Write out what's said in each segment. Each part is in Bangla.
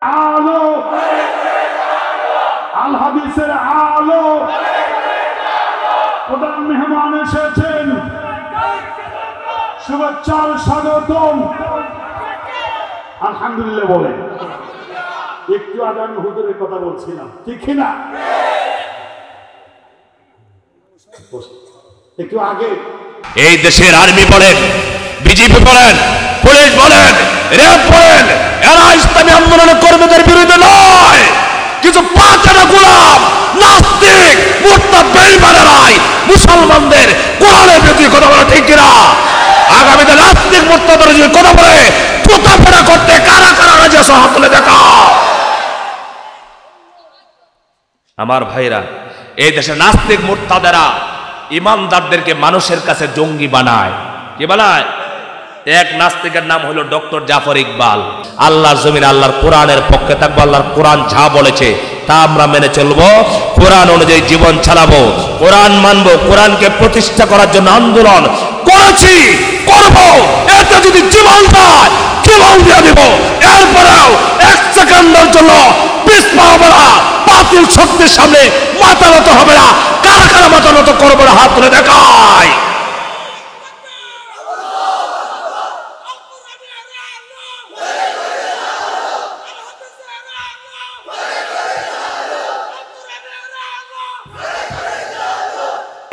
আলো, আল হাদিসের আলো, প্রধান মেহমান এসেছেন, শুভেচ্ছার স্বাগতম। আলহামদুলিল্লাহ বলে একটু আগে আমি হুজুরের কথা বলছিলাম, ঠিক না? একটু আগে এই দেশের আর্মি বলেন, বিজেপি বলেন, পুলিশ বলেন, র্যাব বলেন, এরা ইসলামী আন্দোলনের কর্মীদের বিরুদ্ধে নয়। কিছু পাঁচটা গোলাম নাস্তিক মুরতাদ বেঈমানেরাই মুসলমানদের কোরআনের বিরুদ্ধে কথা বলা ঠিক কিনা? আগামীতে নাস্তিক মুরতাদের যদি কথা বলে তোতাফেরা করতে কারা কারা রাজি আছে হাত তুলে দেখাও। আমার ভাইরা, এই দেশের নাস্তিক মুরতাদেরা ইমানদারদেরকে মানুষের কাছে জঙ্গি বানায়। কি বানায়? এক নাস্তিকের নাম হলো ডক্টর জাফর ইকবাল। আল্লাহর জমিন আল্লাহর কোরআনের পক্ষে থাকবো, আল্লাহর কোরআন যা বলেছে তা আমরা মেনে চলবো, কোরআন অনুযায়ী জীবন চালাবো, কোরআন মানবো, কোরআনকে প্রতিষ্ঠা করার জন্য আন্দোলন করেছি, করব। এতে যদি জীবন দেয় জীবন দিয়ে দিব। এরপরেও এক সেকেন্ডের জন্য পিছপা হবে না, বাতিল শক্তির সামনে মাথা নত হবে না। কারা কারা মাথা নত করবো না হাত তুলে দেখায়।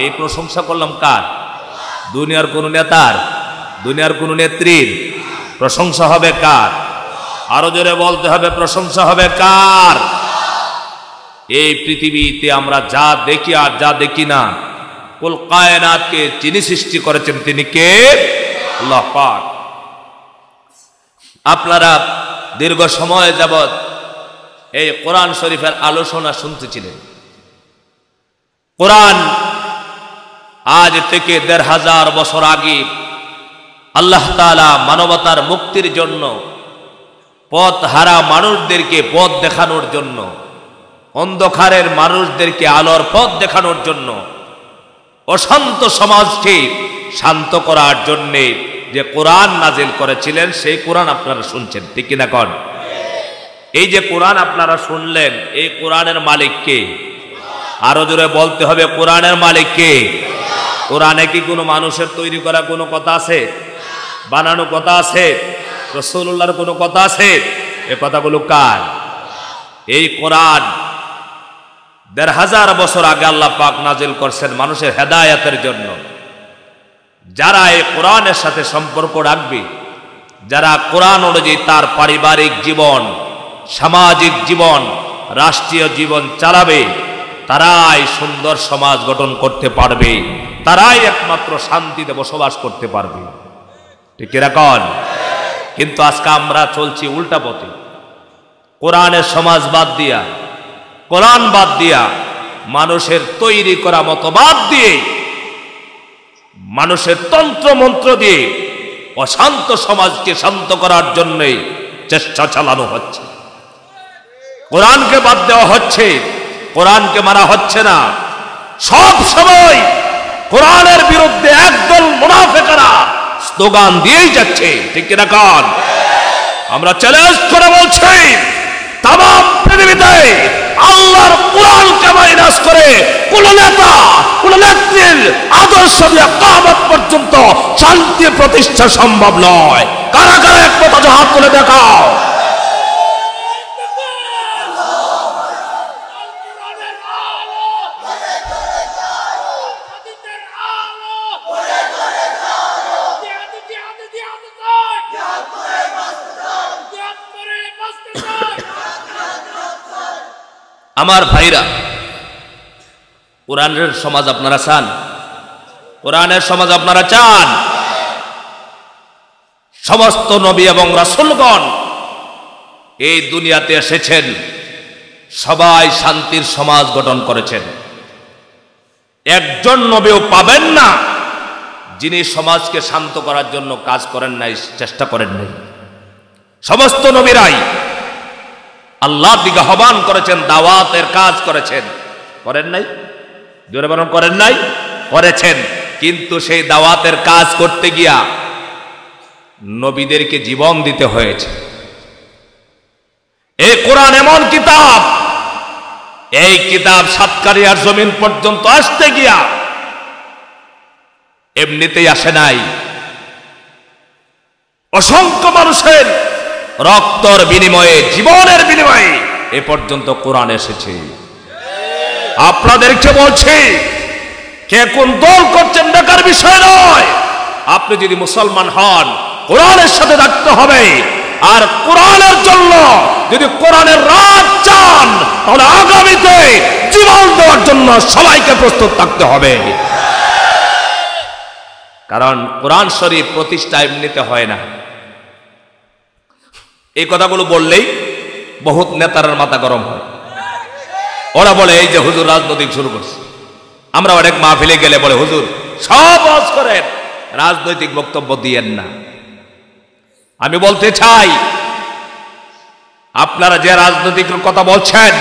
এই প্রশংসা করলাম কার? দুনিয়ার কোন নেতার, দুনিয়ার কোন নেত্রীর? প্রশংসা হবে কার? আরো জোরে বলতে হবে, প্রশংসা হবে কার? এই পৃথিবীতে আমরা যা দেখি আর যা দেখি না, কুল কায়নাতকে যিনি সৃষ্টি করেছেন তিনি কে? আল্লাহ পাক। আপনারা দীর্ঘ সময় যাবৎ এই কোরআন শরীফের আলোচনা শুনতেছিলেন। কোরআন আজ থেকে ১৫০০ বছর আগে আল্লাহ তাআলা মানবতার মুক্তির জন্য, পথ হারা মানুষদেরকে পথ দেখানোর জন্য, অন্ধকারের মানুষদেরকে আলোর পথ দেখানোর জন্য, অশান্ত সমাজকে শান্ত করার জন্য যে কোরআন নাজিল করেছিলেন, সেই কোরআন আপনারা শুনছেন, ঠিক কিনা কন? এই যে কোরআন আপনারা শুনলেন, এই কোরআনের মালিক কে? আরো জোরে বলতে হবে, কোরআনের মালিক কে? কোরআনে কি কোনো মানুষের তৈরি করা কোনো কথা আছে? বানানো কথা আছে? রাসূলুল্লাহর কোনো কথা আছে? এই কথাগুলো কার? এই কোরআন ১৫০০ বছর আগে আল্লাহ পাক নাজিল করছেন মানুষের হেদায়েতের জন্য। যারা এই কোরআনের সাথে সম্পর্ক রাখবে, যারা কোরআন অনুযায়ী তার পারিবারিক জীবন, সামাজিক জীবন, রাষ্ট্রীয় জীবন চালাবে, তারাই সুন্দর সমাজ গঠন করতে পারবে, তারাই একমাত্র শান্তিতে বসবাস করতে পারবে, ঠিক এরকম। কিন্তু আজকে আমরা চলছি উল্টা পথে। কোরআনের সমাজ বাদ দিয়া, কোরআন বাদ দিয়া, মানুষের তৈরি করা মতবাদ দিয়ে, মানুষের তন্ত্র মন্ত্র দিয়ে অশান্ত সমাজকে শান্ত করার জন্য চেষ্টা চালানো হচ্ছে। কোরআনকে বাদ দেওয়া হচ্ছে, কোরআনকে মারা হচ্ছে না। সব সময় কোরআনের বিরুদ্ধে একদল মুনাফিকরা স্লোগান দিয়েই যাচ্ছে, ঠিক কিনা কন? আমরা চ্যালেঞ্জ করে বলছি, তামাম পৃথিবীতে আল্লাহর কোরআনকে মাইনাস করে কোন নেতা, কোন নেত্রীর আদর্শ দিয়ে কিয়ামত পর্যন্ত শান্তি প্রতিষ্ঠা সম্ভব নয়। কারা কারা একমত আছে হাত তুলে দেখাও। আমার ভাইরা, কোরআনের সমাজ আপনারা চান? কোরআনের সমাজ আপনারা চান? সমস্ত নবী এবং রাসূলগণ এই দুনিয়াতে এসেছেন, সবাই শান্তির সমাজ গঠন করেছেন। একজন নবীও পাবেন না যিনি সমাজকে শান্ত করার জন্য কাজ করেন নাই, চেষ্টা করেন নাই। সমস্ত নবীরাই আল্লাহর দিকে আহ্বান করেছেন, দাওয়াতের কাজ করেছেন, করেন নাই? জোরে বলুন, করেন নাই? করেছেন। কিন্তু সেই দাওয়াতের কাজ করতে গিয়া নবীদেরকে জীবন দিতে হয়েছে। এই কোরআন এমন কিতাব, এই কিতাব সাতকারিয়ার জমিন পর্যন্ত আসতে গিয়া এমনিতেই আসে নাই, অসংখ্য মানুষের রক্তর বিনিময়ে, জীবনের বিনিময়ে এ পর্যন্ত কোরআন এসেছে। আপনাদেরকে বলছি, কে কোন দল করছেন দেখার বিষয় নয়। আপনি যদি মুসলমান হন, কোরআনের সাথে থাকতে হবে। আর কোরআনের জন্য যদি কোরআনের রাজ চান, তাহলে আগামীতে জীবন দেওয়ার জন্য সবাইকে প্রস্তুত থাকতে হবে। কারণ কোরআন শরীফ প্রতিষ্ঠা এমনিতে হয় না। এই কথাগুলো বললেই বহুত নেতার মাথা গরম হয়। ওরা বলে এই যে হুজুর রাজনৈতিক শুরু করছে। আমরা অনেক মাহফিলে গেলে বলে হুজুর সব ওয়াজ করেন, রাজনৈতিক বক্তব্য দিয়েন না। আমি বলতে চাই, আপনারা যে রাজনৈতিক কথা বলছেন,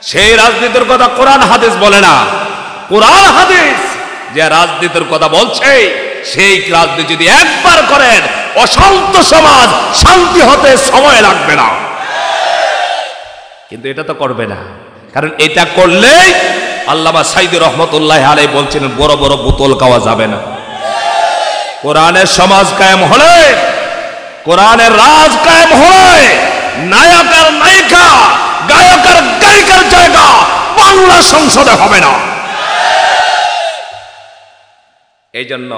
সেই রাজনীতির কথা কোরআন হাদিস বলে না। কোরআন হাদিস যে রাজনীতির কথা বলছে, সেই রাজনীতি যদি একবার করেন, অশান্ত সমাজ শান্তি হতে সময় লাগবে না। কিন্তু এটা তো করবে না, কারণ এটা করলে আল্লামা সাইদি রহমতুল্লাহ আলাইহি বলছেন বড় বড় বোতল খাওয়া যাবে না। কোরআনের সমাজ কায়েম হলে, কোরআনের রাজ কায়েম হলে, নায়ক আর নায়িকা, গায়ক আর গায়িকার জায়গা বাংলা সংসদে হবে না। এই জন্য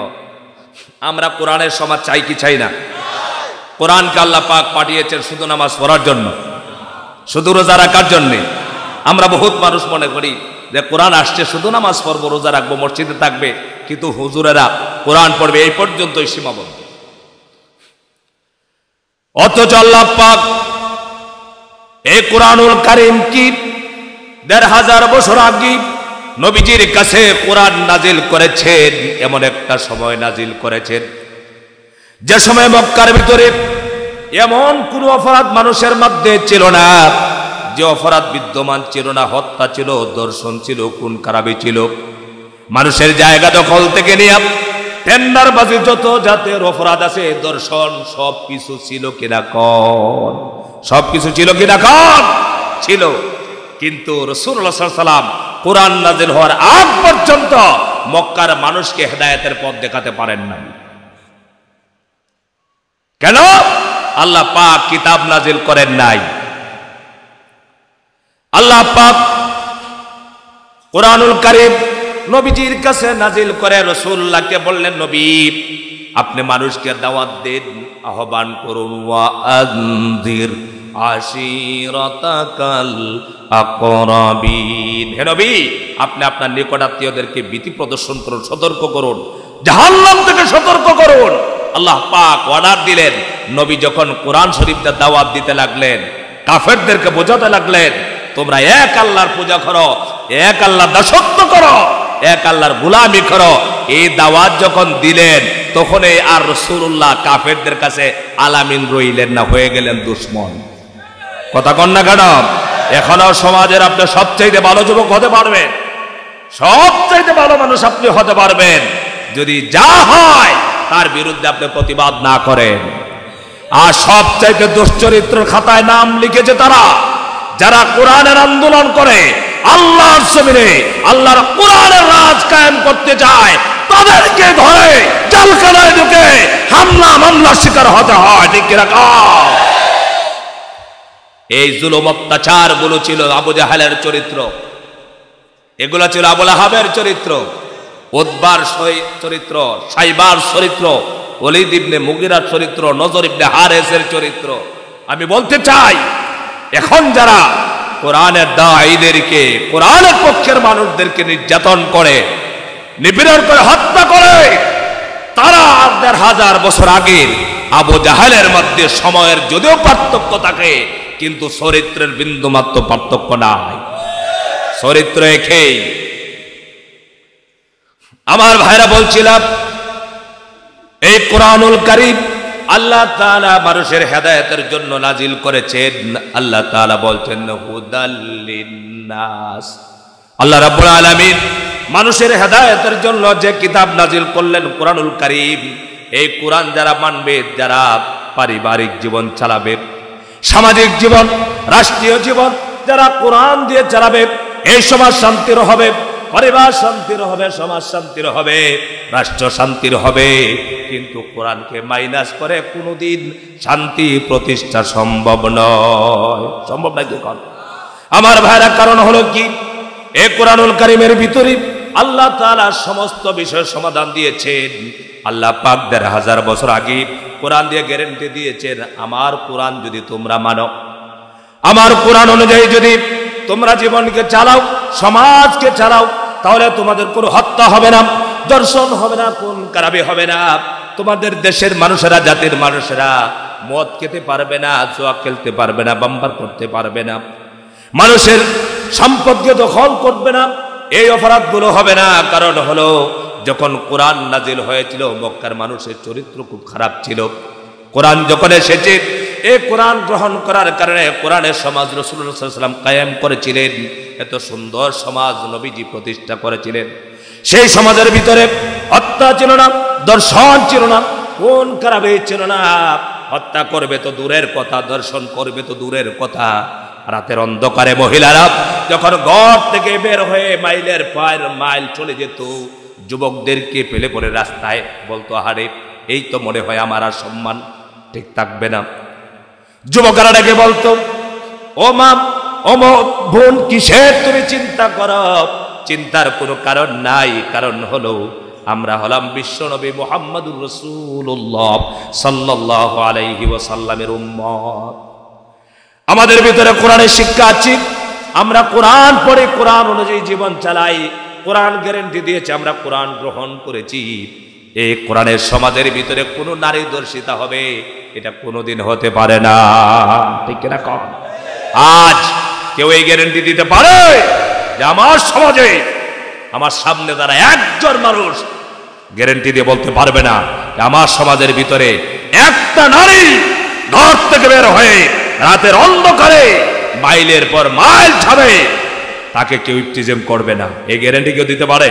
আমরা কোরআনের সমাজ চাই কি চাই না? কোরআনকে আল্লাহ পাক পাঠিয়েছেন শুধু নামাজ পড়ার জন্য, শুধু রোজা রাখার জন্য। আমরা বহুত মানুষ মনে করি যে কোরআন আসছে শুধু নামাজ পড়বো, রোজা রাখবো, মসজিদে থাকবে, কিন্তু হুজুরেরা কোরআন পড়বে এই পর্যন্তই সীমাবদ্ধ। অথচ আল্লাহ পাক এই কোরআনুল কারীম কি ১৫০০ বছর আগে নবীজির কাছে কোরআন নাজিল করেছেন। এমন একটা সময় নাজিল করেছেন যে সময় মক্কার ভিতরে এমন কোন অপরাধ মানুষের মধ্যে ছিল না, যে অপরাধ বিদ্যমান ছিল না। হত্যা ছিল, দর্শন ছিল, খুন খারাপি ছিল, মানুষের জায়গা দখল থেকে নিয়ে টেন্ডারবাজি, যত জাতের অপরাধ আছে, দর্শন, সব কিছু ছিল কিনা কন? সব কিছু ছিল কিনা কন? ছিল। কিন্তু রাসূলুল্লাহ সাল্লাল্লাহু আলাইহি ওয়াসাল্লাম কোরআন নাজিল হওয়ার আগ পর্যন্ত মক্কার মানুষকে হেদায়েতের পথ দেখাতে পারেন নাই। কেন? আল্লাহ পাক কিতাব নাজিল করেন নাই। আল্লাহ পাক কোরআনুল কারীম নবীজির কাছে নাজিল করে রাসূলুল্লাহকে বললেন, নবী আপনি মানুষকে দাওয়াত দেন, আহ্বান করুন। ওয়া আনজির আশিরাতাকাল আকরাবিন, হে নবী আপনি আপনার নিকটাত্মীয়দেরকে ভীতি প্রদর্শন করুন, সতর্ক করুন, জাহান্নাম থেকে সতর্ক করুন। আল্লাহ পাক অর্ডার দিলেন। নবী যখন কোরআন শরীফটা দাওয়াত দিতে লাগলেন, কাফেরদেরকে বোঝাতে লাগলেন, তোমরা এক আল্লাহর পূজা করো, এক আল্লাহর দাসত্ব করো, এক আল্লাহর গোলামি করো। এই দাওয়াত যখন দিলেন, তখন এই আর রাসূলুল্লাহ কাফেরদের কাছে আলামিন রইলেন না, হয়ে গেলেন দুশমন। কথা কন না কেন? এখনো সমাজের আপনি সবচাইতে ভালো যুবক হতে পারবেন, সবচাইতে ভালো মানুষ আপনি হতে পারবেন, যদি যা হয় তার বিরুদ্ধে আপনি প্রতিবাদ না করেন। আর সবচাইতে দুশ্চরিত্রের খাতায় নাম লিখেছে তারা, যারা কোরআনের আন্দোলন করে, আল্লাহর জমিনে আল্লাহর কোরআনের রাজ কায়েম করতে চায়, তাদেরকে ধরে জেলখানায় ঢুকে হামলা মামলার শিকার হতে হয়। ঠিক কিনা? এই জুলুম অত্যাচার গুলো ছিল আবু জাহেলের চরিত্র, এগুলো ছিল আবু লাহাবের চরিত্র, উতবার চরিত্র, সাইবার চরিত্র, ওলীদ ইবনে মুগীরার চরিত্র, নজর ইবনে হারেসের চরিত্র। আমি বলতে চাই, এখন যারা কোরআনের দাঈদেরকে, কোরআনের পক্ষের মানুষদেরকে নির্যাতন করে, নিপীড়ন করে, হত্যা করে, তারা ১৫০০ বছর আগে আবু জাহেলের মধ্যে সময়ের যদিও পার্থক্য থাকে, কিন্তু চরিত্রের বিন্দুমাত্র পার্থক্য নাই। চরিত্র একই। আমার ভাইরা বলছিলাম, এই কোরআনুল কারীম আল্লাহ তাআলা মানুষের হেদায়েতের জন্য নাজিল করেছেন। আল্লাহ তাআলা বলছেন হুদাল লিন্নাস। আল্লাহ রাব্বুল আলামিন মানুষের হেদায়েতের জন্য যে কিতাব নাজিল করলেন কোরআনুল কারীম, এই কোরআন যারা মানবে, যারা পারিবারিক জীবন চালাবে, সামাজিক জীবন, রাষ্ট্রীয় জীবন যারা কোরআন দিয়ে চালাবে, এই সমাজ শান্তির হবে, পরিবার শান্তির হবে, সমাজ শান্তির হবে, রাষ্ট্র শান্তির হবে। কিন্তু কোরআনকে মাইনাস করে কোনোদিন শান্তি প্রতিষ্ঠা সম্ভব নয়। সম্ভব নাকি কোন আমার ভাইরা? কারণ হলো কি, এই কোরআনুল কারীমের ভিতরে আল্লাহ তাআলা সমস্ত বিষয়ের সমাধান দিয়েছেন। আল্লাহ পাক ১৫০০ বছর আগে কোরআন দিয়ে গ্যারান্টি দিয়েছেন, আমার কোরআন যদি তোমরা মানো, আমার কোরআন অনুযায়ী যদি তোমরা জীবনকে চালাও, সমাজকে চালাও, তাহলে তোমাদের কোনো হত্যা হবে না, দর্শন হবে না, কোন কারাবে হবে না। তোমাদের দেশের মানুষেরা, জাতির মানুষেরা মদ খেতে পারবে না, জুয়া খেলতে পারবে না, বাম্পার করতে পারবে না, মানুষের সম্পদকে দখল করবে না, এই অপরাধগুলো হবে না। কারণ হলো, যখন কোরআন নাজিল হয়েছিল মক্কার মানুষের চরিত্র খুব খারাপ ছিল। কোরআন যখন এসেছে, এই কোরআন গ্রহণ করার কারণে কোরআনের সমাজ রাসূলুল্লাহ সাল্লাল্লাহু আলাইহি ওয়াসাল্লাম কায়েম করেছিলেন। এত সুন্দর সমাজ নবীজি প্রতিষ্ঠা করেছিলেন। সেই সমাজের ভিতরে হত্যা ছিল না, দর্শন ছিল না, কোন খারাপই ছিল না। হত্যা করবে তো দূরের কথা, দর্শন করবে তো দূরের কথা। রাতের অন্ধকারে মহিলারা যখন ঘর থেকে বের হয়ে মাইলের পর মাইল চলে যেত, যুবকদেরকে ফেলে পড়ে রাস্তায় বলতো, হারে এই তো মনে হয় আমার আর সম্মান ঠিক থাকবে না। যুবকেরা ডেকে বলতো, ও মা, ও বোন, কিসের তুমি চিন্তা করো? চিন্তার কোনো কারণ নাই। কারণ হলো, আমরা হলাম বিশ্বনবী মুহাম্মদুর রাসূলুল্লাহ সাল্লাল্লাহু আলাইহি ওয়াসাল্লামের উম্মত। আমাদের ভিতরে কোরআনের শিক্ষা আছে, আমরা কোরআন পড়ে কোরআন অনুযায়ী জীবন চালাই। কোরআন গ্যারান্টি দিয়েছে, আমরা কোরআন গ্রহণ করেছি। এই কোরআনের সমাজের ভিতরে কোনো নারী দর্শিতা হবে, এটা কোনোদিন হতে পারে না। ঠিক কিনা কম? আজ কেউ এই গ্যারান্টি দিতে পারে যে আমার সমাজে, আমার সামনে দ্বারা একজন মানুষ গ্যারান্টি দিয়ে বলতে পারবে না যে আমার সমাজের ভিতরে একটা নারী ঘর থেকে বের হয়ে রাতের অন্ধকারে মাইলের পর মাইল ছাড়ে, তাকে কেউ ইপটিজম করবে না। এই গ্যারান্টি কেউ দিতে পারে?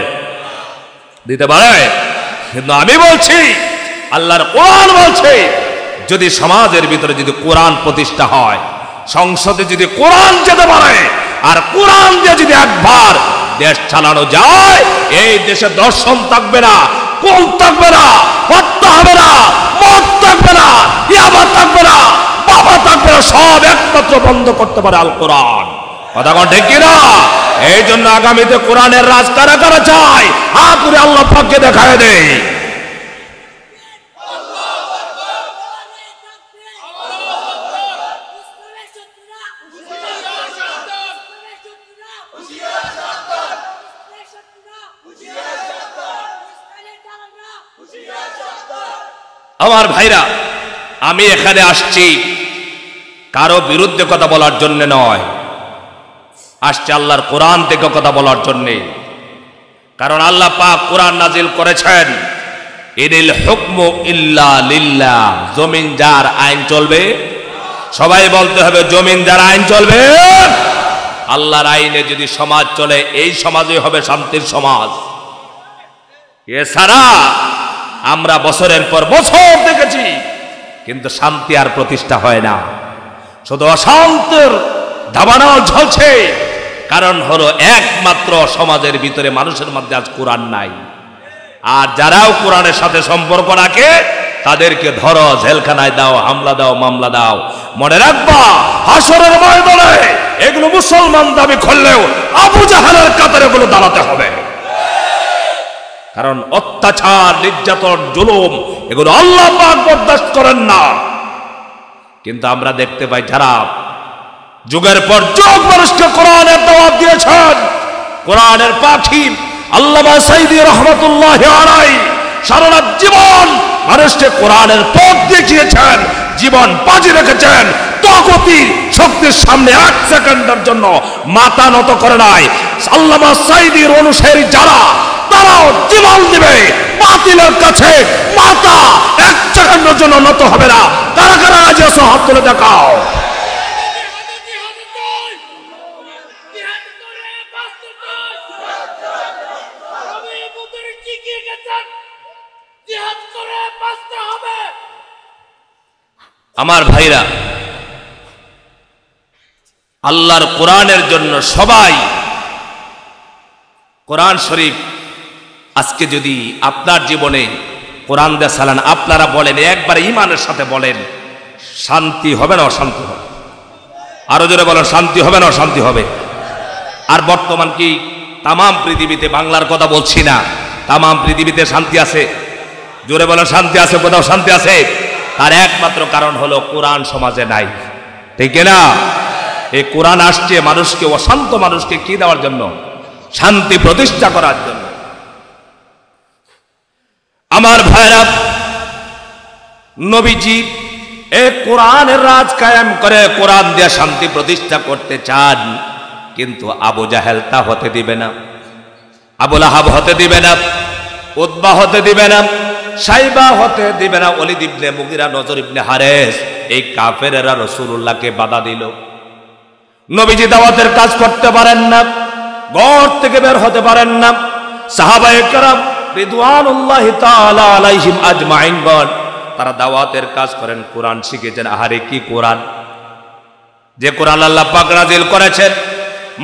দিতে পারে? কিন্তু আমি বলছি, আল্লাহর কোরআন বলছে, যদি সমাজের ভিতরে যদি কোরআন প্রতিষ্ঠা হয়, সংসদে যদি কোরআন যেতে পারে, আর কোরআন দিয়ে যদি একবার দেশ চালানো যায়, এই দেশে দর্শন থাকবে না, কোল থাকবে না, হত্যা হবে না, মদ থাকবে না, ইয়াবা থাকবে না, বাবা থাকবে না, সব একমাত্র বন্ধ করতে পারে আল কোরআন। কথা কোন ঠিক কিনা? এই জন্য আগামীতে কোরআনের রাজ কারা কারা চায়, হাত করে আল্লাহ পাককে দেখায় দেয়। আমার ভাইরা, আমি এখানে আসছি কারো বিরুদ্ধে কথা বলার জন্য নয়, আসছে আল্লাহর কোরআন থেকে কথা বলার জন্যে। কারণ আল্লাহ পাক কোরআন নাজিল করেছেন, ইনিল হুকমু ইল্লা লিল্লাহ, জমিন যার আইন চলবে। সবাই বলতে হবে, জমিন যার আইন চলবে। আল্লাহর আইনে যদি সমাজ চলে, এই সমাজই হবে শান্তির সমাজ। এছাড়া আমরা বছরের পর বছর দেখেছি, কিন্তু শান্তি আর প্রতিষ্ঠা হয় না, শুধু অশান্তির দাবানল ঝলছে। কারণ হলো, একমাত্র সমাজের ভিতরে মানুষের মধ্যে আজ কোরআন নাই। আর যারাও কোরআনের সাথে সম্পর্ক রাখে, তাদেরকে ধরো, জেলখানায় দাও, হামলা দাও, মামলা দাও। মনে রাখবা, হাসরের ময়দানে এগুলো মুসলমান দাবি করলেও আবু জাহেলের কাতারে এগুলো দাঁড়াতে হবে। কারণ অত্যাচার, নির্যাতন, জুলুম এগুলো আল্লাহ পাক বরদাস্ত করেন না। কিন্তু আমরা দেখতে পাই, যারা যুগের পর যুগ মানুষকে কোরআনের দাওয়াত দিয়েছেন, কোরআনের পাখি আল্লামা সাইদি রহমাতুল্লাহি আলাইহি সারা জীবন মানুষকে কোরআনের পথ দেখিয়েছেন, জীবন বাজি রেখেছেন, তাগুতি শক্তির সামনে এক সেকেন্ডের জন্য মাথা নত করে নাই। আল্লামা সাইদির অনুসারী যারা, তারাও জীবন দিবে, বাতিলের কাছে মাথা এক সেকেন্ডের জন্য নত হবে না। কারা কারা রাজি আছো, হাত তুলে দেখাও। আমার ভাইরা, আল্লাহর কোরআনের জন্য সবাই কোরআন শরীফ আজকে যদি আপনার জীবনে কোরআন দিয়ে চালান, আপনারা বলেন একবার ঈমানের সাথে বলেন, শান্তি হবে না অশান্তি হবে? আরো জোরে বলেন, শান্তি হবে না অশান্তি হবে? আর বর্তমান কি তামাম পৃথিবীতে, বাংলার কথা বলছি না, তামাম পৃথিবীতে শান্তি আছে? জোরে বলেন, শান্তি আছে? কোথাও শান্তি আছে? তার একমাত্র কারণ হলো কোরআন সমাজে নাই, ঠিক না? এই কোরআন আসছে মানুষকে, অশান্ত মানুষকে কি দেওয়ার জন্য? শান্তি প্রতিষ্ঠা করার জন্য। আমার ভাইরা, নবীজি এই কোরআনের রাজ কায়েম করে কোরআন দিয়ে শান্তি প্রতিষ্ঠা করতে চান, কিন্তু আবু জাহেল তা হতে দিবে না, আবু লাহাব হতে দিবে না, উতবা হতে দিবে না, সাইবা হতে দিবে না, ওলীদ ইবনে মুগীরা, নজর ইবনে হারেস, এই কাফেরেরা রাসূলুল্লাহকে বাধা দিল। নবীজি দাওয়াতের কাজ করতে পারেন না, ঘর থেকে বের হতে পারেন না। সাহাবায়ে কেরাম রিদওয়ানুল্লাহি তাআলা আলাইহিম আজমাইনগণ তারা দাওয়াতের কাজ করেন, কোরআন শিখেছেন। আহারে কি কোরআন! যে কোরআন আল্লাহ পাক নাযিল করেছেন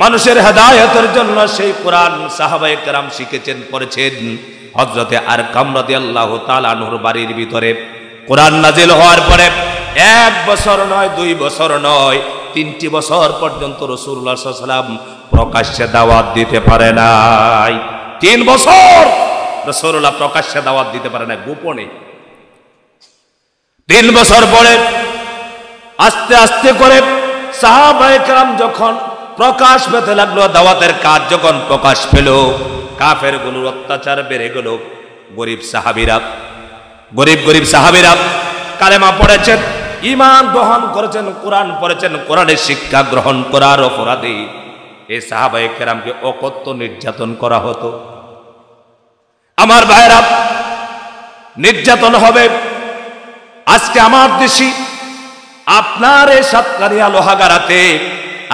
মানুষের হেদায়েতের জন্য, সেই কোরআন সাহাবায়ে কেরাম শিখেছেন, পড়েছেন। হযরতে আরকাম রাদিয়াল্লাহু তাআলা আনহুর বাড়ির ভিতরে কোরআন নাযিল হওয়ার পরে 1 বছর নয়, 2 বছর নয়, 3টি বছর পর্যন্ত রাসূলুল্লাহ সাল্লাল্লাহু আলাইহি ওয়াসাল্লাম প্রকাশ্যে দাওয়াত দিতে পারে নাই। 3 বছর রাসূলুল্লাহ প্রকাশ্যে দাওয়াত দিতে পারে না, গোপনে। 3 বছর পরে আস্তে আস্তে করে সাহাবায়ে কেরাম যখন প্রকাশ পেতে লাগলো, দাওয়াতের কাজ যখন প্রকাশ পেল, কাফেরগুলোর অত্যাচার বেড়ে গেল। গরিব সাহাবীরা কালেমা পড়েছেন, ঈমান গ্রহণ করেছেন, কোরআন পড়েছেন, কোরআনের শিক্ষা গ্রহণ করার অপরাধে এই সাহাবায়ে কেরামকে অকথ্য নির্যাতন করা হতো। আমার ভাইরা, নির্যাতন হবে। আজকে আমার দেশি আপনার এই সাতকানিয়া লোহাগাড়াতে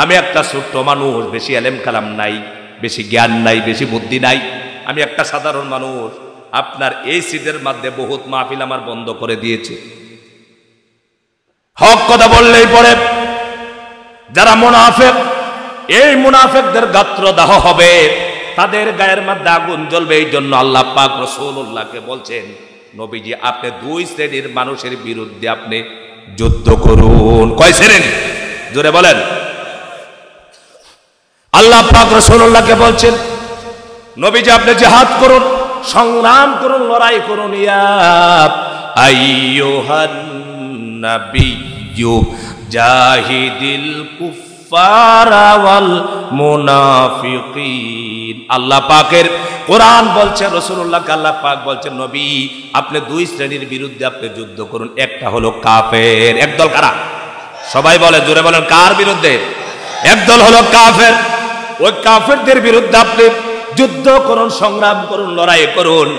আমি একটা ছোট্ট মানুষ, বেশি এলেম কালাম নাই, বেশি জ্ঞান নাই, বেশি বুদ্ধি নাই, আমি একটা সাধারণ মানুষ। আপনার এই সিটের মধ্যে বহুত মাহফিল আমার বন্ধ করে দিয়েছে। হক কথা বললেই পরে যারা মুনাফিক, এই মুনাফিকদের গাত্রদাহ হবে, তাদের গায়ের মধ্যে আগুন জ্বলবে। এই জন্য আল্লাহ পাক রাসূলুল্লাহকে বলছেন, নবীজি আপনি 2 শ্রেণীর মানুষের বিরুদ্ধে আপনি যুদ্ধ করুন। কয় শ্রেণী? জোরে বলেন। আল্লাহ পাক রাসূলুল্লাহকে বলছেন, নবীজি আপনি জিহাদ করুন, সংগ্রাম করুন, লড়াই করুন। ইয়া আইয়ুহান নাবিয়্যু জাহিদিল কুফফারা ওয়াল মুনাফিকিন। আল্লাহ পাকের কোরআন বলছে, রাসূলুল্লাহকে আল্লাহ পাক বলছেন, নবী আপনি 2 শ্রেণীর বিরুদ্ধে আপনি যুদ্ধ করুন। একটা হলো কাফের, একদল কারা? সবাই বলে, জোরে বলেন, কার বিরুদ্ধে? একদল হলো কাফের। ওই কাফেরদের বিরুদ্ধে আপনি যুদ্ধ করুন, সংগ্রাম করুন, লড়াই করুন।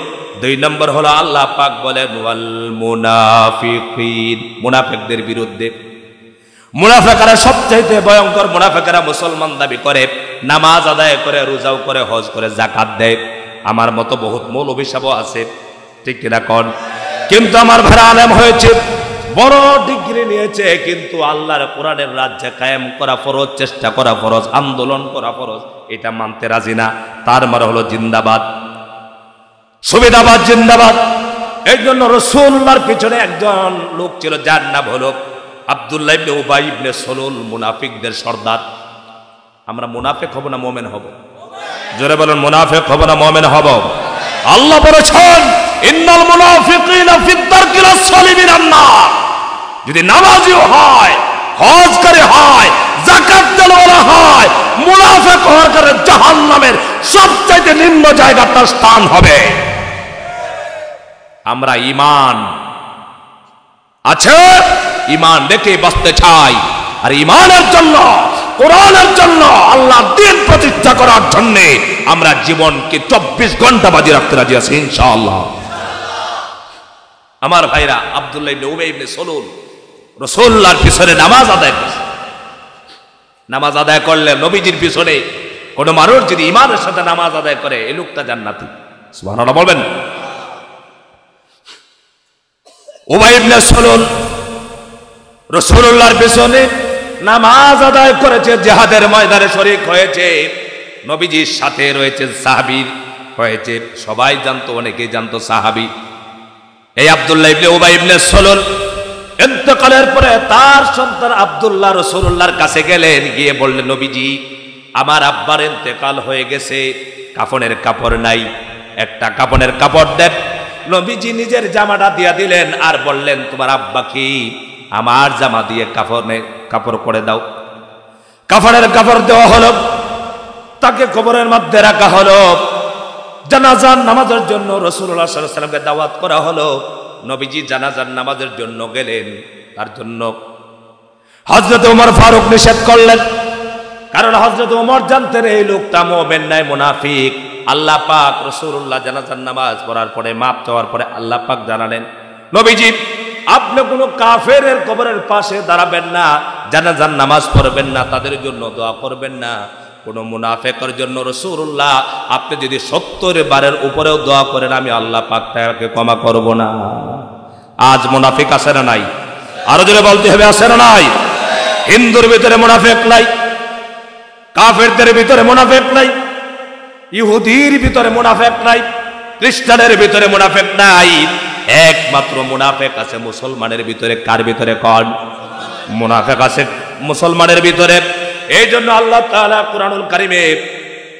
2 নম্বর হলো আল্লাহ পাক বলেন ওয়াল মুনাফিকিন, মুনাফিকদের বিরুদ্ধে। মুনাফিকরা সবচাইতে ভয়ঙ্কর। মুনাফিকরা মুসলমান দাবি করে, নামাজ আদায় করে, রোজাও করে, হজ করে, যাকাত দেয়। আমার মতো বহুত মৌলভী সাহেব আছে, ঠিক কিনা কোন? কিন্তু আমার ভাড়া আলেম হয়েছে, বড় ডিগ্রি নিয়েছে, কিন্তু আল্লাহর কোরআনের রাজ্যে কায়েম করা ফরজ, চেষ্টা করা ফরজ, আন্দোলন করা ফরজ, এটা মানতে রাজি না। তার মানে হলো জিন্দাবাদ, সুবিধাবাদ, জিন্দাবাদ। এই জন্য রাসূলুল্লাহর পিছনে একজন লোক ছিল, যার নাম হলো আব্দুল্লাহ ইবনে উবাই ইবনে সলুল, মুনাফিকদের সর্দার। আমরা মুনাফিক হব না মুমিন হব? জোরে বলেন, মুনাফিক হব না মুমিন হব? আল্লাহ বলেছেন, ইন্নাল মুনাফিকিনা ফিদ দারকিল আসফালি মিনান নার। যদি নামাজিও হয়, হজকারী হয়, যাকাত দেওয়ালা হয়, মুনাফিক হওয়ার কারণে জাহান্নামের সবচেয়ে নিম্ন জায়গা তার স্থান হবে। আমরা ঈমান আছে, ঈমান রেখে বাঁচতে চাই। আর ঈমানের জন্য, কোরআনের জন্য, আল্লাহর দ্বীন প্রতিষ্ঠা করার জন্য আমরা জীবনকে 24 ঘন্টা বাজি রাখতে রাজি আছি ইনশাআল্লাহ। আমার ভাইরা, আব্দুল্লাহ ইবনে উবাই ইবনে সলুল রাসূলুল্লাহর পিছনে নামাজ আদায় করছে। নামাজ আদায় করলে নবীজির পিছনে কোন মানুষ যদি ঈমানের সাথে নামাজ আদায় করে, এই লোকটা জান্নাতি। সুবহানাল্লাহ বলবেন। উবাই ইবনে সলুল রাসূলুল্লাহর পিছনে নামাজ আদায় করেছে, জিহাদের ময়দানে শরীক হয়েছে, নবীজির সাথে রয়েছে সাহাবী হয়েছে, সবাই জানতো, অনেকেই জানতো সাহাবী। এই আব্দুল্লাহ ইবনে উবাই ইবনে সলুল ইন্তেকালের পরে তার সন্তান আব্দুল্লাহ রাসূলুল্লাহর কাছে গেলেন, গিয়ে বললেন, নবীজি আমার আব্বার ইন্তেকাল হয়ে গেছে, কাফনের কাপড় নাই, একটা কাফনের কাপড় দেন। নবীজি নিজের জামাটা দিয়া দিলেন আর বললেন, তোমার আব্বা কি, আমার জামা দিয়ে কাপড় করে দাও। কাফনের কাপড় দেওয়া হলো, তাকে কবরের মধ্যে রাখা হলো। জানাজার নামাজের জন্য রাসূলুল্লাহ সাল্লাল্লাহু আলাইহি ওয়াসাল্লামকে দাওয়াত করা হলো। নবীজি জানাজার নামাজের জন্য গেলেন, তার জন্য হযরত ওমর ফারুক নিষেধ করলেন, কারণ হযরত ওমর জানতেন এই লোকটা মুমিন নয়, মুনাফিক। আল্লাহ পাক রাসূলুল্লাহ জানাজার নামাজ পড়ার পরে, মাপ চাওয়ার পরে আল্লাহ পাক জানালেন, নবীজি আপনি কোনো কাফেরের কবরের পাশে দাঁড়াবেন না, জানাজার নামাজ পড়বেন না, তাদের জন্য দোয়া করবেন না। কোন মুনাফিকের জন্য রাসূলুল্লাহ আপনি যদি 70 বারের উপরেও দোয়া করেন, আমি আল্লাহ পাক তাকে ক্ষমা করব না। আজ মুনাফিক আছে না নাই? আরো জোরে বলতে হবে, আছে না নাই? হিন্দুর ভিতরে মুনাফিক নাই, কাফেরদের ভিতরে মুনাফিক নাই, ইহুদির ভিতরে মুনাফিক নাই, খ্রিস্টানের ভিতরে মুনাফিক নাই। একমাত্র মুনাফিক আছে মুসলমানের ভিতরে। কার ভিতরে? কোন মুনাফিক আছে? মুসলমানের ভিতরে। এই জন্য আল্লাহ তাআলা কুরআনুল কারীমে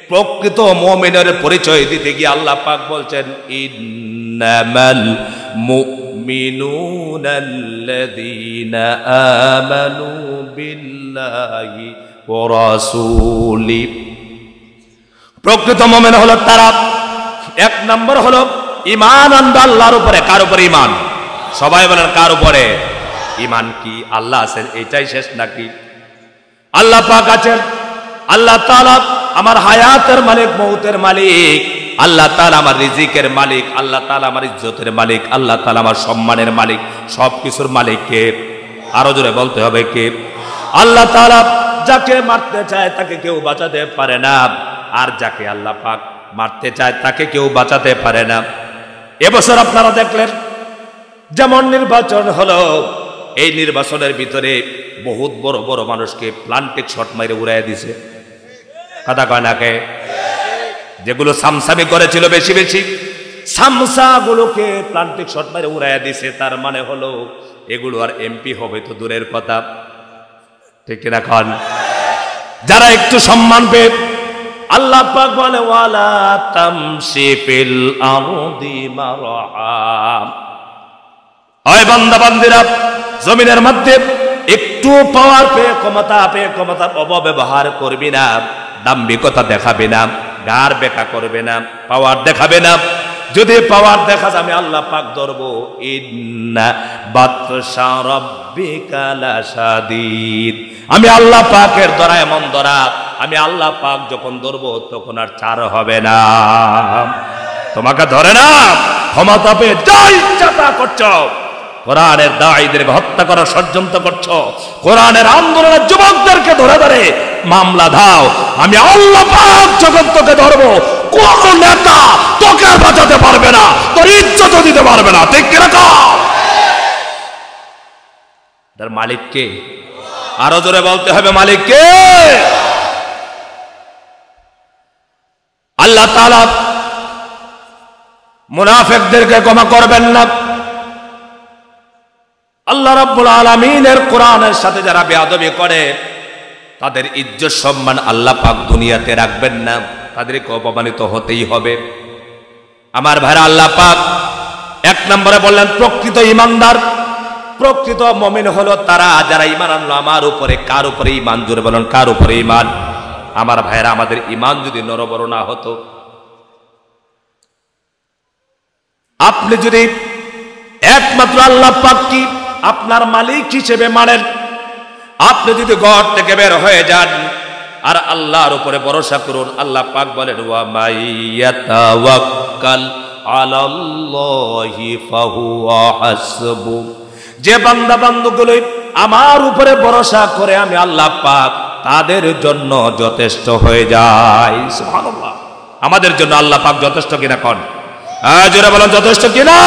প্রকৃত মুমিনের পরিচয় দিতে গিয়ে আল্লাহ পাক বলছেন, ইন্নামাল মুমিনুনাল্লাযীনা আমানু বিল্লাহি ওয়া রাসূলি। প্রকৃত মুমিন হলো তারা, এক নম্বর হলো ঈমান আনবে আল্লাহর উপরে। কার উপরে ঈমান? সবাই বলেন কার উপরে? ঈমান কি আল্লাহ আছেন এটাই শেষ নাকি? আল্লাহ পাক আছেন, আল্লাহ তাআলা আমার হায়াতের মালিক, মৌতের মালিক, আল্লাহ তাআলা আমার রিজিকের মালিক, আল্লাহ তাআলা আমার ইজ্জতের মালিক, আল্লাহ তাআলা আমার সম্মানের মালিক, সবকিছুর মালিক কে? আরো জোরে বলতে হবে কে? আল্লাহ তাআলা যাকে মারতে চায় তাকে কেউ বাঁচাতে পারে না, আর যাকে আল্লাহ পাক মারতে চায় তাকে কেউ বাঁচাতে পারে না। এবছর আপনারা দেখলেন যেমন নির্বাচন হলো, এই নির্বাচনের ভিতরে বহুত বড় বড় মানুষকে প্লান্টিক শট মাইরে উড়াইয়া দিছে। কথা কয় নাকে? যেগুলো সামসামি করেছিল বেশি বেশি, সামসাগুলোকে প্লান্টিক শট মাইরে উড়াইয়া দিছে। তার মানে হলো এগুলো আর এমপি হবে তো দূরের কথা, ঠিক কিনা খান? যারা একটু সম্মান পেয়ে, আল্লাহ পাক বলে, ওয়ালা তামশি ফিল আরদি মারহা, ওই বান্দা বান্দিরা জমিনের মধ্যে একটু পাওয়ার পেয়ে, ক্ষমতার অপব্যবহার করবি না, দাম্ভিকতা দেখাবে না, গার বেকা করবে না, পাওয়ার দেখাবে না। যদি পাওয়ার দেখা যায় আমি আল্লাহ পাক ধরবো। ইন্না বাতশা রাব্বিকা লাশাদীদ, আমি আল্লাহ পাকের ধরা এমন ধরা, আমি আল্লাহ পাক যখন ধরবো তখন আর ছাড় হবে না। তোমাকে ধরে না, ক্ষমতা পেয়ে যা ইচ্ছা তা করছো, কোরআনের দাঈদেরকে হত্যা করার ষড়যন্ত্র করছো, কোরআনের আন্দোলনের যুবকদেরকে ধরে ধরে মামলা দাও, আমি আল্লাহ পাক যখন তোকে ধরবো, কোন নেতা তোকে বাঁচাতে পারবে না, তোর ইজ্জত দিতে পারবে না, ঠিক কি না? তার মালিক কে? আরো জোরে বলতে হবে, মালিক কে? আল্লাহ তাআলা মুনাফিকদেরকে ক্ষমা করবেন না। আল্লাহ রাব্বুল আলামিনের কোরআনের সাথে যারা বেয়াদবি করে তাদের ইজ্জত সম্মান আল্লাহ পাক দুনিয়াতে রাখবেন না, তাদেরকে অপমানিত হতেই হবে। আমার ভাইরা, আল্লাহ পাক এক নম্বরে বললেন প্রকৃত ঈমানদার, প্রকৃত মুমিন হলো তারা যারা ঈমান আনলো আমার উপরে। কার উপরে ঈমান? জোরে বলেন, কার উপরে ঈমান? আমার ভাইরা, আমাদের ঈমান যদি নরবর না হতো, আপনি যদি একমাত্র আল্লাহ পাক কি আপনার মালিক হিসেবে মানেন, আপনি যদি ঘর থেকে বের হয়ে যান আর আল্লাহর উপরে ভরসা করুন, আল্লাহ পাক বলেন, ওয়া মাইয়াতাওয়াক্কাল আলাল্লাহি ফাহুয়া হাসবু, যে বান্দা বান্দুগুলো আমার উপরে ভরসা করে আমি আল্লাহ পাক তাদের জন্য যথেষ্ট হয়ে যায়। সুবহানাল্লাহ। আমাদের জন্য আল্লাহ পাক যথেষ্ট কিনা? কোন জোরে বলেন, যথেষ্ট কিনা?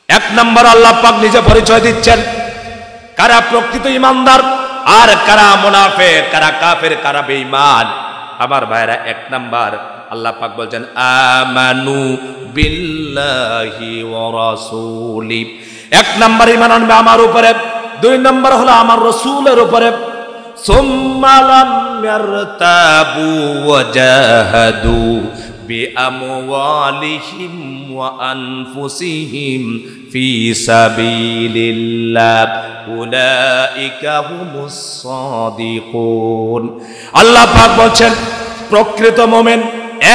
এক নম্বর আল্লাহ পাক নিজে পরিচয় দিচ্ছেন, কারা প্রকৃত ইমানদার আর কারা মুনাফিক, কারা কাফের, কারা বেঈমান। আমার ভাইরা, 1 নাম্বার আল্লাহ পাক বলছেন আমানু বিল্লাহি ওয়া রাসূলি। 1 নাম্বার ঈমান আনবে আমার উপরে, 2 নাম্বার হলো আমার রাসূলের উপরে। সুম্মা লাম ইয়ারতাবু ওয়া জাহাদু বিআমওয়ালিহিম ওয়া আনফুসিহিম ফি সাবিলিল্লাহ উলাইকা হুমুস সাদিকুন। আল্লাহ পাক বলছেন প্রকৃত মুমিন,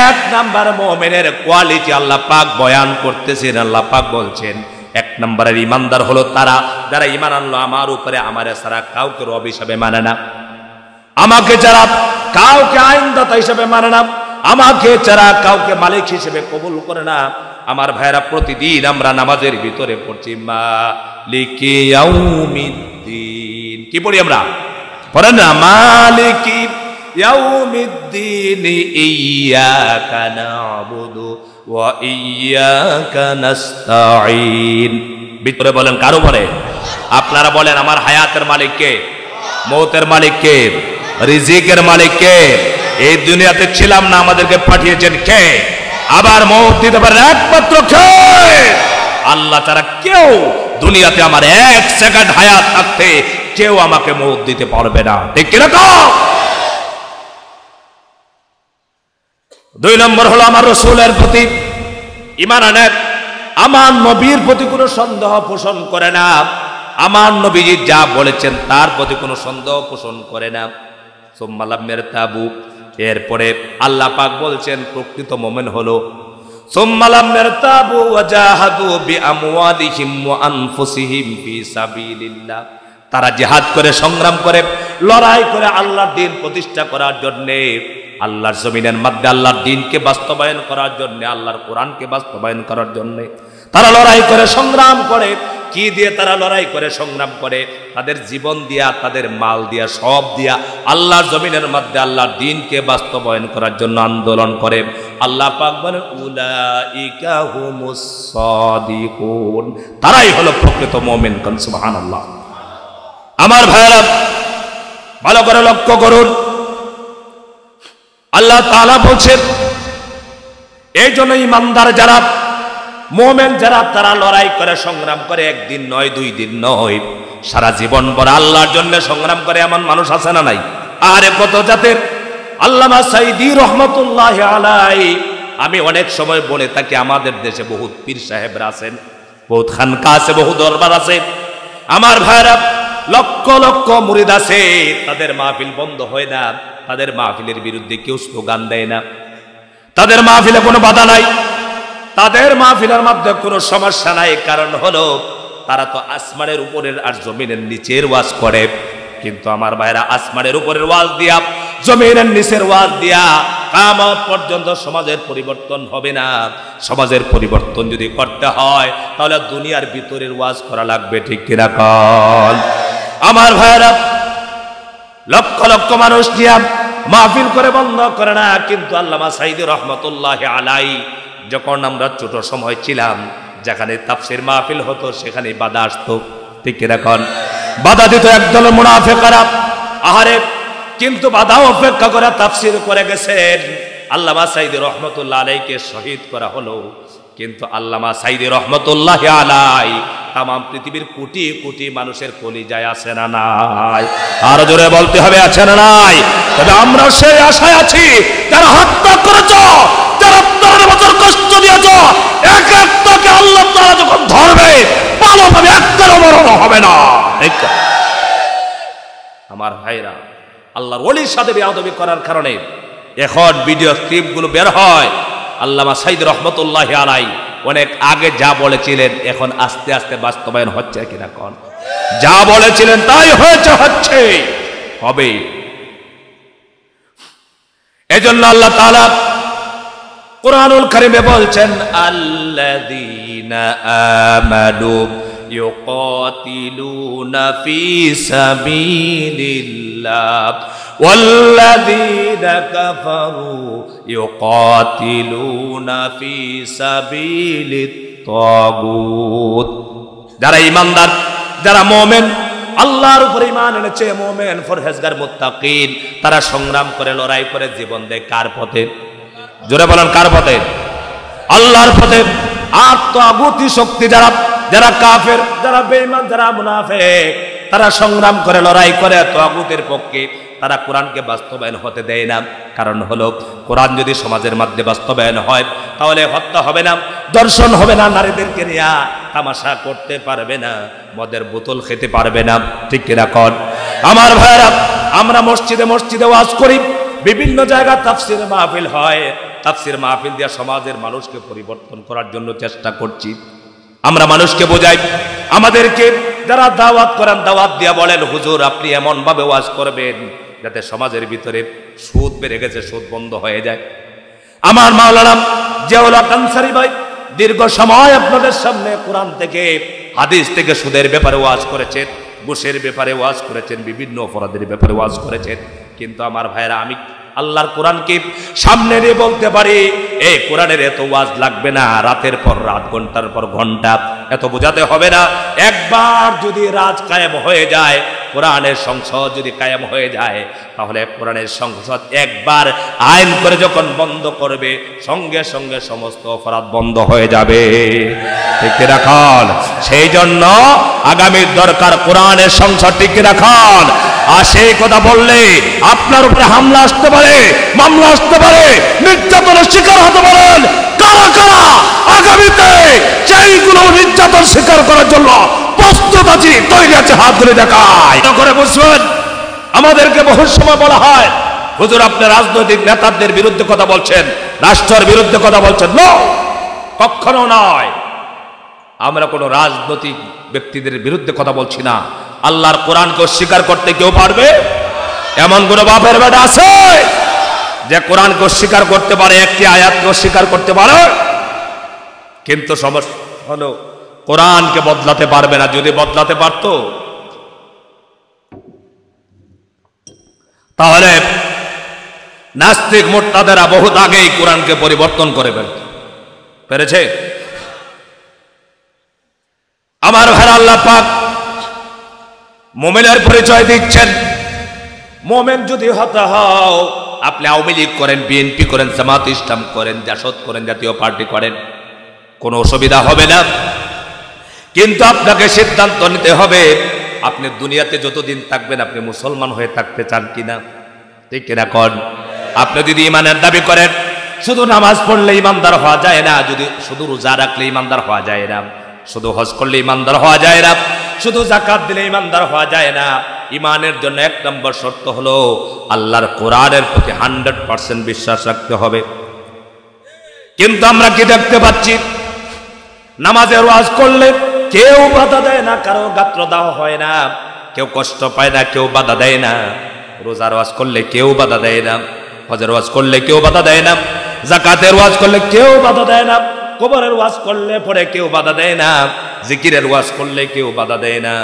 1 নাম্বার মুমিনের কোয়ালিটি আল্লাহ পাক বয়ান করতেছেন। আল্লাহ পাক বলছেন 1 নাম্বারের ইমানদার হলো তারা যারা ঈমান আনলো আমার উপরে, আমারে ছাড়া কাউকে রব হিসাবে মানে না, আমাকে ছাড়া কাউকে আইনদাতা হিসাবে মানে না, আমাকে ছাড়া কাউকে মালিক হিসেবে কবুল করে না। আমার ভাইরা, প্রতিদিন আমরা নামাজের ভিতরে পড়ছি মালিকি ইয়াউমিদ্দিন। কি পড়ি আমরা? পড়েন না, মালিকি ইয়াউমিদ্দিন ইয়্যাকা না'বুদু ওয়া ইয়্যাকা নাস্তাঈন। ভিতরে বলেন কার উপরে? আপনারা বলেন আমার হায়াতের মালিক কে? মৌতের মালিক কে? রিজিকের মালিক কে? এই দুনিয়াতে ছিলাম না, আমাদেরকে পাঠিয়েছেন কে? আবার মৌত দিতে পারেন একমাত্র কে? আল্লাহ ছাড়া কেউ দুনিয়াতে আমার 1 সেকেন্ড হায়াত থাকতে কেউ আমাকে মৌত দিতে পারবে না, ঠিক কি না? 2 নম্বর হলো আমার রাসূলের প্রতি ঈমান আনে, আমার নবীর প্রতি কোনো সন্দেহ পোষণ করে না, আমার নবীজি যা বলেছেন তার প্রতি কোনো সন্দেহ পোষণ করে না। সুম্মা লাম ইয়ারতাবু, এরপরে আল্লাহ পাক বলছেন প্রকৃত মুমিন হলো সুম্মা লাম ইয়ারতাবু ওয়া জাহাদু বিআমওয়ালিহিম ওয়া আনফুসিহিম ফি সাবিলিল্লাহ। তারা জিহাদ করে, সংগ্রাম করে, লড়াই করে আল্লাহর দ্বীন প্রতিষ্ঠা করার জন্য, আল্লাহর জমিনের মধ্যে আল্লাহর দ্বীনকে বাস্তবায়ন করার জন্য, আল্লাহর কোরআনকে বাস্তবায়ন করার জন্য তারা লড়াই করে, সংগ্রাম করে। কি দিয়ে তারা লড়াই করে, সংগ্রাম করে? তাদের জীবন দিয়া, তাদের মাল দিয়া, সব দিয়া আল্লাহর জমিনের মধ্যে আল্লাহর দ্বীনকে বাস্তবায়ন করার জন্য আন্দোলন করে। আল্লাহ পাক বলেন উলাইকা হুমুস সাদিকুন, তারাই হলো প্রকৃত মুমিন। কোন সুবহানাল্লাহ। আমার ভাইরা, ভালো করে লক্ষ্য করুন, আল্লাহ তাআলা বলছেন এই জন্য ইমানদার যারা, মুমিন যারা, তারা লড়াই করে, সংগ্রাম করে, 1 দিন নয়, 2 দিন নয়, সারা জীবন ভর আল্লাহর জন্য সংগ্রাম করে। এমন মানুষ আছে না নাই? আরে কত জাতের। আল্লামা সাঈদী রহমাতুল্লাহি আলাইহি, আমি অনেক সময় বলে থাকি আমাদের দেশে বহুত পীর সাহেবরা আছেন, বহুত খানকা আছে, বহু দরবার আছে। আমার ভাইরা, লক্ষ লক্ষ মুরিদ আছে, তাদের মাহফিল বন্ধ হয় না, তাদের মাহফিলের বিরুদ্ধে কেউ স্লোগান দেয় না, তাদের মাহফিলে কোনো বাধা নাই, তাদের মাহফিলের মধ্যে কোনো সমস্যা নাই। কারণ হলো তারা তো আসমানের উপরের আর জমিনের নিচের ওয়াজ করে। কিন্তু আমার ভাইরা, আসমানের উপরের ওয়াজ দিয়া, জমিনের নিচের ওয়াজ দিয়া কিয়ামত পর্যন্ত সমাজের পরিবর্তন হবে না। সমাজের পরিবর্তন যদি করতে হয় তাহলে দুনিয়ার ভিতরের ওয়াজ করা লাগবে, ঠিক কিনা কল? আমার ভাইরা, লক্ষ লক্ষ মানুষ নিয়ে মাহফিল করে বন্ধ করে না। কিন্তু আল্লামা সাঈদী রহমাতুল্লাহি আলাইহি, যখন আমরা ছোট সময় ছিলাম, যেখানে তাফসীর মাহফিল হতো সেখানে বাধা আসতো, ঠিক কিনা কন? বাধা দিত একদল মুনাফিকরা। আহারে, কিন্তু বাধা অপেক্ষা করে তাফসীর করে গেছেন। আল্লামা সাঈদী রহমাতুল্লাহি আলাইহিকে শহীদ করা হলো, কিন্তু আল্লামা সাঈদী রহমাতুল্লাহি আলাইহি তাম পৃথিবীর কোটি কোটি মানুষের কলিজায় আছে না নাই? আর জোরে বলতে হবে, আছে না নাই? তবে আমরা সেই আশায় আছি, যারা হত্যা করেছ, যারা 15 বছর কষ্ট দিয়েছ, এক একটাকে আল্লাহ তাআলা যখন ধরবে, ভালোভাবে একটারও মরণ হবে না। আমার ভাইরা, আল্লাহর ওলির সাথে বেয়াদবি করার কারণে এখন ভিডিও ক্লিপগুলো বের হয়। আল্লামা সাঈদী রহমাতুল্লাহি আলাইহি অনেক আগে যা বলেছিলেন এখন আস্তে আস্তে বাস্তবায়ন হচ্ছে কিনা কোন? যা বলেছিলেন তাই হয়েছে, হচ্ছে, হবে। এজন্য আল্লাহ তাআলা কুরআনুল কারীমে বলছেন আল্লাযীনা আমানু ইউকাতিলুনা ফি সাবিলিল্লাহ ওয়াল্লাযীনা কাফারু ইউকাতিলুনা ফি সাবিলিত তাগুত। যারা ঈমানদার, যারা মুমিন, আল্লাহর উপরে ঈমান এনেছে, মুমিন পরহেজগার মুত্তাকিন, তারা সংগ্রাম করে লড়াই করে জীবন দেয় কার পথে? জোরে বলেন কার পথে? আল্লাহর পথে। আর তাগুতি শক্তি যারা যারা কাফের, যারা বেঈমান, যারা মুনাফিক, তারা সংগ্রাম করে লড়াই করে তাগুতের পক্ষে, তারা কোরআনকে বাস্তবায়ন হতে দেয় না। কারণ হলো কোরআন যদি সমাজের মধ্যে বাস্তবায়ন হয় তাহলে হত্যা হবে না, দর্শন হবে না, নারীদেরকে নিয়ে তামাশা করতে পারবে না, মদের বোতল খেতে পারবে না। ঠিক কিনা কোন? আমার ভাইরা, আমরা মসজিদে মসজিদে ওয়াজ করি, বিভিন্ন জায়গায় তাফসীর মাহফিল হয়, তাফসীর মাহফিল দিয়ে সমাজের মানুষকে পরিবর্তন করার জন্য চেষ্টা করছি। আমরা মানুষকে বোঝাই, আমাদেরকে যারা দাওয়াত করেন দাওয়াত দিয়া বলেন হুজুর আপনি এমন ভাবে ওয়াজ করবেন যাতে সমাজের ভিতরে সুদ বেড়ে গেছে, সুদ বন্ধ হয়ে যায়। আমার মাওলানা জিয়াউল হক আনসারী ভাই দীর্ঘ সময় আপনাদের সামনে কোরআন থেকে হাদিস থেকে সুদের ব্যাপারে ওয়াজ করেছেন, ঘুষের ব্যাপারে ওয়াজ করেছেন, বিভিন্ন অপরাধের ব্যাপারে ওয়াজ করেছেন। কিন্তু আমার ভাইরা, আমি আল্লাহর কোরআনকে সামনে নিয়ে বলতে পারি এই কোরআনের এত ওয়াজ লাগবে না, রাতের পর রাত, ঘন্টার পর ঘন্টা এত বোঝাতে হবে না। একবার যদি রাজ কায়েম হয়ে যায়, কোরআনের সংসদ যদি কায়েম হয়ে যায়, তাহলে কোরআনের সংসদ একবার আইন করে যখন বন্ধ করবে সঙ্গে সঙ্গে সমস্ত অপরাধ বন্ধ হয়ে যাবে। টিকে রাখান, সেই জন্য আগামীর দরকার কোরআনের সংসদ টিকে রাখান। আর সেই কথা বললে আপনার উপরে হামলা আসতে পারে, মামলা আসতে পারে, নির্যাতনের শিকার হতে পারেন। কারা কারা আগামীতে সেইগুলো নির্যাতন শিকার করার জন্য প্রস্তুত আছি, তৈরি আছে, হাত ধরে দেখায় করে বুঝবেন। আমাদেরকে বহু সময় বলা হয় হুজুর আপনি রাজনৈতিক নেতাদের বিরুদ্ধে কথা বলছেন, রাষ্ট্রের বিরুদ্ধে কথা বলছেন। নো, কখনো নয়। আমরা কোনো রাজনৈতিক ব্যক্তিদের বিরুদ্ধে কথা বলছি না। আল্লাহর কোরআনকে অস্বীকার করতে কেউ পারবে? এমন কোন বাপের বেটা আছে যে কোরআনকে অস্বীকার করতে পারে, একটি আয়াতকে অস্বীকার করতে পারে? কিন্তু সমস্যা হলো কোরআনকে বদলাতে পারবে না। যদি বদলাতে পারতো তাহলে নাস্তিক মুরতাদেরা বহুত আগেই কোরআনকে পরিবর্তন করে ফেলত। পেরেছে? আমার ভাই, আল্লাহ পাক মুমিনের পরিচয় দিচ্ছেন। মুমিন যদি হতে হও, আপনি আওয়ামী লীগ করেন, বিএনপি করেন, জামাত ইসলাম করেন, জাসদ করেন, জাতীয় পার্টি করেন, কোনো অসুবিধা হবে না। কিন্তু আপনাকে সিদ্ধান্ত নিতে হবে আপনি দুনিয়াতে যতদিন থাকবেন আপনি মুসলমান হয়ে থাকতে চান কিনা। ঠিক কিনা কোন? আপনি যদি ইমানের দাবি করেন, শুধু নামাজ পড়লে ইমানদার হওয়া যায় না, যদি শুধু রোজা রাখলে ইমানদার হওয়া যায় না, শুধু হজ করলে ইমানদার হওয়া যায় না, শুধু যাকাত দিলে ইমানদার হওয়া যায় না। ইমানের জন্য এক নম্বর শর্ত হলো আল্লাহর কোরআনের প্রতি 100% বিশ্বাস রাখতে হবে। কিন্তু আমরা কি দেখতে পাচ্ছি? নামাজের ওয়াজ করলে কেউ বাধা দেয় না, কারো গাত্র দেওয়া হয় না, কেউ কষ্ট পায় না, কেউ বাধা দেয় না। রোজার ওয়াজ করলে কেউ বাধা দেয় না, হজের ওয়াজ করলে কেউ বাধা দেয় না, যাকাতের ওয়াজ করলে কেউ বাধা দেয় না, কবরের ওয়াজ করলে পরে কেউ বাধা দেয় না, জিকিরের ওয়াজ করলে কেউ বাধা দেয় না।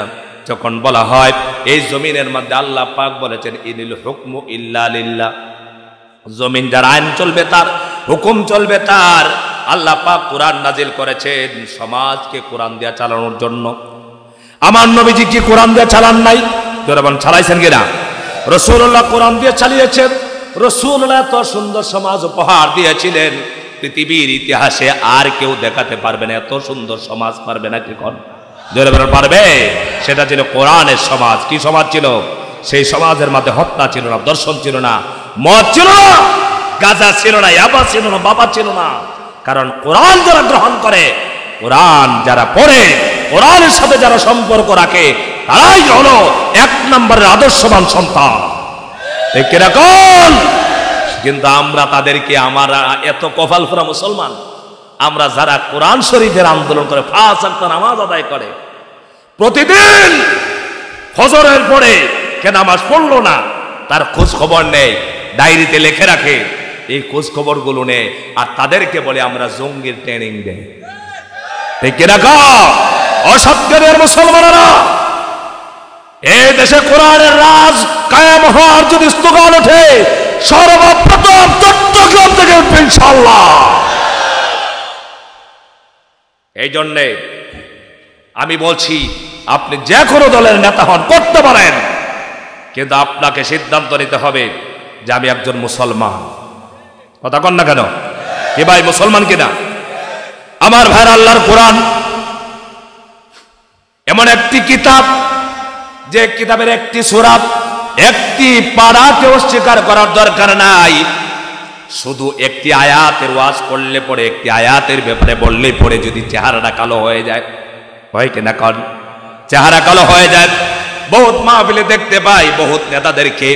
যখন বলা হয় এই জমিনের মধ্যে আল্লাহ পাক বলেছেন ইনিল হুকমু ইল্লা লিল্লাহ, জমিন যার আইন চলবে তার, হুকুম চলবে তার। আল্লাহ পাক কোরআন নাজিল করেছেন সমাজকে কোরআন দিয়ে চালানোর জন্য। আমার নবীজি কি কোরআন দিয়ে চালান নাই? জোরাবান চালাইছেন কিনা? রাসূলুল্লাহ কোরআন দিয়ে চালিয়েছেন। রাসূলুল্লাহ এত সুন্দর সমাজ উপহার দিয়েছিলেন, পৃথিবীর ইতিহাসে আর কেউ দেখাতে পারবে না এত সুন্দর সমাজ। পারবে না কি কোন? জোরাবান পারবে? সেটা ছিল কোরআনের সমাজ। কি সমাজ ছিল? সেই সমাজের মধ্যে হত্যা ছিল না, দর্শন ছিল না, মদ ছিল না, গাঁজা ছিল না, ইয়াবা ছিল না, বাবা ছিল না। কারণ কোরআন যারা গ্রহণ করে, কোরআন যারা পড়ে, কোরআনের সাথে যারা সম্পর্ক রাখে, তারাই হলো এক নম্বরের আদর্শবান সন্তান। কিন্তু আমরা তাদেরকে, আমরা এত কপাল পোড়া মুসলমান, আমরা যারা কোরআন শরীফের আন্দোলন করে, 5 ওয়াক্ত নামাজ আদায় করে, প্রতিদিন ফজরের পরে কে নামাজ পড়লো না তার খোঁজ খবর নেই, ডায়েরিতে লিখে রাখে, এই খোঁজ খবর গুলো নেই, আর তাদেরকে বলে আমরা জঙ্গির ট্রেনিং দেই। ঠিক কিনা? অসত্যের মুসলমানেরা, এই দেশে কোরআনের রাজ কায়েম হওয়ার যদি স্লোগান ওঠে, সর্বপ্রথম চট্টগ্রাম থেকে উঠবে ইনশাআল্লাহ। এই জন্যে আমি বলছি আপনি যে কোনো দলের নেতা হন, করতে পারেন, কিন্তু আপনাকে সিদ্ধান্ত নিতে হবে যে আমি একজন মুসলমান। কথা কন না কেন? এ ভাই মুসলমান কিনা? আমার ভাইরা, আল্লাহর কোরআন এমন একটি কিতাব, যে কিতাবের একটি সূরা, একটি পারাকে অস্বীকার করার দরকার নাই। শুধু একটি আয়াতের ওয়াজ করলে পরে, একটি আয়াতের ব্যাপারে বললে পরে যদি চেহারাটা কালো হয়ে যায়, হয় কিনা কন? চেহারা কালো হয়ে যায়। বহুত মাহফিলে দেখতে পাই বহুত নেতাদেরকে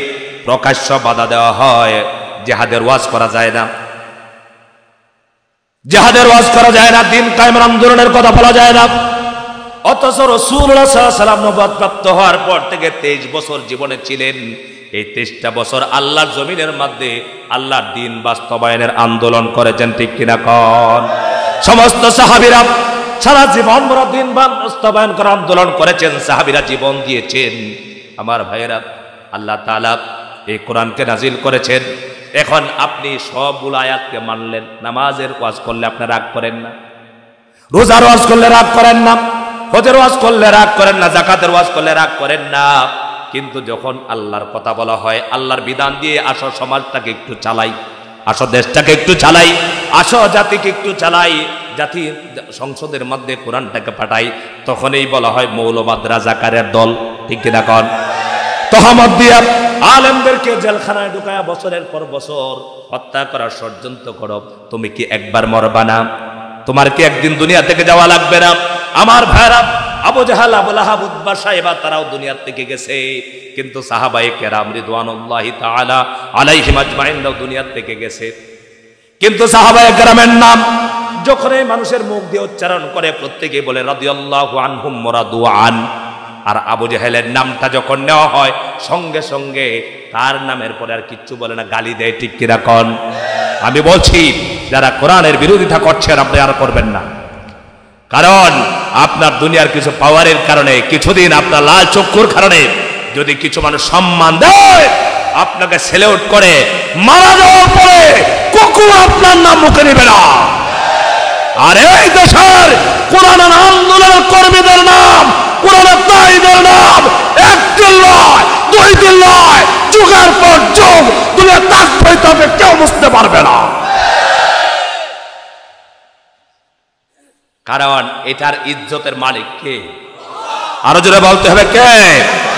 প্রকাশ্য বাধা দেওয়া হয়, জিহাদের ওয়াজ করা যায় না, জিহাদের ওয়াজ করা যায় না, দিন কায়েমের আন্দোলনের কথা বলা যায় না। অথচ রাসূলুল্লাহ সাল্লাল্লাহু আলাইহি ওয়াসাল্লাম নবুয়ত প্রাপ্ত হওয়ার পর থেকে 23 বছর জীবনে ছিলেন। এই 23টা বছর আল্লাহর জমিনের মধ্যে আল্লাহর দ্বীন বাস্তবায়নের আন্দোলন করেছেন, ঠিক কিনা কন? সমস্ত সাহাবীরা সারা জীবন বড় দ্বীন বাস্তবায়ন করার আন্দোলন করেছেন, সাহাবীরা জীবন দিয়েছেন। আমার ভাইয়েরা, আল্লাহ তাআলা এই কোরআনকে নাজিল করেছেন। এখন আপনি সবগুলো আয়াতকে মানলেন, নামাজের ওয়াজ করলে আপনি রাগ করেন না, রোজার ওয়াজ করলে রাগ করেন না, হজের ওয়াজ করলে রাগ করেন না, যাকাতের ওয়াজ করলে রাগ করেন না। কিন্তু যখন আল্লাহর কথা বলা হয়, আল্লাহর বিধান দিয়ে আসো সমাজটাকে একটু চালাই, আসো দেশটাকে একটু চালাই, আসো জাতিকে একটু চালাই, জাতি সংসদের মধ্যে কোরআনটাকে পাঠাই, তখনই বলা হয় মৌলবাদ রাজাকারের দল, ঠিক কিনা কন? তহমত দিয়া আলেমদেরকে জেলখানায় ঢুকায়া বছরের পর বছর হত্যা করার ষড়যন্ত্র করো। তুমি কি একবার মরবা না? তোমার কি একদিন দুনিয়া থেকে যাওয়া লাগবে না? আমার ভাইরা, আবু জাহাল, আবু লাহাব, উতবা, সাইবা তারাও দুনিয়া থেকে গেছে, কিন্তু সাহাবায়ে কেরাম রিদওয়ানুল্লাহি তাআলা আলাইহিম আজমাইন দুনিয়া থেকে গেছে। কিন্তু সাহাবায়ে কেরামের নাম যখন এই মানুষের মুখ দিয়ে উচ্চারণ করে, প্রত্যেকেই বলে রাদিয়াল্লাহু আনহুম ওয়া রাদু আন। আর আবু জাহেলের নামটা যখন নেওয়া হয়, সঙ্গে সঙ্গে তার নামের পরে আর কিচ্ছু বলে না, গালি দেয়, ঠিক কিনা কন? আমি বলছি, যারা কোরআনের বিরোধিতা করছেন আপনি আর করবেন না, কারণ আপনার দুনিয়ার কিছু পাওয়ারের কারণে, কিছুদিন আপনার লাল চক্ষুর কারণে যদি কিছু মানুষ সম্মান দেয়, আপনাকে সেলিউট করে, মারা যাওয়ার পরে কখনো আপনার নাম মুখে নেবে না। আর এই দেশের কোরআনের আন্দোলনের কর্মীদের নাম, কোরআনের দায়ীদের নাম একদিন নয়, 2 দিন নয়, যুগের পর যুগ দুনিয়া থাকবে, তবে কেউ বুঝতে পারবে না। কারণ এটার ইজ্জতের মালিক কে? আরো জোরে বলতে হবে কে?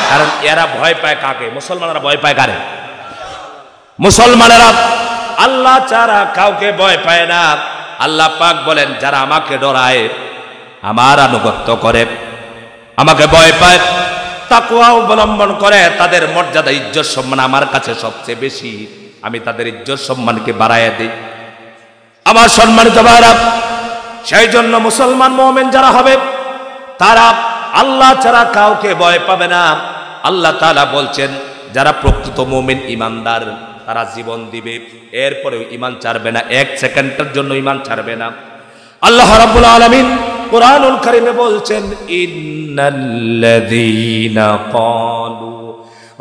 কারণ এরা ভয় পায় কাকে? মুসলমানেরা ভয় পায় কারে? মুসলমানেরা আল্লাহ ছাড়া কাউকে ভয় পায় না। আল্লাহ পাক বলেন, যারা আমাকে ডরায়, আমার আনুগত্য করে, আমাকে ভয় পায়, তাকওয়া অবলম্বন করে, তাদের মর্যাদা, ইজ্জত, সম্মান আমার কাছে সবচেয়ে বেশি। আমি তাদের ইজ্জত সম্মানকে বাড়াইয়া দিই। আমার সম্মানিত ভাইরা, সেই জন্য মুসলমান মুমিন যারা হবে, তারা আল্লাহ ছাড়া কাউকে ভয় পাবে না। আল্লাহ তাআলা বলছেন, যারা প্রকৃত মুমিন ঈমানদার, তারা জীবন দিবে, এরপরেও ঈমান ছাড়বে না, 1 সেকেন্ডের জন্য ঈমান ছাড়বে না। আল্লাহ রাব্বুল আলামিন কোরআনুল কারীমে বলছেন, ইন্নাল্লাযীনা ক্বালু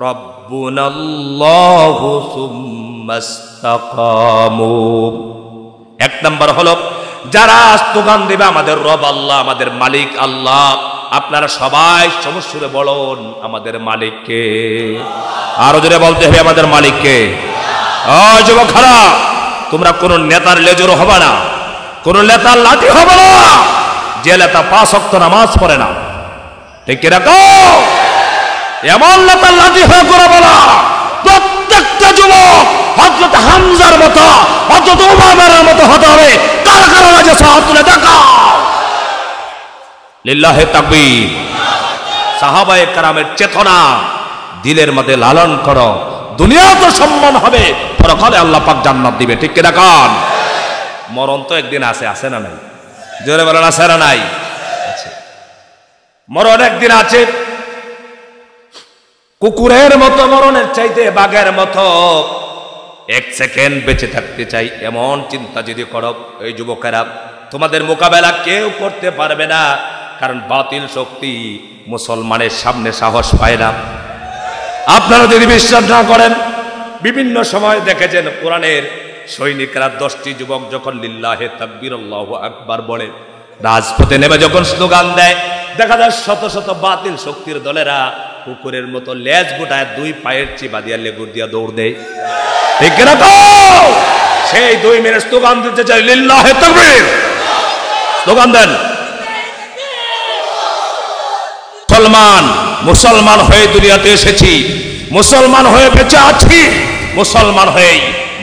রাব্বুনাল্লাহু সুম্মাস্তাকামু। 1 নাম্বার হলো, যারা স্লোগান দেবে আমাদের রব আল্লাহ, আমাদের মালিক আল্লাহ। আপনারা সবাই সমস্যারে বলুন, আমাদের মালিককে। আরো জোরে বলতে হবে, আমাদের মালিককে। ও যুবকেরা, তোমরা কোন নেতার লেজুর হবে না, কোন নেতার লাঠি হবে না, যে নেতা 5 ওয়াক্ত নামাজ পড়ে না, ঠিক কি রাখো? এমন নেতার লাঠি হয়ে করবে না। প্রত্যেকটা যুবক হযরত হামজার মতো, হযরত উমারের মতো হতে হবে। কারা কারা রাজা হাত তুলে দেখাও। লিল্লাহি তাকবীর। সাহাবায়ে কেরামের চেতনা দিলের মধ্যে লালন করো, দুনিয়া তো সম্মান হবে, পরকালে আল্লাহ পাক জান্নাত দিবে, ঠিক কি রাখান? মরণ তো একদিন আছে না নাই? জোরে বলেন, আছে না নাই? আছে। মরণ একদিন আছে। কুকুরের মতো মরণের চাইতে বাঘের মতো 1 সেকেন্ড বেঁচে থাকতে চাই, এমন চিন্তা যদি করো, এই যুবকেরা, তোমাদের মোকাবেলা কেউ করতে পারবে না। কারণ বাতিল শক্তি মুসলমানের সামনে সাহস পায় না। আপনারা যদি বিশ্বাস না করেন, বিভিন্ন সময় দেখেছেন কোরআনের সৈনিকরা 10টি যুবক যখন লিল্লাহে তাকবীর আল্লাহু আকবার বলে, রাজপথে নেমে যখন স্লোগান দেয়, দেখা যায় শত শত বাতিল শক্তির দলেরা কুকুরের মতো লেজ গোটায় দুই পায়ের চিপা দিয়া লেগুর দিয়া দৌড় দেয়। ঠিক না তো? সেই 2 মিনিট স্লোগান দিতে চাই, লিল্লাহে তাকবীর, স্লোগান দেন। মুসলমান হয়ে দুনিয়াতে এসেছি, মুসলমান হয়ে বেঁচে আছি, মুসলমান হয়ে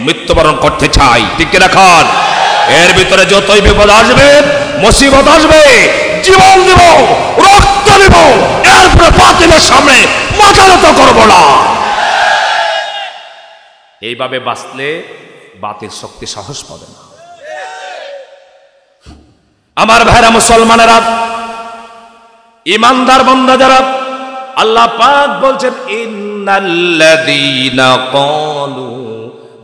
মৃত্যুবরণ করতে চাই। ঠিক কিনা খান? এর ভিতরে যতই বিপদ আসবে, মুসিবত আসবে, জীবন দিব, রক্ত দিব, এরপরে বাতিলের সামনে মাথা নত করব না। এইভাবে বাঁচলে বাতিল শক্তি সাহস পাবে না। আমার ভাইরা মুসলমানেরা, ইমানদার বান্দা যারা, আল্লাহ পাক বলছেন ইন্নাল্লাযীনা ক্বালু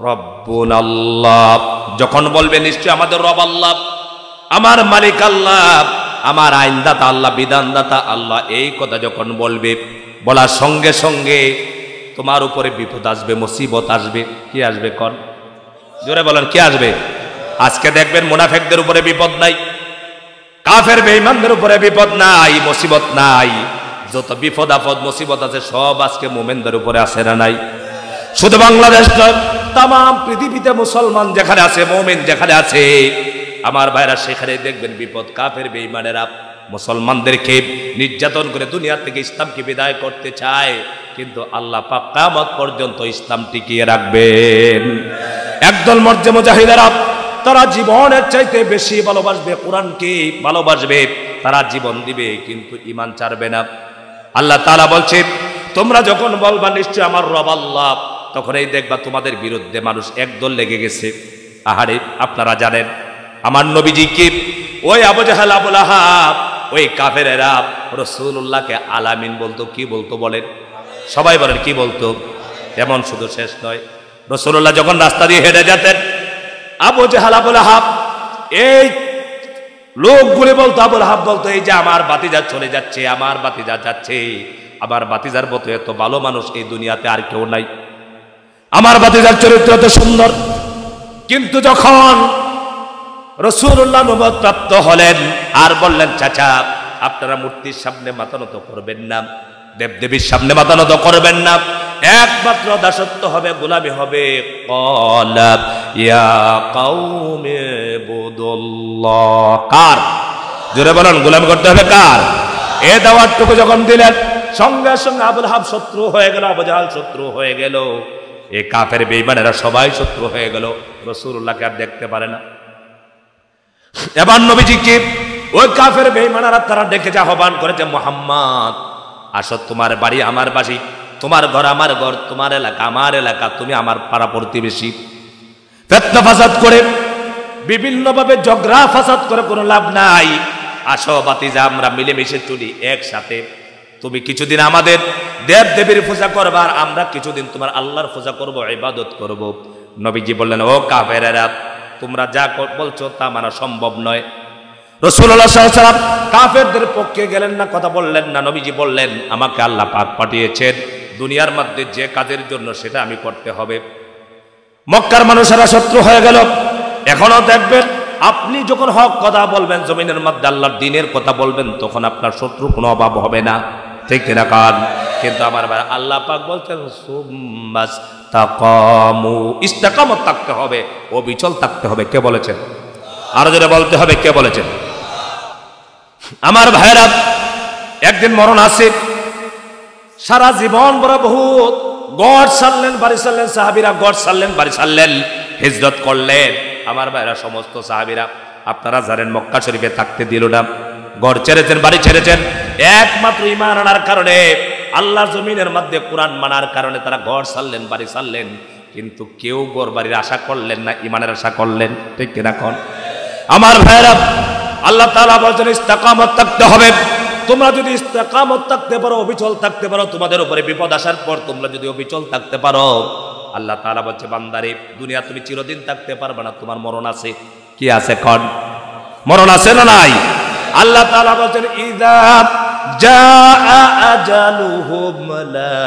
রাব্বুনাল্লাহ, যখন বলবে নিশ্চয় আমাদের রব আল্লাহ, আমার মালিক আল্লাহ, আমার আইনদাতা আল্লাহ, বিধানদাতা আল্লাহ, এই কথা যখন বলবে, বলার সঙ্গে সঙ্গে তোমার উপরে বিপদ আসবে, মুসিবত আসবে। কি আসবে কোন? জোরে বলেন, কি আসবে? আজকে দেখবেন মুনাফিকদের উপরে বিপদ নাই, কাফের বেঈমানদের উপরে বিপদ নাই, মুসিবত নাই। যত বিপদ আপদ মুসিবত আছে সব আজকে মুমিনদের উপরে আছে না নাই? শুধু বাংলাদেশ নয়, তাম পৃথিবীতে মুসলমান যেখানে আছে, মুমিন যেখানে আছে, আমার ভাইরা সেখানে দেখবেন বিপদ। কাফের বেঈমানেরা মুসলমানদেরকে নির্যাতন করে দুনিয়া থেকে ইসলামকে বিদায় করতে চায়, কিন্তু আল্লাহ পাক কিয়ামত পর্যন্ত ইসলাম টিকিয়ে রাখবেন। একদল মর্জে মুজাহিদেরা, তারা জীবনের চাইতে বেশি ভালোবাসবে, কোরআনকে ভালোবাসবে, তারা জীবন দিবে কিন্তু ঈমান ছাড়বে না। আল্লাহ তাআলা বলছে, তোমরা যখন বলবা নিশ্চয় আমার রব আল্লাহ, তখন এই দেখবা তোমাদের বিরুদ্ধে মানুষ একদল লেগে গেছে। আহারে, আপনারা জানেন আমার নবীজি কি ওই আবু জাহেল, আবু লাহাব, ওই কাফেরেরা রাসূলুল্লাহকে আলামিন বলতো। কি বলতো বলেন? সবাই বলেন কি বলতো? এমন শুধু শেষ নয়, রাসূলুল্লাহ যখন রাস্তা দিয়ে হেঁটে যেতেন, আবু জাহেল, আবু লাহাব, এই লোকগুলি বলতো, আবু লাহাব বলতো, এই যে আমার ভাতিজা চলে যাচ্ছে, আমার ভাতিজা যাচ্ছে, আমার ভাতিজার মতো এত ভালো মানুষ এই দুনিয়াতে আর কেউ নাই, আমার ভাতিজার চরিত্র এত সুন্দর। কিন্তু যখন রাসূলুল্লাহ নবুয়ত প্রাপ্ত হলেন, আর বললেন, চাচা আপনারা মূর্তির সামনে মাথা নত করবেন না, দেবদেবীর সামনে মাথা নত করবেন না, একমাত্র দাসত্ব হবে, গোলামি হবে। ক্বালা ইয়া কওমি ইবুদুল্লাহ, কার? জোরে বলেন, গোলামি করতে হবে কার? এ দাওয়াতটুকু যখন দিলেন, সঙ্গে সঙ্গে আবু লাহাব শত্রু হয়ে গেল, আবু জাহেল শত্রু হয়ে গেল, এই কাফের বেঈমানেরা সবাই শত্রু হয়ে গেল, রাসূলুল্লাহকে আর দেখতে পারে না। এবার নবীজিকে ওই কাফের বেঈমানেরা তারা ডেকে আহ্বান করেছে, মুহাম্মদ আসো, তোমার বাড়ি আমার বাড়ি, তোমার ঘর আমার ঘর, তোমার এলাকা আমার এলাকা, তুমি আমার পাড়া প্রতিবেশী। ফিতনা ফাসাদ করে, বিভিন্নভাবে ঝগড়া ফাসাদ করে কোনো লাভ নাই। আসো ভাতিজা, আমরা মিলেমিশে চলি একসাথে। তুমি কিছুদিন আমাদের দেব দেবীর পূজা করবা, আর আমরা কিছুদিন তোমার আল্লাহর পূজা করব, ইবাদত করব। নবীজি বললেন, ও কাফেরেরা, তোমরা যা বলছো তা মানা সম্ভব নয়। রাসূলুল্লাহ সাল্লাল্লাহু আলাইহি ওয়াসাল্লাম কাফেরদের পক্ষে গেলেন না, কথা বললেন না। নবীজি বললেন, আমাকে আল্লাহ পাক পাঠিয়েছেন দুনিয়ার মধ্যে যে কাজের জন্য, সেটা আমি করতে হবে। মক্কার মানুষেরা শত্রু হয়ে গেল। এখনো দেখবেন, আপনি যখন হক কথা বলবেন, জমিনের মধ্যে আল্লাহর দ্বীনের কথা বলবেন, তখন আপনার শত্রুর কোনো অভাব হবে না। ঠিক কিনা কান? কিন্তু আমার ভাই, আল্লাহ পাক বলছেন সুম্মাস্তাকামু, ইস্তেকামত থাকতে হবে, অবিচল থাকতে হবে। কে বলেছেন? আরো জোরে বলতে হবে, কে বলেছেন? আমার ভাইরা, একদিন মরণ আছে, সারা জীবন বড় বহুত গড় ছাড়লেন, বাড়ি ছাড়লেন, সাহাবীরা গড় ছাড়লেন, বাড়ি ছাড়লেন, হিজরত করলেন। আমার ভাইরা, সমস্ত সাহাবীরা, আপনারা জানেন মক্কা শরীফে থাকতে দিল না, গড় ছেড়েছেন, বাড়ি ছেড়েছেন, একমাত্র ঈমান আনার কারণে, আল্লাহর জমিনের মধ্যে কোরআন মানার কারণে তারা গড় ছাড়লেন, বাড়ি ছাড়লেন। কিন্তু কেউ গড় বাড়ির আশা করলেন না, ঈমানের আশা করলেন। ঠিক কিনা কোন? আমার ভাইরা, আল্লাহ তাআলা বলেছেন ইস্তেকামত থাকতে হবে। তোমরা যদি ইস্তেকামত থাকতে পারো, অবিচল থাকতে পারো, তোমাদের উপরে বিপদ আসার পর তোমরা যদি অবিচল থাকতে পারো, আল্লাহ তাআলা বলছে, বান্দারে, দুনিয়া তুমি চিরদিন থাকতে পারবে না, তোমার মরণ আছে। কি আছে কোন? মরণ আছে না নাই? আল্লাহ তাআলা বলছেন, ইযা জাআ আজালুহুম লা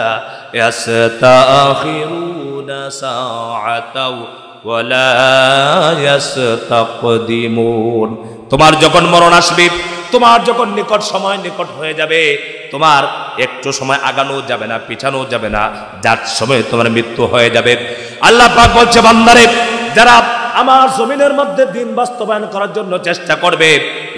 ইস্তাখিরুনা সাআতাও ওয়া লা ইস্তাকদিমুন। তোমার যখন মরণ আসবে, তোমার যখন নিকট সময় নিকট হয়ে যাবে, তোমার একটু সময় আগানো যাবে না, পিছানো যাবে না, যার সময় তোমার মৃত্যু হয়ে যাবে। আল্লাহ পাক বলছে, বান্দারে যারা আমার জমিনের মধ্যে দিন বাস্তবায়ন করার জন্য চেষ্টা করবে,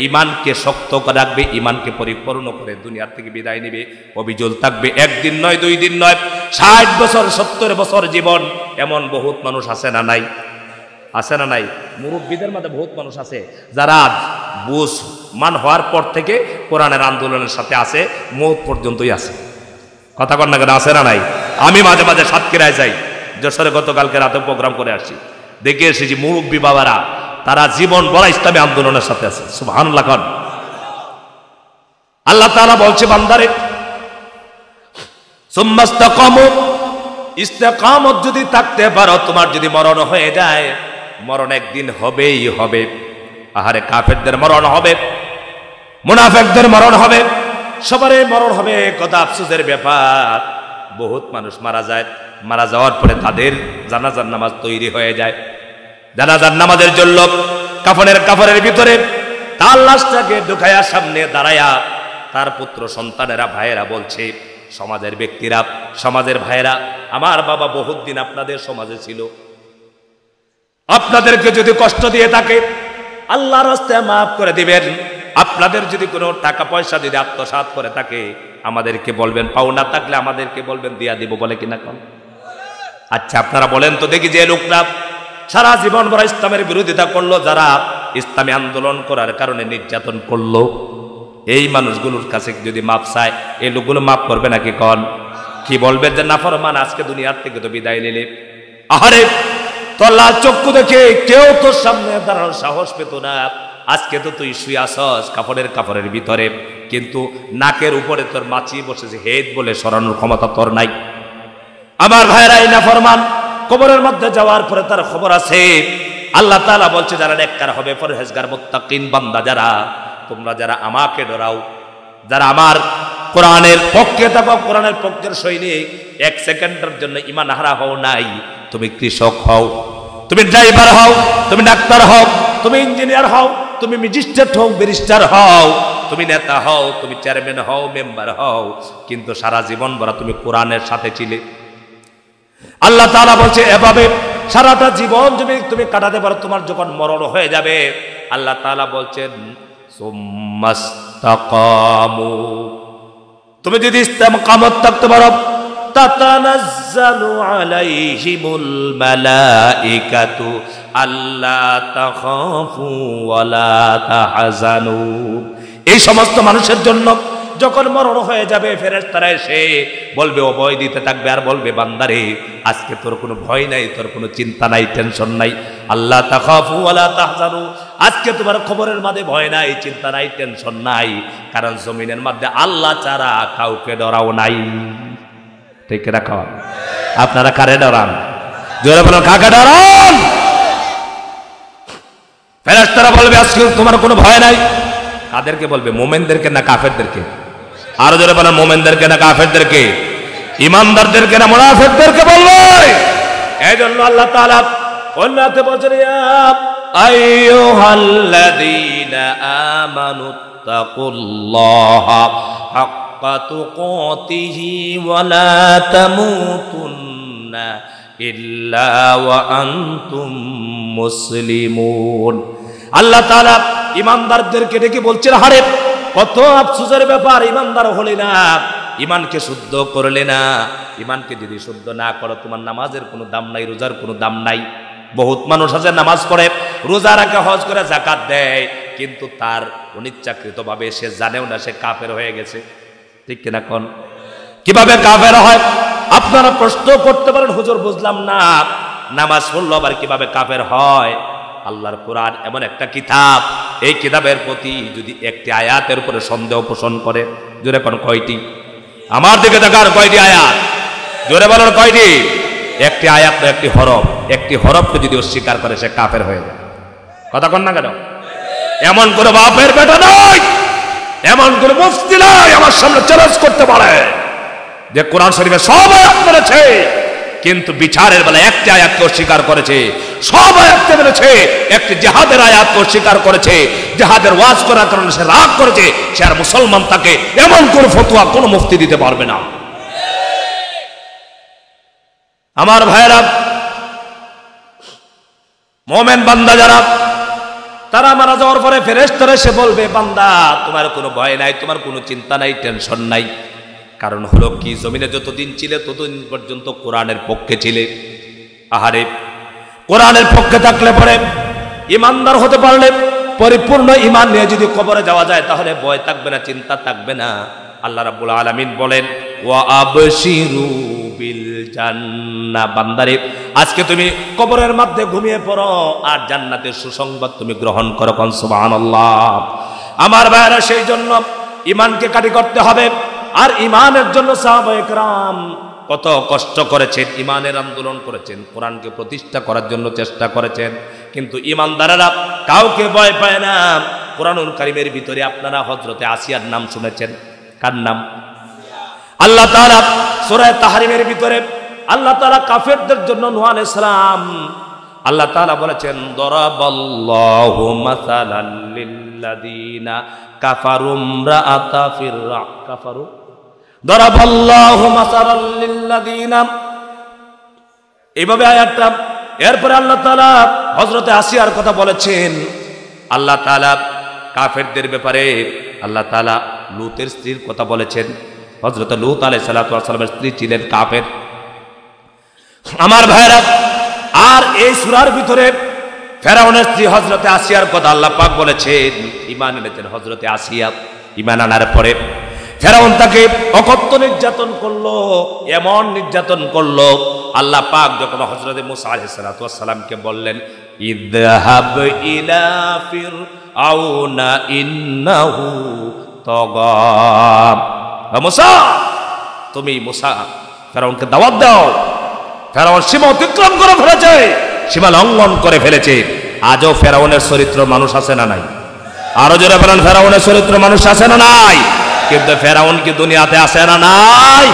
ইমানকে শক্ত করে রাখবে, ইমানকে পরিপূর্ণ করে দুনিয়ার থেকে বিদায় নেবে, অবিচল থাকবে। একদিন নয়, 2 দিন নয়, 60 বছর 70 বছর জীবন। এমন বহুত মানুষ আছে না নাই? আছে না নাই? মুরব্বীদের মধ্যে বহুত মানুষ আছে যারা বুঝমান হওয়ার পর থেকে কোরআনের আন্দোলনের সাথে আছে, মৌত পর্যন্তই আছে। কথা কন না কেন? আছে না নাই? আমি মাঝে মাঝে সাতক্ষীরায় যাই, যশোরে গতকালকে রাতে প্রোগ্রাম করে আসছি, দেখে এসেছি মুরব্বী বাবারা তারা জীবন বড় ইসলামী আন্দোলনের সাথে আছে। সুবহানাল্লাহ। আল্লাহ তাআলা বলছে, বান্দারে সুম্মাস্তাকামু, ইস্তেকামত যদি থাকতে পারো, তোমার যদি মরণ হয়ে যায়, মরণ একদিন হবেই হবে। আহারে, কাফেরদের মরণ হবে, মুনাফিকদের মরণ হবে, সবারই মরণ হবে। কথা আফসোসের ব্যাপার, বহুত মানুষ মারা যায়, মারা যাওয়ার পরে তাদের জানাজার নামাজ তৈরি হয়ে যায়। জানাজার নামাজের জন্য কাফনের ভিতরে তার লাশটাকে ঢুকায়া সামনে দাঁড়ায়া তার পুত্র সন্তানেরা, ভাইয়েরা বলছে, সমাজের ব্যক্তিরা, সমাজের ভাইয়েরা, আমার বাবা বহুত দিন আপনাদের সমাজে ছিল, আপনাদেরকে যদি কষ্ট দিয়ে থাকে আল্লাহর রাস্তায় মাফ করে দিবেন। আপনাদের যদি কোনো টাকা পয়সা যদি আত্মসাৎ করে থাকে আমাদেরকে বলবেন, পাওনা থাকলে আমাদেরকে বলবেন, দিয়া দিব। বলে কিনা কোন? আচ্ছা আপনারা বলেন তো দেখি, যে লোকরা সারা জীবন ভরা ইসলামের বিরোধিতা করলো, যারা ইসলামী আন্দোলন করার কারণে নির্যাতন করলো, এই মানুষগুলোর কাছে যদি মাপ চায়, এই লোকগুলো মাপ করবে নাকি? কন কি বলবে? যে নাফরমান, আজকে দুনিয়ার থেকে তো বিদায় নিলে। আহারে, তোর লাল চক্ষু দেখে কেউ তোর সামনে দাঁড়ানোর সাহস পেত না। আজকে তো তুই শুয়ে আসস কাপড়ের ভিতরে, কিন্তু নাকের উপরে তোর মাছি বসেছে, হেদ বলে সরানোর ক্ষমতা তোর নাই। আমার ভাইরা, এই নাফরমান কবরের মধ্যে যাওয়ার পরে তার খবর আছে। আল্লাহ তাআলা বলছে, যারা নেককার হবে, পরহেজগার মুত্তাকিন বান্দা যারা, তোমরা যারা আমাকে ডরাও, যারা আমার কোরআনের পক্ষে থাকো, কোরআনের পক্ষের সৈনিক, 1 সেকেন্ডের জন্য ঈমান হারা হও নাই। তুমি কৃষক হও, তুমি ড্রাইভার হও, তুমি ডাক্তার হও, তুমি ইঞ্জিনিয়ার হও, তুমি ম্যাজিস্ট্রেট হও, ব্যারিস্টার হও, তুমি নেতা হও, তুমি চেয়ারম্যান হও, মেম্বার হও, কিন্তু সারা জীবন ভরা তুমি কোরআনের সাথে ছিলে। আল্লাহ তাআলা বলছে, এভাবে সারাটা জীবন যদি তুমি কাটাতে পারো, তোমার যখন মরণ হয়ে যাবে, আল্লাহ তাআলা বলছেন, সুম্মাস্তাকামু, তুমি যদি ইস্তেকামত থাকতে পারো, তাতানাজ্জালু আলাইহিমুল মালাইকাতু আল্লা তাখাফু ওয়ালা তাহজানু। এই সমস্ত মানুষের জন্য যখন মরণ হয়ে যাবে, ফেরেশতারা এসে বলবে, অভয় দিতে থাকবে, আর বলবে, বান্দারে আজকে তোর কোনো ভয় নাই, তোর কোনো চিন্তা নাই, টেনশন নাই। আল্লাহ তাখাফু ওয়ালা তাহজানু, আজকে তোমার খবরের মধ্যে ভয় নাই, চিন্তা নাই, টেনশন নাই, কারণ জমিনের মধ্যে আল্লাহ ছাড়া কাউকে ডরাও নাই। ঠিক রাখো। আপনারা কারে ডরান? জোরে বলো, কাকে ডরান? ফেরেশতারা বলবে, আজকে তোমার কোনো ভয় নাই। কাদেরকে বলবে? মোমেনদেরকে না কাফেরদেরকে? আরো জোরে বলেন, মোমেনদেরকে না কাফেরদেরকে? ইমানদারদেরকে না মুনাফিকদেরকে বলবে? এই জন্য আল্লাহ তাআলা অন্যতে বলছেন, ইয়া আইয়ুহাল্লাযীনা আমানুত্তাকুল্লাহা হাক্কা তুকাতিহি ওয়া লা তামুতুন্না ইল্লা ওয়া আনতুম মুসলিমুন। আল্লাহ তাআলা ইমানদারদেরকে ডেকে বলছেন, হারে কত আফসোসের ব্যাপার, ইমানদার হলে না, ইমানকে শুদ্ধ করলে না। ইমানকে যদি শুদ্ধ না করো, তোমার নামাজের কোনো দাম নাই, রোজার কোনো দাম নাই। বহুত মানুষ আছে নামাজ পড়ে, রোজা রাখে, হজ করে, যাকাত দেয়, কিন্তু তার অনিচ্ছাকৃতভাবে সে জানেও না সে কাফের হয়ে গেছে। ঠিক কিনা কোন? কিভাবে কাফের হয়? আপনারা প্রশ্ন করতে পারেন, হুজুর বুঝলাম না, নামাজ পড়লো আবার কিভাবে কাফের হয়? আল্লাহর কোরআন এমন একটা কিতাব, এই কিতাবের প্রতি যদি একটি আয়াতের উপরে সন্দেহ পোষণ করে, জোরে কোন কয়টি? আমার দিকে দেখার কয়টি আয়াত? জোরে বলার কয়টি? একটি আয়াত, একটি হরফ। একটি হরফকে যদি অস্বীকার করে সে কাফের হয়ে যায়। কথা কন না কেন? এমন কোন বাপের বেটা নয়, এমন কোন মুফতি নয় আমার সামনে চ্যালেঞ্জ করতে পারে যে কোরআন শরীফে সব আয়াত মেনেছে, কিন্তু বিচারের বেলা একটি আয়াতকে অস্বীকার করেছে। সব আয়াতকে মেনেছে, একটি জিহাদের আয়াতকে অস্বীকার করেছে। জিহাদের ওয়াজ করার কারণে সে রাগ করেছে, সে আর মুসলমান তাকে এমন কোন ফতোয়া কোন মুফতি দিতে পারবে না। আমার ভাইরা, মুমিন বান্দা যারা, তারা মারা যাওয়ার পরে ফেরেশতারা এসে বলবে, বান্দা তোমার কোনো ভয় নাই, তোমার কোনো চিন্তা নাই, টেনশন নাই। কারণ হলো কি, জমিনে যতদিন ছিলে ততদিন পর্যন্ত কোরআনের পক্ষে ছিলে। আহারে, কোরআনের পক্ষে থাকলে পরে, ইমানদার হতে পারলে, পরিপূর্ণ ইমান নিয়ে যদি কবরে যাওয়া যায়, তাহলে ভয় থাকবে না, চিন্তা থাকবে না। আল্লাহ রাব্বুল আলামিন বলেন, ওয়া আবশিরু বিল জান্নাহ, বান্দারে আজকে তুমি কবরের মধ্যে ঘুমিয়ে পড়ো আর জান্নাতের সুসংবাদ তুমি গ্রহণ করো। কোন সুবহানাল্লাহ। আমার ভাইরা, সেই জন্য ইমানকে কাটি করতে হবে। আর ইমানের জন্য সাহাবায়ে কেরাম কত কষ্ট করেছেন, ইমানের আন্দোলন করেছেন, কোরআনকে প্রতিষ্ঠা করার জন্য চেষ্টা করেছেন। কিন্তু ইমানদারেরা কাউকে ভয় পায় না। কোরআনুল কারীমের ভিতরে আপনারা হযরতে আসিয়ার নাম শুনেছেন। কার নাম? আল্লাহ তাআলা সূরা তাহরিমের ভিতরে আল্লাহ তাআলা কাফেরদের জন্য নূহ আলাইহিস সালাম, আল্লাহ তাআলা বলেছেন, দরাবাল্লাহু মাসালাল লিল্লাযিনা কাফারু ইমরাআতা ফিরআউন কাফারু দরাবাল্লাহু মাসালাল লিল্লাযিনা, এইভাবে আয়াতটা। এরপরে আল্লাহ তাআলা হযরতে আসিয়ার কথা বলেছেন। আল্লাহ তাআলা কাফেরদের ব্যাপারে আল্লাহ তাআলা লূতের স্ত্রীর কথা বলেছেন। হযরত লূত আলাইহিস সালাতু ওয়াস সালামের স্ত্রী ছিলেন কাফের। আমার ভাইরা, আর এই সূরার ভিতরে ফেরাউনের স্ত্রী হযরতে আসিয়ার কথা আল্লাহ পাক বলেছেন। ঈমান এনেছেন হযরতে আসিয়া। ঈমান আনার পরে ফেরাউন তাকে অকথ্য নির্যাতন করলো, এমন নির্যাতন করলো, আল্লাহ পাক যখন হযরতে মূসা আলাইহিস সালাতু ওয়াস সালামকে বললেন, ইযহাব ইলা ফিরআউনা ইন্নাহু তাগা, মূসা তুমি মূসা ফেরাউনকে দাওয়াত দাও। ফেরাউন সীমা অতিক্রম করে ফেলেছে, সীমা লঙ্ঘন করে ফেলেছে। আজও ফেরাউনের চরিত্র মানুষ আছে না নাই? আরো জোরে বলেন, ফেরাউনের চরিত্র মানুষ আছে না নাই? কিন্তু ফেরাউন কি দুনিয়াতে আছে না নাই?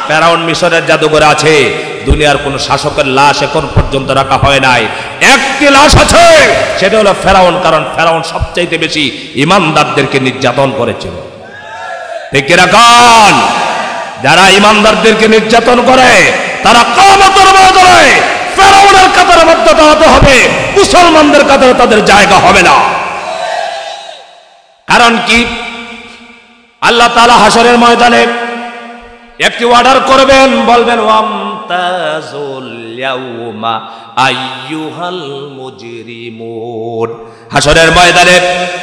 ফেরাউন মিশরের জাদুঘরে আছে। দুনিয়ার কোন শাসকের লাশ এখন পর্যন্ত রাখা হয় নাই। একটি লাশ আছে, সেটা হলো ফেরাউন। কারণ ফেরাউন সবচাইতে বেশি ইমানদারদেরকে নির্যাতন করেছিল। ঠিক রাখুন, যারা ইমানদারদেরকে নির্যাতন করে তারা কিয়ামতের ময়দানে ফেরাউনের কাতারে মধ্যে দাঁড়াতে হবে, মুসলমানদের কাতারে তাদের জায়গা হবে না। কারণ কি, আল্লাহ তাআলা হাশরের ময়দানে একটি অর্ডার করবেন, বলবেন, ওয়ামতাজুল ইয়াউমা আইয়ুহাল মুজরিমুন। হাশরের ময়দানে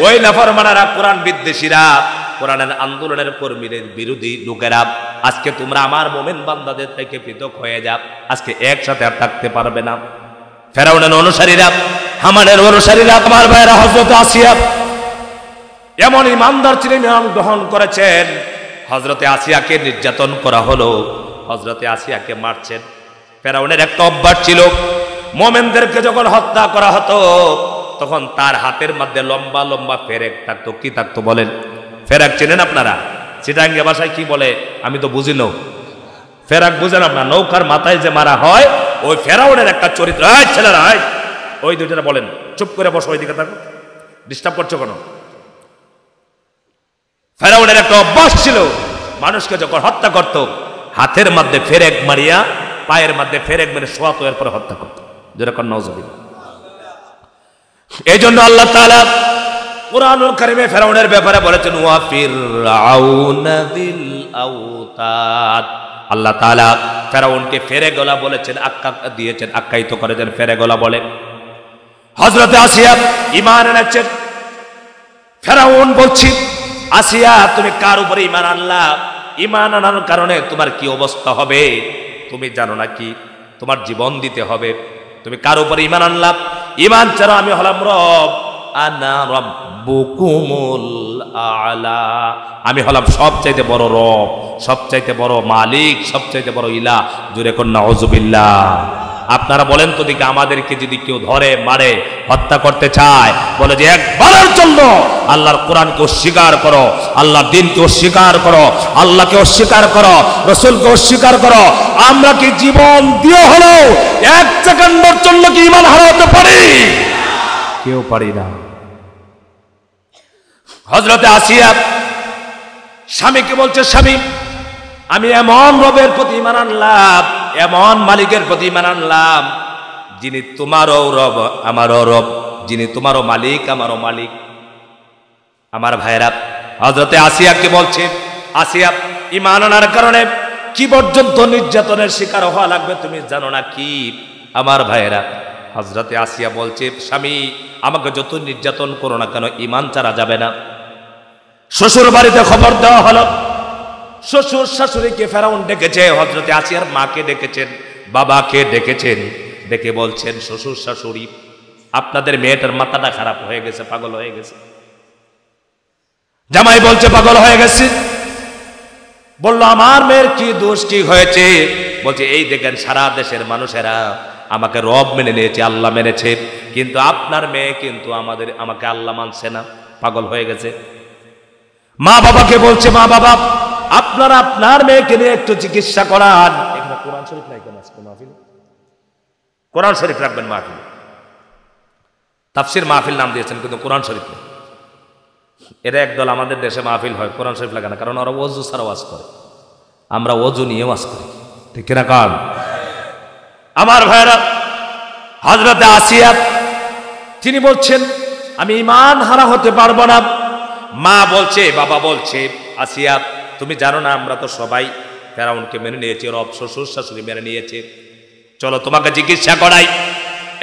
ওই নাফরমানেরা, কোরআন বিদ্বেষীরা, কোরআনের আন্দোলনের কর্মীদের বিরোধী লোকেরা, আজকে তোমরা আমার মুমিন বান্দাদের থেকে পৃথক হয়ে যাও, আজকে একসাথে আর থাকতে পারবে না। ফেরাউনের অনুসারীরা, হামানের অনুসারীরা, আমার ভাইরা, হযরত আসিয়া এমন ইমানদার ছিলেন, ইমান গ্রহণ করেছেন। হযরতে আসিয়াকে নির্যাতন করা হলো, হযরতে আসিয়াকে মারছেন। ফেরাউনের একটা অভ্যাস ছিল, মুমিনদেরকে যখন হত্যা করা হতো তখন তার হাতের মধ্যে লম্বা লম্বা ফেরেক থাকতো। কি থাকতো বলেন? ফেরাক চেনেন আপনারা? চিটাঙ্গা ভাষায় কি বলে আমি তো বুঝি না। ফেরাক বুঝেন আপনার? নৌকার মাথায় যে মারা হয়, ওই ফেরাউনের একটা চরিত্র। ছেলেরা, ওই দুইটা বলেন, চুপ করে বসো, ওইদিকে থাকো, ডিস্টার্ব করছো কেন? ফেরাউনের একটা অভ্যাস ছিল, মানুষকে যখন হত্যা করত হাতের মধ্যে ফেরেক মারিয়া, পায়ের মধ্যে ফেরেক মেরে শোয়াতো, এরপরে হত্যা করত। যেরকম নওজবিল্লাহ। এই জন্য আল্লাহ তাআলা কুরআনুল কারীমে ফেরাউনের ব্যাপারে বলেছেন, ওয়া ফিরআউনা যিল আওতাদ। আল্লাহ তাআলা ফেরাউনকে ফেরেগলা বলেছেন, আখ্যা দিয়েছেন, আখ্যায়িত করেছেন ফেরেগলা বলে। হযরতে আসিয়া ঈমান এনেছেন। ফেরাউন বলছি, আসিয়া তুমি কার উপরে ঈমান আনলা? ঈমান আনার কারণে তোমার কি অবস্থা হবে তুমি জানো না কি? তোমার জীবন দিতে হবে। তুমি কার উপরে ঈমান আনলা? ঈমান ছাড়া আমি হলাম রব, আনা রাব্বুকুমুল আ'লা, আমি হলাম সবচাইতে বড় রব, সবচাইতে বড় মালিক, সবচাইতে বড় ইলাহ। জোরে কোন নাউযুবিল্লাহ। আপনারা বলেন তো দেখি, আমাদেরকে যদি কেউ ধরে মারে হত্যা করতে চায়, বলে যে একবারের জন্য আল্লাহর কোরআনকে অস্বীকার করো, আল্লাহর দ্বীনকে অস্বীকার করো, আল্লাহকে অস্বীকার করো, রাসূলকে অস্বীকার করো, আমরা কি জীবন দিয়ে হলো এক সেকেন্ডের জন্য কি ঈমান হারাতে পারি? কেউ পারি না। হযরতে আসিয়া স্বামীকে বলছে, স্বামী আমি এমন রবের প্রতি ঈমান আনলাম, এমন মালিকের প্রতি ঈমান আনলাম, যিনি তোমারও রব আমারও রব, যিনি তোমারও মালিক আমারও মালিক। আমার ভাইরা, হযরতে আসিয়াকে বলছে, আসিয়া ঈমান আনার কারণে কি পর্যন্ত নির্যাতনের শিকার হওয়া লাগবে তুমি জানো না কি? আমার ভাইরা, হযরতে আসিয়া বলছে, স্বামী আমাকে যত নির্যাতন করো না কেন, ঈমান ছাড়া যাবে না। শ্বশুর বাড়িতে খবর দেওয়া হলো, শ্বশুর শাশুড়িকে ফেরাউন ডেকেছে, হযরতে আসিয়ার মাকে ডেকেছেন, বাবাকে ডেকেছেন, ডেকে বলছেন, শ্বশুর শাশুড়ি আপনাদের মেয়েটার মাথাটা খারাপ হয়ে গেছে, পাগল হয়ে গেছে। জামাই বলছে পাগল হয়ে গেছে। বলল আমার মেয়ের কি দোষ, কি হয়েছে? বলছে এই দেখেন সারা দেশের মানুষেরা আমাকে রব মেনে নিয়েছে, আল্লাহ মেনেছে, কিন্তু আপনার মেয়ে কিন্তু আমাকে আল্লাহ মানছে না, পাগল হয়ে গেছে। মা বাবাকে বলছে, মা বাবা আপনারা আপনার মেয়েকে নিয়ে একটু চিকিৎসা করান। এখানে কোরআন শরীফ নাই কেন আজকে মাহফিল? কোরআন শরীফ রাখবেন মাহফিল। তাফসির মাহফিল নাম দিয়েছেন কিন্তু কোরআন শরীফ নেই। এরা একদল আমাদের দেশে মাহফিল হয়, কোরআন শরীফ লাগে না, কারণ ওরা ওযু ছাড়া ওয়াজ করে, আমরা ওযু নিয়ে ওয়াজ করি, ঠিক কিনা কারণ? আমার ভাইরা, হযরতে আসিয়া তিনি বলছেন আমি ঈমান হারা হতে পারবো না। মা বলছে, বাবা বলছে, আসিয়া তুমি জানো না আমরা তো সবাই ফেরাউনকে মেনে নিয়েছি, রব শ্বশুর শাশুড়ি মেনে নিয়েছে, চলো তোমাকে চিকিৎসা করাই।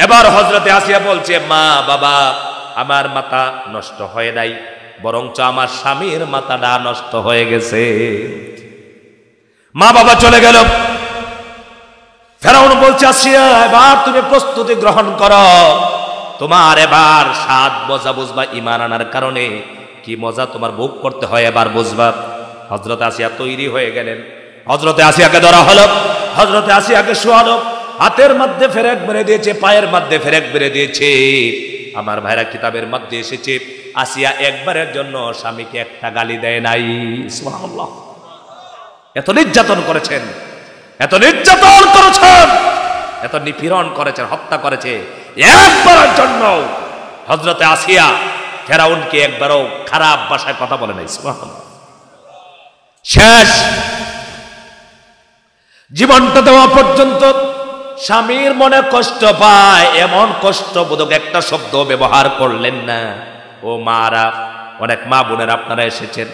এবার হযরতে আসিয়া বলছে, মা বাবা আমার মাথা নষ্ট হয় নাই, বরঞ্চ আমার স্বামীর মাথাটা নষ্ট হয়ে গেছে। মা বাবা চলে গেল। ফেরাউন বলছে, আসিয়া এবার তুমি প্রস্তুতি গ্রহণ করো, তোমার এবার স্বাদ মজা বুঝবা, ঈমান আনার কারণে কি মজা তোমার ভোগ করতে হয় এবার বুঝবা। হযরতে আসিয়া তৈরি হয়ে গেলেন। হযরতে আসিয়াকে ধরা হলো, হযরতে আসিয়াকে শোয়ালো, হাতের মধ্যে ফেরেক মেরে দিয়েছে, পায়ের মধ্যে ফেরেক মেরে দিয়েছে। আমার ভাইরা, কিতাবের মধ্যে এসেছে আসিয়া একবারের জন্য স্বামীকে একটা গালি দেয় নাই। সুবহানাল্লাহ। এত নির্যাতন করেছেন, এত নির্যাতন করেছেন, এত নিপীড়ন করেছেন, হত্যা করেছে, একবারের জন্য হযরতে আসিয়া ফেরাউনকে একবারও খারাপ ভাষায় কথা বলে নাই। সুবহানাল্লাহ। শেষ জীবনটা দেওয়া পর্যন্ত স্বামীর মনে কষ্ট পায় এমন কষ্টবোধক একটা শব্দ ব্যবহার করলেন না। ও মারা, অনেক মা বোনের আপনারা এসেছেন,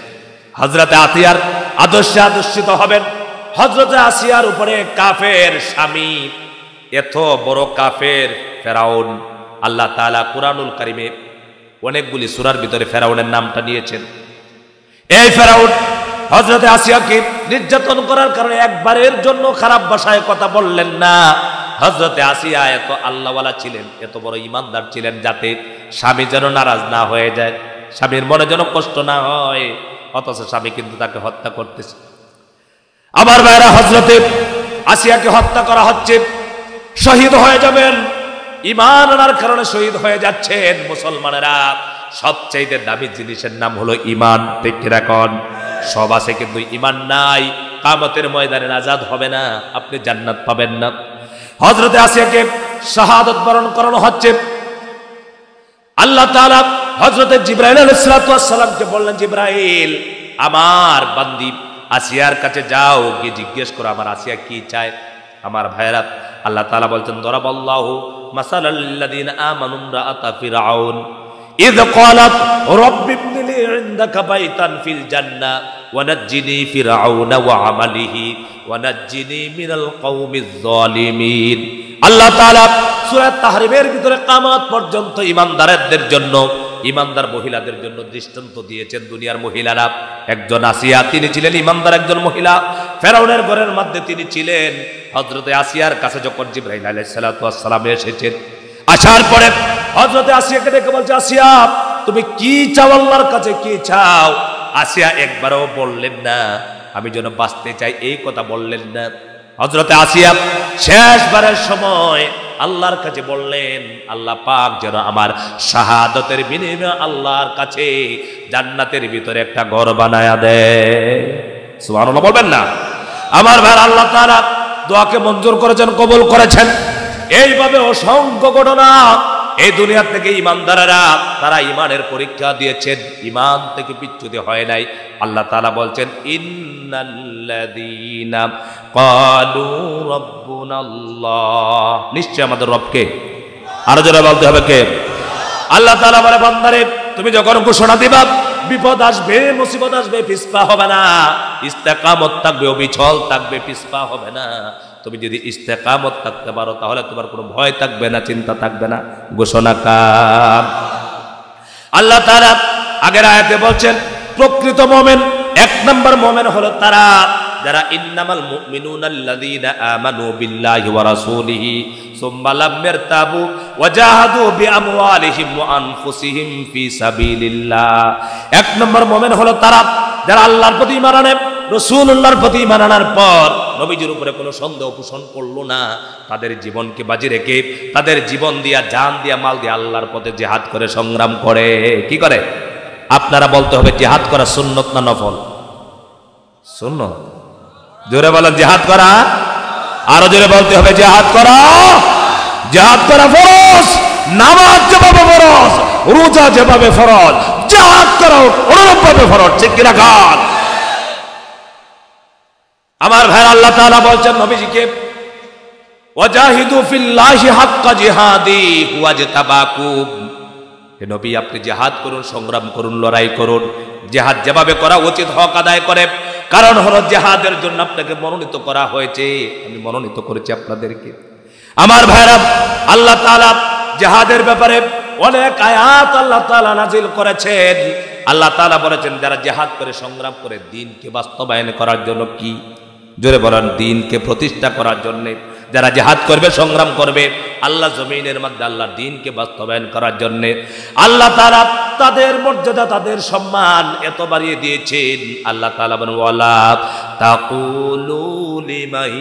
হযরতে আসিয়ার আদর্শে আদর্শিত হবেন। হযরতে আসিয়ার উপরে কাফের স্বামী, এত বড় কাফের ফেরাউন, আল্লাহ তাআলা কুরআনুল কারীমে অনেকগুলি সূরার ভিতরে ফেরাউনের নামটা নিয়েছেন। এই ফেরাউন হযরতে আসিয়াকে নির্যাতন করার কারণে একবারের জন্য খারাপ ভাষায় কথা বললেন না। হযরতে আসিয়া এত আল্লাহওয়ালা ছিলেন, এত বড় ঈমানদার ছিলেন, যাতে স্বামী যেন নারাজ না হয়ে যায়, স্বামীর মনে যেন কষ্ট না হয়, অথচ স্বামী কিন্তু তাকে হত্যা করতেছে। আমার ভাইরা, হযরতে আসিয়াকে হত্যা করা হচ্ছে, শহীদ হয়ে যাবেন, ঈমান আনার কারণে শহীদ হয়ে যাচ্ছেন। মুসলমানেরা, সবচাইতে দামি জিনিসের নাম হলো ঈমান, ঠিক কি রাখুন? সব আছে কিন্তু ঈমান নাই, কিয়ামতের ময়দানে আজাদ হবে না, আপনি জান্নাত পাবেন না। হযরতে আসিয়াকে শাহাদাত বরণ করানো হচ্ছে। আল্লাহ তাআলা হযরতে জিবরাইল আলাইহিস সালামকে বললেন, জিবরাইল আমার বান্দি আসিয়ার কাছে যাও, গিয়ে জিজ্ঞেস করো আমার আসিয়া কি চায়। আমার ভাইরা, আল্লাহ তাআলা বলছেন, দরাবাল্লাহু মাসালাল লিল্লাযিনা আমানু ইমরাআতা ফিরআউন ইয ক্বালাত রাব্বি ইবনিলি ইনদাকা বাইতান ফিল জান্নাহ ওয়া নাজ্জিনি ফিরআউনা ওয়া আমালিহি ওয়া নাজ্জিনি মিনাল কওমিজ যালিমিন। আল্লাহ তাআলা সূরা তাহরিমের ভিতরে কিয়ামত পর্যন্ত ঈমানদারদের জন্য, ঈমানদার মহিলাদের জন্য দৃষ্টান্ত দিয়েছেন। দুনিয়ার মহিলারা, একজন আসিয়া, তিনি ছিলেন ঈমানদার একজন মহিলা, ফেরাউনের ঘরের মধ্যে তিনি ছিলেন। হযরতে আসিয়ার কাছে যখন জিবরাইল আলাইহিস সালাম এসেছেন, আসার পরে হযরতে আসিয়াকে ডেকে বলছে, আসিয়া তুমি কি চাও, আল্লাহর কাছে কি চাও? আসিয়া একবারও বললেন না আমি যেন বাঁচতে চাই, এই কথা বললেন না। হযরতে আসিয়া শেষবারের সময় আল্লাহর কাছে বললেন, আল্লাহ পাক যেন আমার শাহাদাতের বিনিময়ে আল্লাহর কাছে জান্নাতের ভিতরে একটা ঘর বানায়া দেয়। সুবহানাল্লাহ বলবেন না? আমার ভাই, আল্লাহ তাআলা দোয়াকে মঞ্জুর করেছেন, কবুল করেছেন। এইভাবে অসংখ্য ঘটনা এই দুনিয়া থেকে ইমানদারেরা তারা ইমানের পরীক্ষা দিয়েছেন, ইমান থেকে বিচ্যুতি হয় নাই। আল্লাহ তাআলা বলছেন ইন্নাল্লাযীনা ক্বালু রাব্বুনাল্লাহ, নিশ্চয় আমাদের রবকে। আরো জোরে বলতে হবে কে? আল্লাহ তাআলা বলে বান্দারে তুমি যখন ঘোষণা দিবা বিপদ আসবে, মুসিবত আসবে, পিছপা হবে না, ইস্তেকামত থাকবে, অবিচল থাকবে, পিছপা হবে না। তুমি যদি ইস্তেকামত থাকতে পারো তাহলে তোমার কোনো ভয় থাকবে না, চিন্তা থাকবে না। ঘোষণা কার? আল্লাহ তাআলা আগের আয়াতে বলছেন প্রকৃত মুমিন, এক নম্বর মুমিন হলো তারা যারা ইন্নামাল মুমিনুনা আল্লাযীনা আমানু বিল্লাহি ওয়া রাসূলিহি সুম্মা লাম ইয়ারতাবু ওয়া জাহাদু বিআমওয়ালিহিম ওয়া আনফুসিহিম ফি সাবিলিল্লাহ। এক নম্বর মুমিন হলো তারা যারা আল্লাহর প্রতি ঈমান আনে, রাসূলুল্লাহর প্রতি ঈমান আনার পর নবীজির উপরে কোনো সন্দেহ পোষণ করলো না, তাদের জীবনকে বাজি রেখে তাদের জীবন দিয়া, জান দিয়া, মাল দিয়া আল্লাহর পথে জিহাদ করে, সংগ্রাম করে। কি করে? আপনারা বলতে হবে জিহাদ করা সুন্নত না নফল? সুন্নত। জোরে বলেন জিহাদ করা। আরো জোরে বলতে হবে জিহাদ করা। জিহাদ করা ফরজ, নামাজ যেভাবে ফরজ, রোজা যেভাবে ফরজ, জিহাদ করা অনুরূপভাবে ফরজ। ঠিক কিনা গান? আমার ভাই, আল্লাহ তাআলা বলছেন নবীজিকে ওয়াজাহিদু ফিল্লাহি হাক্কা জিহাদি হুয়া জাতাবাকুম, হে নবী আপনি জিহাদ করুন, সংগ্রাম করুন, লড়াই করুন। জিহাদ যেভাবে করা উচিত হক আদায় করে, কারণ হলো জিহাদের জন্য আপনাকে মনোনীত করা হয়েছে, আমি মনোনীত করেছি আপনাদেরকে। আমার ভাইরা, আল্লাহ তাআলা জিহাদের ব্যাপারে অনেক আয়াত আল্লাহ তাআলা নাজিল করেছেন। আল্লাহ তাআলা বলেছেন যারা জিহাদ করে, সংগ্রাম করে দ্বীনকে বাস্তবায়ন করার জন্য, কি জোরে বলেন, দ্বীনকে প্রতিষ্ঠা করার জন্য যারা জিহাদ করবে, সংগ্রাম করবে আল্লাহ জমিনের মধ্যে আল্লাহর দ্বীনকে বাস্তবায়ন করার জন্য, আল্লাহ তাআলা তাদের মর্যাদা, তাদের সম্মান এত বাড়িয়ে দিয়েছেন। আল্লাহ তাআলা বলেন ওয়ালা তাকুলু লিমান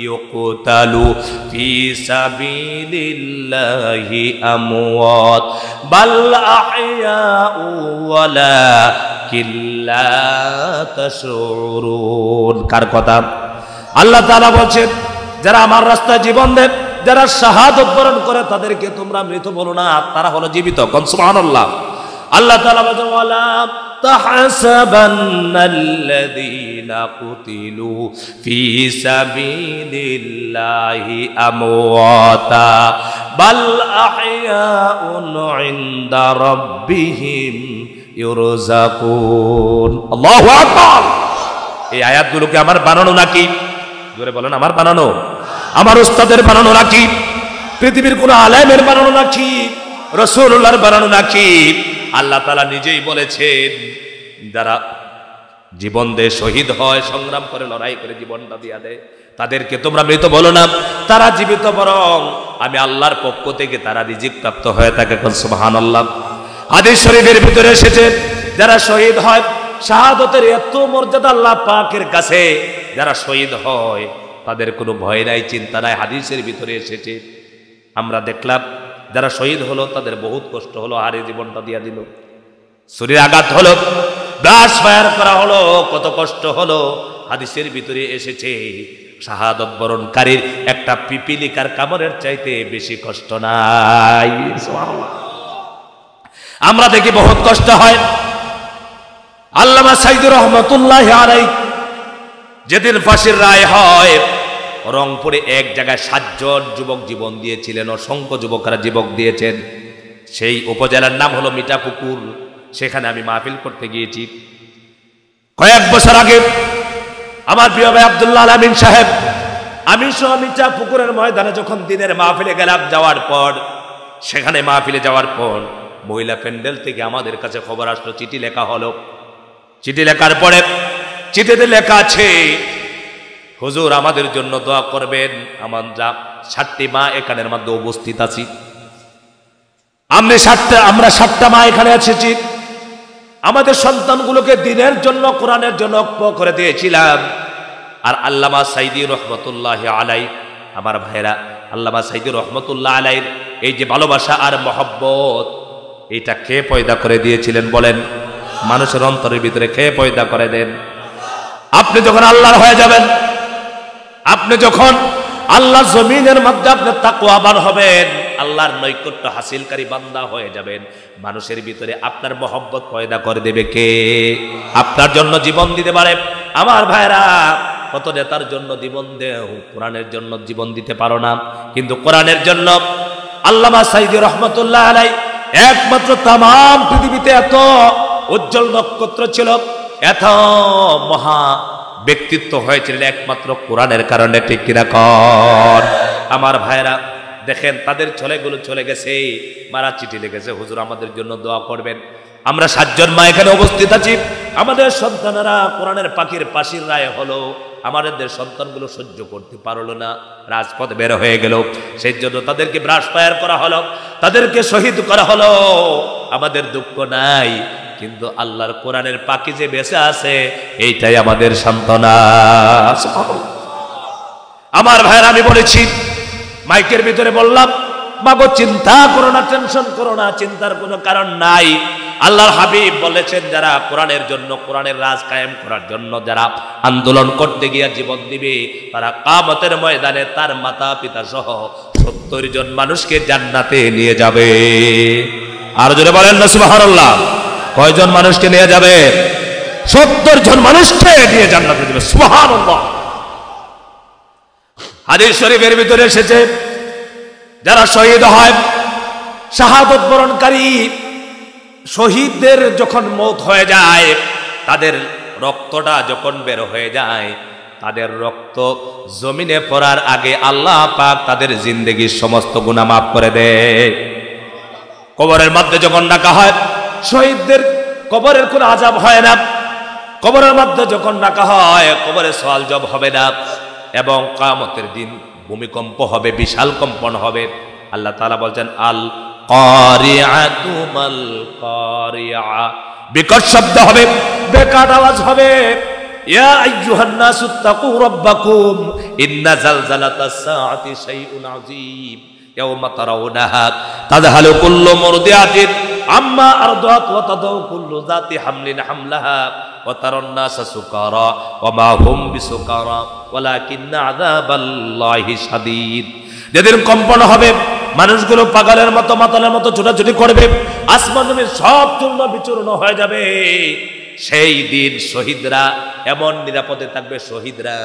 ইউকতালু ফি সাবিলিল্লাহি আমওয়াত বাল আহইয়াউ ওয়ালাকিন লা তাশউরুন। কার কথা? আল্লাহ তাআলা বলছেন যারা আমার রাস্তায় জীবন দেন, যারা শাহাদত বরণ করে তাদেরকে তোমরা মৃত বলো না, তারা হলো জীবিত। কোন সুবহানাল্লাহ। আল্লাহ তাআলা বলেন ওয়ালা তাহসাবান্নাল্লাযীনা কুতিলু ফি সাবিলিল্লাহি আমওয়াতা বাল আহইয়াউন ইনদা রাব্বিহিম ইউরযাকুন। আল্লাহু আকবার। এই আয়াতগুলোকে আমার বানানো নাকি? জোরে বলেন, আমার বানানো? আমার উস্তাদের বানানো নাকি? পৃথিবীর কোন আলেমের বানানো নাকি? রাসূলুল্লাহর বানানো নাকি? আল্লাহ তাআলা নিজেই বলেছেন যারা জীবন দিয়ে শহীদ হয়, সংগ্রাম করে, লড়াই করে জীবনটা দিয়া দেয়, তাদেরকে তোমরা মৃত বলো না, তারা জীবিত, বরং আমি আল্লাহর পক্ষ থেকে তারা রিজিক প্রাপ্ত হয়ে থাকে। সুবহানাল্লাহ। হাদিস শরীফের ভিতরে এসেছে যারা শহীদ হয়, শাহাদতের এত মর্যাদা আল্লাহ পাকের কাছে, যারা শহীদ হয় তাদের কোনো ভয় নাই, চিন্তা নাই। হাদিসের ভিতরে এসেছে, আমরা দেখলাম যারা শহীদ হলো তাদের বহুত কষ্ট হলো, হারে জীবনটা দিয়া দিল, শরীরে আঘাত হলো, ব্লাস্ট ফায়ার করা হলো, কত কষ্ট হলো। হাদিসের ভিতরে এসেছে শাহাদত বরণকারীর একটা পিপিলিকার কামড়ের চাইতে বেশি কষ্ট নাই। আমরা দেখি বহুত কষ্ট হয়। আল্লামা সাইদুর রহমাতুল্লাহি আলাইহি যেদিন ফাঁসির রায় হয়, রংপুরে এক জায়গায় 7 জন যুবক জীবন দিয়েছিলেন, অসংখ্য যুবকরা জীবন দিয়েছেন। সেই উপজেলার নাম হলো মিঠাপুকুর। সেখানে আমি মাহফিল করতে গিয়েছি কয়েক বছর আগে। আমার প্রিয় ভাই আব্দুল্লাহ আল আমিন সাহেব, আমি সহ মিঠাপুকুরের ময়দানে যখন দিনের মাহফিলে গেলাম, যাওয়ার পর সেখানে মাহফিলে যাওয়ার পর মহিলা প্যান্ডেল থেকে আমাদের কাছে খবর আসলো, চিঠি লেখা হলো। চিঠি লেখার পরে চিঠিতে লেখা আছে, হুজুর আমাদের জন্য দোয়া করবেন, আমরা 7টি মা এখানের মধ্যে উপস্থিত আছি, আমরা 7টা মা এখানে এসেছি, আমাদের সন্তানগুলোকে দ্বীনের জন্য, কোরআনের জন্য ওয়াকফ করে দিয়েছিলাম। আর আল্লামা সাইদি রহমতুল্লাহি আলাইহি, আমার ভাইরা, আল্লামা সাইদি রহমতুল্লাহ আলাইহির এই যে ভালোবাসা আর মহব্বত, এটা কে পয়দা করে দিয়েছিলেন বলেন? মানুষের অন্তরের ভিতরে কে পয়দা করে দেন? আপনি যখন আল্লাহর হয়ে যাবেন, আপনি যখন আল্লাহ জমিনের মধ্যে আপনি তাকওয়াবান হবেন, আল্লাহর নৈকট্য হাসিলকারী বান্দা হয়ে যাবেন। মানুষের ভিতরে আপনার মহব্বত পয়দা করে দেবে কে? আপনার জন্য জীবন দিতে পারে। আমার ভাইরা, কত নেতার জন্য জীবন দেও, কোরআনের জন্য জীবন দিতে পারো না। কিন্তু কোরআনের জন্য আল্লামা সাইদি রহমতুল্লাহ আলাই একমাত্র তামাম পৃথিবীতে এত উজ্জ্বল নক্ষত্র ছিল, এত মহা ব্যক্তিত্ব হয়েছিলেন একমাত্র কোরআনের কারণে। ঠিক কিনা কর? আমার ভাইরা দেখেন, তাদের ছেলেগুলো চলে গেছে, মারা চিঠি লিখেছে, হুজুর আমাদের জন্য দোয়া করবেন। আমরা 7 জন মা এখানে উপস্থিত আছি, আমাদের সন্তানেরা কোরআনের পাখির পাশির রায় হলো, আমাদের সন্তানগুলো সহ্য করতে পারলো না, রাজপথে বের হয়ে গেল। সেই জন্য তাদেরকে ব্রাশ ফায়ার করা হলো, তাদেরকে শহীদ করা হলো। আমাদের দুঃখ নাই, কিন্তু আল্লাহর কোরআনের পাখি যে বেঁচে আছে এইটাই আমাদের সান্ত্বনা। আমার ভাইরা, আমি বলেছি, মাইকের ভিতরে বললাম, মাগো চিন্তা করো না, টেনশন করো না, চিন্তার কোনো কারণ নাই। আল্লাহর হাবিব বলেছেন, যারা কোরআনের জন্য, কোরআনের রাজ কায়েম করার জন্য যারা আন্দোলন করতে গিয়ে জীবন দিবে, তারা কিয়ামতের ময়দানে তার মাতা পিতা সহ 70 জন মানুষকে জান্নাতে নিয়ে যাবে। আর জোরে বলেন না সুবহানাল্লাহ। কয়জন মানুষকে নিয়ে যাবে? 70 জন মানুষকে নিয়ে জান্নাতে দিবে। সুবহানাল্লাহ। হাদিস শরীফের ভিতরে এসেছে, যারা শহীদ হয়, শাহাদত বরণকারী শহীদদের যখন মওত হয়ে যায়, তাদের রক্তটা যখন বের হয়ে যায়, তাদের রক্ত জমিনে পড়ার আগে আল্লাহ পাক তাদের জিন্দেগির সমস্ত গুনাহ মাফ করে দেয়। কবরের মধ্যে যখন রাখা হয়, শহীদদের কবরের কোনো আযাব হয় না। কবরের মধ্যে যখন রাখা হয়, কবরে সওয়াল জব হবে না, এবং কিয়ামতের দিন ভূমিকম্প হবে, বিশাল কম্পন হবে। আল্লাহ তাআলা বলছেন, আল কারিআতু মাল কারিআ, বিকট শব্দ হবে, বেকার আওয়াজ হবে। ইয়া আইয়ুহান নাসু তাকু রাব্বাকুম ইন্না জালজালাতাস সাআতি শাইউন আযীম ইয়াওমা তারাউনাহা তাযহালু কুল্লু মুরদিআতিন আম্মা আরদাত ওয়া তাদাউ কুল্লু যাতি হামলিন হামলাহা ওয়া তারান নাসা সুকারা ওয়া মা হুম বিসুকারা ওয়ালাকিন্না আযাবাল্লাহি শাদীদ। যেদিন কম্পন হবে, মানুষগুলো পাগলের মতো, মাতালের মতো ছোটাছুটি করবে, আসমান জমিন সব চূর্ণ বিচূর্ণ হয়ে যাবে। সেই দিন শহীদরা এমন নিরাপদে থাকবে, শহীদরা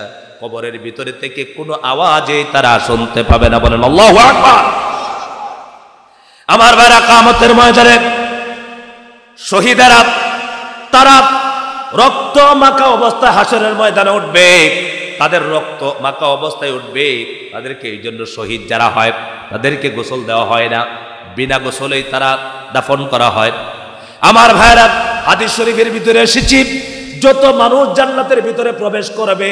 কবরের ভিতরে থেকে কোনো আওয়াজে তারা শুনতে পাবে না। বলেন আল্লাহু আকবার। আমার ভাইরা, কিয়ামতের ময়দানে শহীদেরা তারা রক্ত মাখা অবস্থায় হাসরের ময়দানে উঠবে, তাদের রক্ত মাখা অবস্থায় উঠবে। তাদেরকে এই জন্য শহীদ যারা হয়, তাদেরকে গোসল দেওয়া হয় না, বিনা গোসলেই তারা দাফন করা হয়। আমার ভাইরা, হাদিস শরীফের ভিতরে এসেছে, যত মানুষ জান্নাতের ভিতরে প্রবেশ করবে,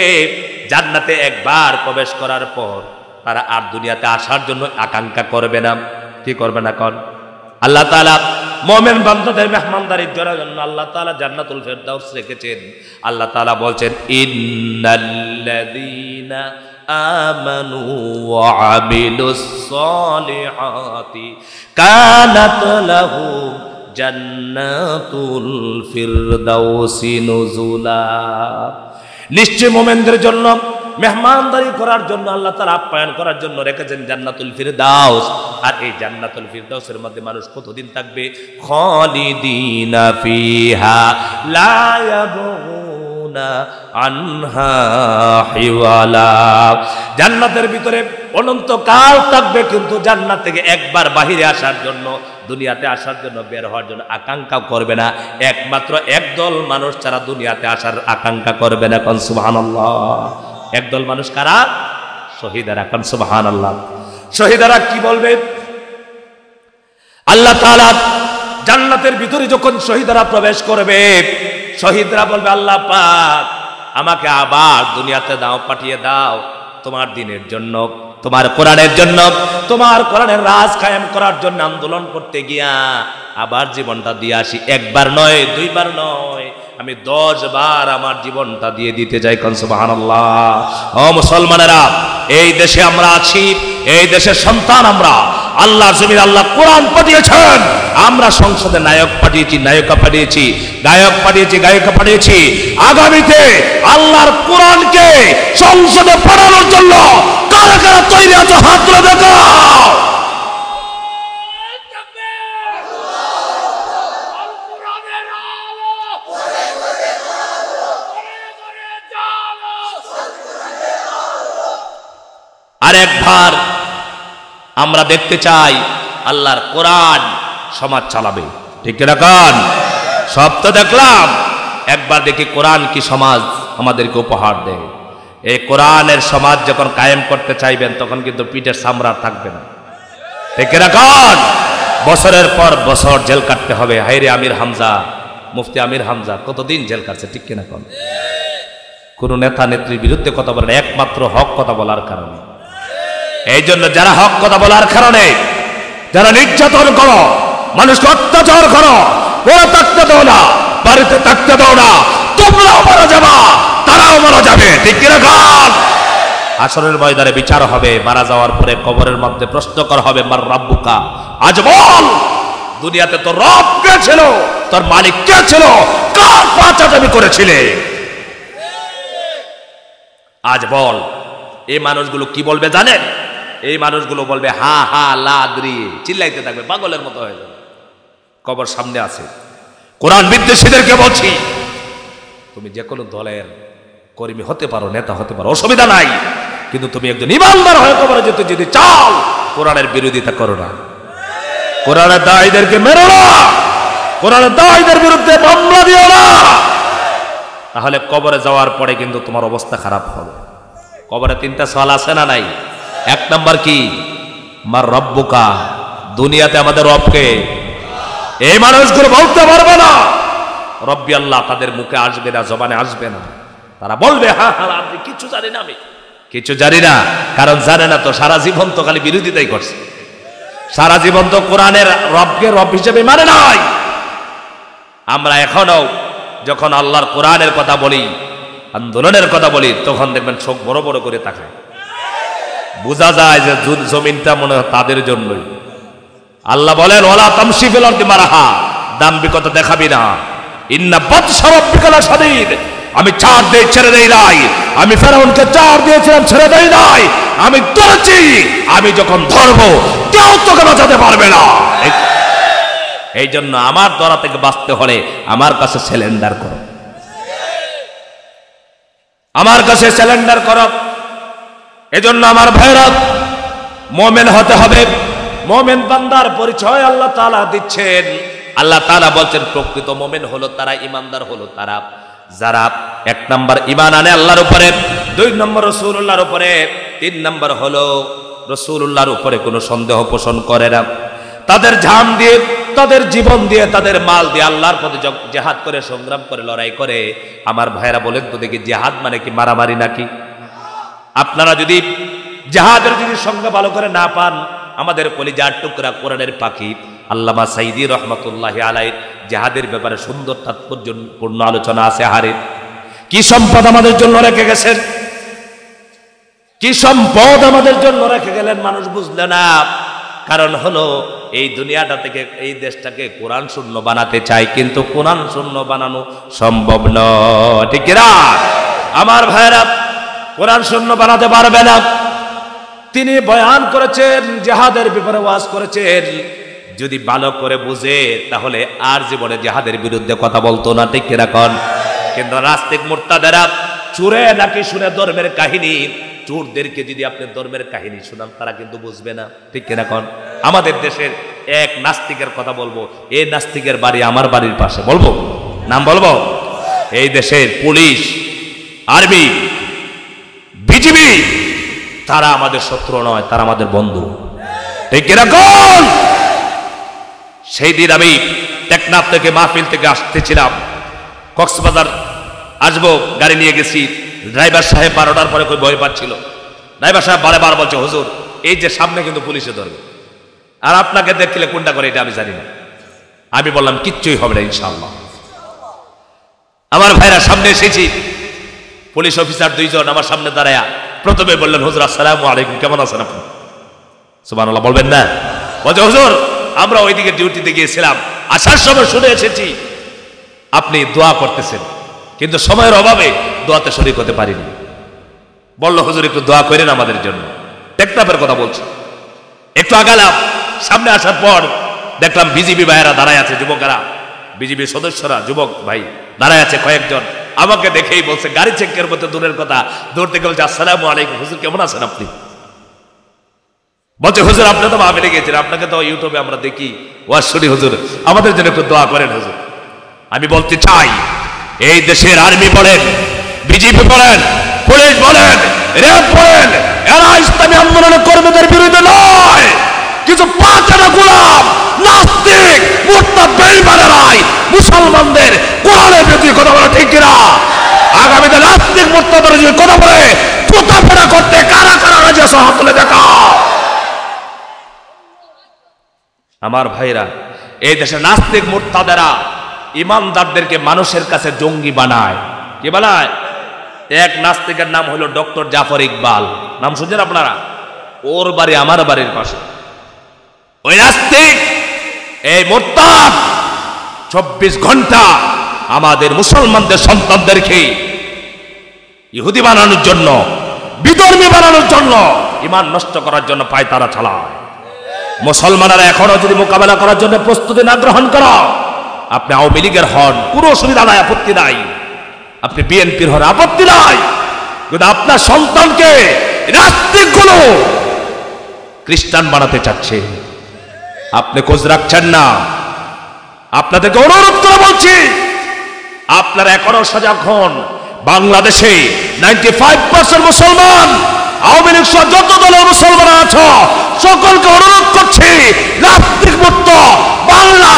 জান্নাতে একবার প্রবেশ করার পর তারা আর দুনিয়াতে আসার জন্য আকাঙ্ক্ষা করবে না। কি করবে না? কোন আল্লাহ তাআলা মুমিন বান্দাদের মেহমানদারির জন্য আল্লাহ তাআলা জান্নাতুল ফেরদাউস রেখেছেন। আল্লাহ তাআলা বলছেন, ইন্নাল্লাযীনা আমানু ওয়া আমিলুস সালিহাতি কানাত লাহুম জান্নাতুল ফিরদাউসি নুজুলা। নিশ্চয় মুমিনদের জন্য মেহমানদারি করার জন্য আল্লাহ তাআলা আপ্যায়ন করার জন্য রেখেছেন জান্নাতুল ফিরদাউস। আর এই জান্নাতুল ফিরদাউসের মধ্যে মানুষ কতদিন থাকবে? খালিদিনা ফিহা লা ইয়াবগুনা আনহা হিওয়ালা। জান্নাতের ভিতরে অনন্তকাল থাকবে, কিন্তু জান্নাত থেকে একবার বাহিরে আসার জন্য, দুনিয়াতে আসার জন্য, বের হওয়ার জন্য আকাঙ্ক্ষা করবে না। একমাত্র একদল মানুষ ছাড়া দুনিয়াতে আসার আকাঙ্ক্ষা করবে না। কোন সুবহানাল্লাহ। একদল মানুষ কারা? শহীদেরা। কোন সুবহানাল্লাহ। শহীদেরা কি বলবে? আল্লাহ তাআলা জান্নাতের ভিতরে যখন শহীদেরা প্রবেশ করবে, শহীদরা বলবে, আল্লাহ পাক আমাকে আবার দুনিয়াতে দাও, পাঠিয়ে দাও তোমার দ্বীনের জন্য, তোমার কোরআনের জন্য, তোমার কোরআনের রাজ কায়েম করার জন্য আন্দোলন করতে গিয়া আবার জীবনটা দিয়ে আসি। একবার নয়, দুইবার নয়, আমি 10 বার আমার জীবনটা দিয়ে দিতে যাই। কোন সুবহানাল্লাহ। ও মুসলমানেরা, এই দেশে আমরা আছি, এই দেশের সন্তান আমরা। আল্লাহর জমিনে আল্লাহ কোরআন পাঠিয়েছেন। আমরা সংসদে নায়ক পাঠিয়েছি, নায়িকা পাঠিয়েছি, গায়ক পাঠিয়েছি, গায়িকা পাঠিয়েছি। আগামীতে আল্লাহর কোরআনকে সংসদে পাঠানোর জন্য কারা কারা তৈরি আছে হাত তুলে দেখাও। আরেকবার আমরা দেখতে চাই আল্লাহর কোরআন সমাজ চালাবে, ঠিক না? কান সব তো দেখলাম, একবার দেখি কোরআন কি সমাজ আমাদেরকে উপহার দেয়। এই কোরআনের সমাজ যখন কায়েম করতে চাইবেন তখন কিন্তু পিঠের চামড়া থাকবে না, ঠিক না? কান বছরের পর বছর জেল কাটতে হবে। হায়রে আমির হামজা, মুফতি আমির হামজা কতদিন জেল কাটছে, ঠিক কিনা? কোন কোন নেতা নেত্রীর বিরুদ্ধে কথা বলেন একমাত্র হক কথা বলার কারণে। এই জন্য যারা হক কথা বলার কারণে, যারা নির্যাতন করো, মানুষকে অত্যাচার করো, ওরা থাকতে দাও না, বাড়িতে থাকতে দাও না, তোমরাও মারা যাবা, তারাও মারা যাবে, ঠিক কিনা? গান আসরের ময়দানে বিচার হবে, মারা যাওয়ার পরে কবরের মধ্যে প্রশ্ন করা হবে, মার রাব্বুকা, আজ বল দুনিয়াতে তোর রব কে ছিল, তোর মালিক কে ছিল, কার পাচাটামি করেছিলে, আজ বল। এই মানুষগুলো কি বলবে জানেন? এই মানুষগুলো বলবে হা হা লাদ্রি, চিল্লাইতে থাকবে, পাগলের মতো হয়ে যাবে। কবর সামনে আছে। কোরআন বিদ্বেষীদেরকে বলছি, তুমি যে কোনো দলের কর্মী হতে পারো, নেতা হতে পারো, অসুবিধা নাই, কিন্তু তুমি একজন ইমানদার হয়ে কবরে যেতে যদি চাও, কোরআনের বিরোধিতা করো না, কোরআনের দায়ীদেরকে মেরো না, কোরআনের দায়ীদের বিরুদ্ধে মামলা দিও না, তাহলে কবরে যাওয়ার পরে কিন্তু তোমার অবস্থা খারাপ হবে। কবরে তিনটা সওয়াল আছে না নাই? এক নাম্বার কি? মার রব্বুকা, দুনিয়াতে আমাদের রবকে। এই মানুষগুলো বলতে পারবে না রব্বি আল্লাহ, তাদের মুখে আসবে না, জবানে আসবে না। তারা বলবে হ্যাঁ হ্যাঁ আপনি কিছু জানি না, আমি কিছু জানি না। কারণ জানে না তো, সারা জীবন তো খালি বিরোধিতাই করছে, সারা জীবন তো কোরআনের রবকে রব হিসেবে মানে নাই। আমরা এখনো যখন আল্লাহর কোরআনের কথা বলি, আন্দোলনের কথা বলি, তখন দেখবেন চোখ বড় বড় করে তাকায়, বোঝা যায় যে জমিনটা মনে হয় তাদের জন্যই। আল্লাহ বলেন ওয়ালা তামশি ফিল আরদি মারহা, দাম্ভিকতা দেখাবি না, ইন্না বাতশা রাব্বিকা লাশাদীদ, আমি চার দিয়ে ছেড়ে দেই নাই, আমি ফেরাউনকে চার দিয়েছিলাম ছেড়ে দেই নাই, আমি ধরেছি, আমি যখন ধরবো কেউ তোকে বাঁচাতে পারবে না। এই জন্য আমার ধরা থেকে বাঁচতে হলে আমার কাছে সিলিন্ডার করো, আমার কাছে সিলিন্ডার করো। এজন্য আমার ভাইরা, মুমিন হতে হবে। মুমিন বান্দার পরিচয় আল্লাহ তাআলা দিচ্ছেন। আল্লাহ তাআলা বলছেন প্রকৃত মুমিন হলো তারা, ইমানদার হলো তারা যারা এক নাম্বার ঈমান আনে আল্লাহর উপরে, দুই নম্বর রাসূলুল্লাহর উপরে, তিন নম্বর হলো রাসূলুল্লাহর উপরে কোনো সন্দেহ পোষণ করে না। তাদের জান দিয়ে, তাদের জীবন দিয়ে, তাদের মাল দিয়ে আল্লাহর পথে জিহাদ করে, সংগ্রাম করে, লড়াই করে। আমার ভাইরা বলেন তো দেখি, জিহাদ মানে কি মারামারি নাকি? আপনারা যদি জিহাদের যদি সংজ্ঞা ভালো করে না পান, আমাদের কলিজার টুকরা কোরআনের পাখি আল্লামা সাইদি রহমাতুল্লাহি আলাইহি জিহাদের ব্যাপারে সুন্দর তাৎপর্যপূর্ণ আলোচনা আছে। হারে কি সম্পদ আমাদের জন্য রেখে গেছেন, কি সম্পদ আমাদের জন্য রেখে গেলেন, মানুষ বুঝলে না। কারণ হলো এই দুনিয়াটা থেকে, এই দেশটাকে কোরআন শূন্য বানাতে চাই, কিন্তু কোরআন শূন্য বানানো সম্ভব নয়, ঠিক না? আমার ভাইরা, কোরআন শূন্য বানাতে পারবে না। তিনি বয়ান করেছেন, জিহাদের ব্যাপারে ওয়াজ করেছেন, যদি ভালো করে বুঝে তাহলে আর জীবনে জিহাদের বিরুদ্ধে কথা বলতো না, ঠিক কিনা? কিন্তু নাস্তিক মুরতাদেরা চুরে নাকি শুনে ধর্মের কাহিনী, চোরদেরকে যদি আপনি ধর্মের কাহিনী শোনান তারা কিন্তু বুঝবে না, ঠিক কিনা? আমাদের দেশের এক নাস্তিকের কথা বলবো, এই নাস্তিকের বাড়ি আমার বাড়ির পাশে, বলবো নাম বলবো? এই দেশের পুলিশ, আর্মি, বিজিবি, তারা আমাদের শত্রু নয়, তারা আমাদের বন্ধু, ঠিক কিনা? সেই দিন আমি টেকনাফ থেকে, মাহফিল থেকে আসতেছিলাম, কক্সবাজার আসবো, গাড়ি নিয়ে গেছি। ড্রাইভার সাহেব 12টার পরে কই ভয় পাচ্ছিল। ড্রাইভার সাহেব বারে বলছে, হুজুর এই যে সামনে কিন্তু পুলিশে ধরবে, আর আপনাকে দেখলে কোনটা করে এটা আমি জানি না। আমি বললাম কিচ্ছুই হবে না ইনশাআল্লাহ। আমার ভাইরা সামনে এসেছি, পুলিশ অফিসার দুইজন আমার সামনে দাঁড়ায়া প্রথমে বললেন, হুজুর আসসালামু আলাইকুম, কেমন আছেন আপনি? সুবহানাল্লাহ বলবেন না? বলছে হুজুর আমরা ওইদিকে ডিউটিতে গিয়েছিলাম, আসার সময় শুনে এসেছি আপনি দোয়া করতেছেন, কিন্তু সময়ের অভাবে দোয়াতে শরীক হতে পারিনি। বলল হুজুর একটু দোয়া করেন আমাদের জন্য। টেকনাফের কথা বলছি। একটু আগালাম, সামনে আসার পর দেখলাম বিজিবি ভাইয়েরা দাঁড়ায় আছে, যুবকেরা, বিজিবি সদস্যরা, যুবক ভাই দাঁড়ায় আছে কয়েকজন। আমাকে দেখেই বলছে, গাড়ি চেকের মধ্যে দূরের কথা, দূর থেকে বলছে আসসালামু আলাইকুম, হুজুর কেমন আছেন আপনি? বলছে হুজুর আপনি তো মাহফিলে গেছেন, আপনাকে তো ইউটিউবে আমরা দেখি, ওয়াজ শুনি, হুজুর আমাদের জন্য একটু দোয়া করেন হুজুর। আমি বলতে চাই, এই দেশের আর্মি বলেন, বিজেপি বলেন, পুলিশ বলেন, র্যাব বলেন, এরা ইসলামী আন্দোলনের কর্মীদের বিরুদ্ধে নয়। কিছু পাঁচটা গোলাম নাস্তিক মুরতাদ বেঈমানেরাই মুসলমানদের কোরআনের বিরুদ্ধে কথা বলা ঠিক কিনা? আগামীতে নাস্তিক মুরতাদের যদি কথা বলে জুতা ফেরা করতে কারা কারা রাজি আছে হাত তুলে দেখা। আমার ভাইরা, এই দেশে নাস্তিক মুরতাদেরা ইমানদারদেরকে মানুষের কাছে জঙ্গি বানায়। কি বানায়? এক নাস্তিকের নাম হলো ডক্টর জাফর ইকবাল, নাম শুনছেন আপনারা? ওর বাড়ি আমার বাড়ির পাশে। ওই নাস্তিক, এই মুরতাদ 24 ঘন্টা আমাদের মুসলমানদের সন্তানদেরকে ইহুদি বানানোর জন্য, বিধর্মী বানানোর জন্য, ঈমান নষ্ট করার জন্য পায়তারা চালায়। মুসলমানেরা এখনো যদি মোকাবেলা করার জন্য প্রস্তুতি না গ্রহণ করো, আপনি আওয়ামী লীগের হন, কোনো অসুবিধা নাই, আপত্তি নাই। আপনি বিএনপির হন, আপত্তি নাই। কিন্তু আপনার সন্তানকে নাস্তিকগুলো খ্রিস্টান বানাতে চাচ্ছে, আপনি খোঁজ রাখছেন না। আপনাদেরকে অনুরোধ করে বলছি, আপনারা এখনো সজাগ হন। বাংলাদেশে 95% মুসলমান, আওয়ামী লীগ সহ যত দলের মুসলমান আছো সকলকে অনুরোধ করছি, নাস্তিক মুক্ত বাংলা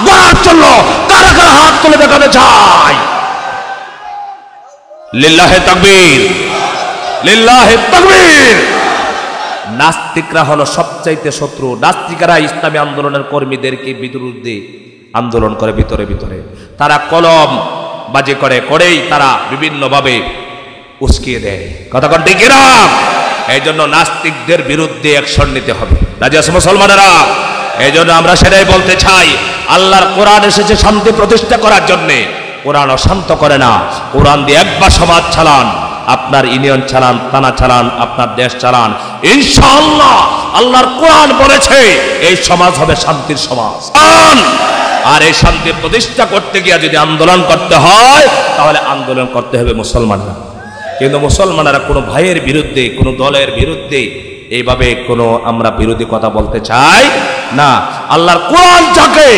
গড়ার জন্য কারা কারা হাত তুলে দেখাতে চায়? লিল্লাহে তাকবীর, লিল্লাহে তাকবীর। নাস্তিকরা হলো সবচাইতে শত্রু। নাস্তিকরা ইসলামী আন্দোলনের কর্মীদেরকে বিরুদ্ধে আন্দোলন করে ভিতরে ভিতরে, তারা কলম বাজি করেই তারা বিভিন্নভাবে উস্কিয়ে দেয়। কথা কোন ঠিক না? এই জন্য নাস্তিকদের বিরুদ্ধে অ্যাকশন নিতে হবে। রাজি আছে মুসলমানেরা? এই জন্য আমরা সেটাই বলতে চাই, আল্লাহর কোরআন এসেছে শান্তি প্রতিষ্ঠা করার জন্যে। কোরআন অশান্ত করে না। কোরআন দিয়ে একবার সমাজ চালান, আপনার ইউনিয়ন চালান, থানা চালান, আপনার দেশ চালান, ইনশাআল্লাহ আল্লাহর কোরআন বলেছে এই সমাজ হবে শান্তির সমাজ। আর এই শান্তি প্রতিষ্ঠা করতে গিয়ে যদি আন্দোলন করতে হয়, তাহলে আন্দোলন করতে হবে মুসলমানরা। কিন্তু মুসলমানরা কোনো ভাইয়ের বিরুদ্ধে, কোনো দলের বিরুদ্ধে এইভাবে কোনো আমরা বিরোধী কথা বলতে চাই না। আল্লাহর কোরআন যাকে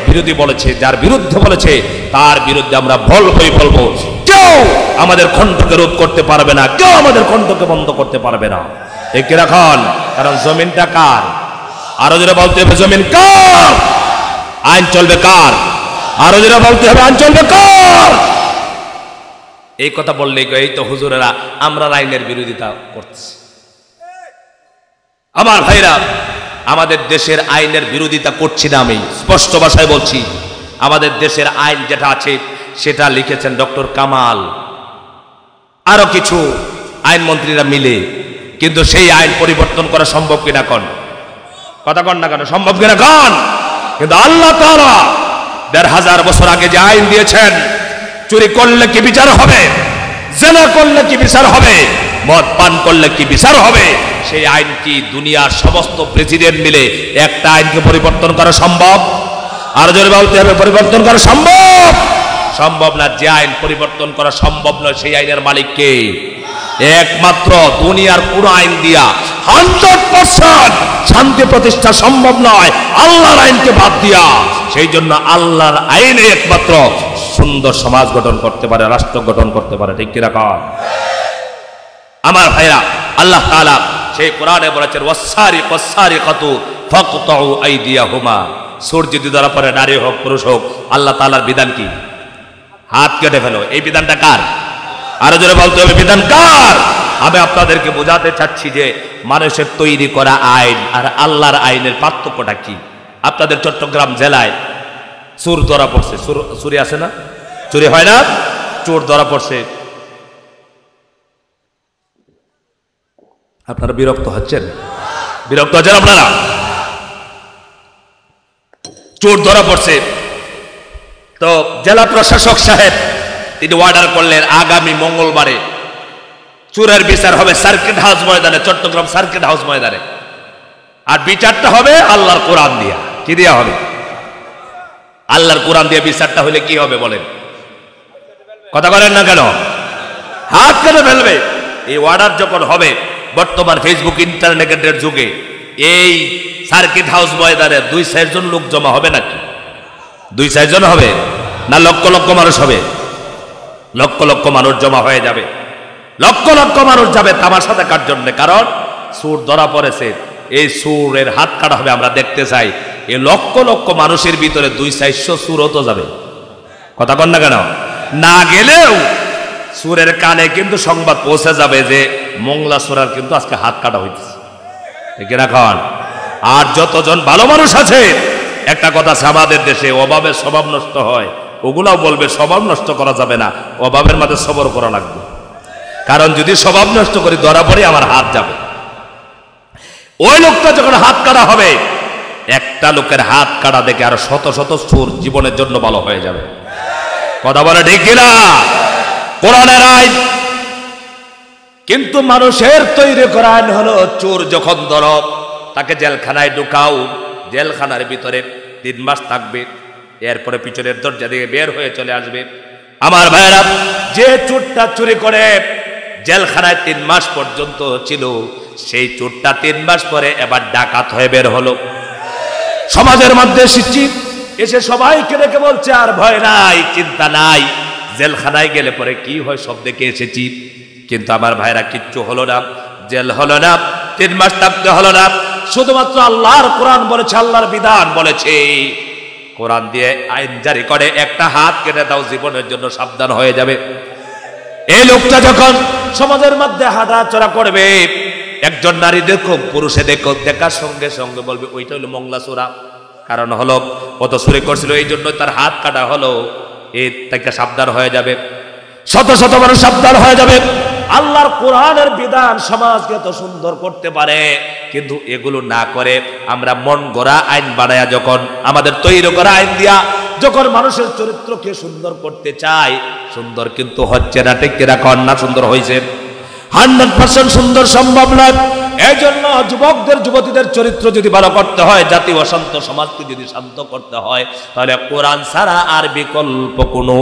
বিরোধী বলেছে, যার বিরুদ্ধে বলেছে, তার বিরুদ্ধে আমরা বলবই বলবো। কেউ আমাদের কণ্ঠকে রোধ করতে পারবে না, কেউ আমাদের কণ্ঠকে বন্ধ করতে পারবে না। ঠিক রাখুন, কারণ জমিনটা কার? আরো যেটা বলতে হবে জমিন কার, আইন চলবে কার? আরো যেটা বলতে হবে আইন চলবে কার? এই কথা বললেই এই তো হুজুরেরা আমরা আইনের বিরোধিতা করতেছি। আমার ভাইরা, আমাদের দেশের আইনের বিরোধিতা করছি না, আমি স্পষ্ট ভাষায় বলছি। আমাদের দেশের আইন যেটা আছে সেটা লিখেছেন ডক্টর কামাল, আরো কিছু আইনমন্ত্রীরা মিলে। কিন্তু সেই আইন পরিবর্তন করা সম্ভব কিনা কন? কথা কন না কেন? সম্ভব কিনা কন? কিন্তু আল্লাহ তাআলা ১৫০০ বছর আগে যে আইন দিয়েছেন, চুরি করলে কি বিচার হবে, জেনা করলে কি বিচার হবে, মদ পান করলে কি বিচার হবে, সেই আইন কি দুনিয়ার সমস্ত প্রেসিডেন্ট মিলে একটা আইনকে পরিবর্তন করা সম্ভব? আর জোরে বলতে হবে পরিবর্তন করা সম্ভব? সম্ভব না। যে আইন পরিবর্তন করা সম্ভব নয়, সেই আইনের মালিক কে? একমাত্র। দুনিয়ার কোন আইন দিয়া 100% শান্তি প্রতিষ্ঠা সম্ভব নয় আল্লাহর আইনকে বাদ দিয়া। সেই জন্য আল্লাহর আইনে একমাত্র সুন্দর সমাজ গঠন করতে পারে, রাষ্ট্র গঠন করতে পারে। ঠিক কিনা কন? আমার ভাইরা, আল্লাহ তাআলা সেই কোরআনে বলেছেন ওয়াসারিকু ওয়াসারিকাতু ফাকতাউ আইদিয়াহুমা। চোর যদি ধরা পড়ে, নারী হোক পুরুষ হোক, আল্লাহ তাআলার বিধান কি? হাত কেটে ফেলো। এই বিধানটা কার? আরো জোরে বলতে হবে বিধান কার? আমি আপনাদেরকে বোঝাতে চাচ্ছি যে মানুষের তৈরি করা আইন আর আল্লাহর আইনের পার্থক্যটা কি। আপনাদের চট্টগ্রাম জেলায় চোর ধরা পড়ছে, চুরি আছে না? চুরি হয় না? চোর ধরা পড়ছে, আপনারা বিরক্ত হচ্ছেন? বিরক্ত হচ্ছেন আপনারা? চোর ধরা পড়ছে। তো জেলা প্রশাসক সাহেব তিনি অর্ডার করলেন আগামী মঙ্গলবারে চোরের বিচার হবে সার্কিট হাউস ময়দানে, চট্টগ্রাম সার্কিট হাউস ময়দানে। আর বিচারটা হবে আল্লাহর কোরআন দিয়া। কি দিয়া হবে? আল্লাহর কোরআন দিয়ে বিচারটা হলে কি হবে বলেন? কথা বলেন না কেন? হাত কেটে ফেলবে। এই অর্ডার যখন হবে, বর্তমান ফেসবুক ইন্টারনেটের যুগে এই সার্কিট হাউস ময়দানে 2-4 জন লোক জমা হবে নাকি? 2-4 জন হবে না লক্ষ লক্ষ মানুষ হবে? লক্ষ লক্ষ মানুষ জমা হয়ে যাবে, লক্ষ লক্ষ মানুষ যাবে তামাশা দেখার জন্য। কারণ চোর ধরা পড়েছে, এই চোরের হাত কাটা হবে। আমরা দেখতে চাই এই লক্ষ লক্ষ মানুষের ভিতরে 200-400 চোরও তো যাবে। কথা কন না কেন? না গেলেও চোরের কানে কিন্তু সংবাদ পৌঁছে যাবে যে মোংলা চোরার কিন্তু আজকে হাত কাটা হইতেছে। ঠিক না খান? আর যতজন ভালো মানুষ আছে, একটা কথা আছে আমাদের দেশে, অভাবের স্বভাব নষ্ট হয়। ওগুলাও বলবে স্বভাব নষ্ট করা যাবে না, অভাবের মাঝে সবর করা লাগবে। কারণ যদি স্বভাব নষ্ট করি ধরা পড়ে আমার হাত যাবে। ওই লোকটা যখন হাত কাটা হবে, একটা লোকের হাত কাটা দেখে আরো শত শত চোর জীবনের জন্য ভালো হয়ে যাবে। কথা বলে ঠিক কিনা? কোরআনের আইন কিন্তু মানুষের তৈরি করা আইন হলো চোর যখন ধরো তাকে জেলখানায় ঢুকাও, জেলখানার ভিতরে 3 মাস থাকবে, এরপরে পিছনের দরজা দিয়ে বের হয়ে চলে আসবে। আমার ভাইরা, যে চোরটা চুরি করে জেলখানায় 3 মাস পর্যন্ত ছিল, সেই চোরটা 3 মাস পরে এবার ডাকাত হয়ে বের হলো, সমাজের মধ্যে এসেছি, এসে সবাইকে ডেকে বলছে আর ভয় নাই, চিন্তা নাই, জেলখানায় গেলে পরে কি হয় সব দেখে এসেছি। কিন্তু আমার ভাইরা কিচ্ছু হলো না, জেল হলো না, 3 মাস থাকতে হলো না। শুধুমাত্র আল্লাহর কোরআন বলেছে, আল্লাহর বিধান বলেছে, কোরআন দিয়ে আইন জারি করে একটা হাত কেটে দাও, জীবনের জন্য সাবধান হয়ে যাবে। এই লোকটা যখন সমাজের মধ্যে হাঁটাচলা করবে, একজন নারী দেখুক, পুরুষে দেখুক, দেখার সঙ্গে সঙ্গে বলবে ওইটা হলো মংলা চোরা। কারণ হলো কত চুরি করছিল, এই জন্য তার হাত কাটা হলো। এই থেকে সাবধান হয়ে যাবে, শত শত মানুষ সাবধান হয়ে যাবে। আল্লাহর কোরআনের বিধান সমাজকে এত সুন্দর করতে পারে, কিন্তু এগুলো না করে আমরা মন গড়া আইন বানায়া, যখন আমাদের তৈরি করা আইন দিয়া যখন মানুষের চরিত্রকে সুন্দর করতে চাই, সুন্দর কিন্তু হচ্ছে না। ঠিক কিনা কন? না সুন্দর হয়েছে? 100% সুন্দর সম্ভব নয়। এই জন্য যুবকদের যুবতীদের চরিত্র যদি ভালো করতে হয়, জাতি অশান্ত সমাজকে যদি শান্ত করতে হয়, তাহলে কোরআন ছাড়া আর বিকল্প কোনো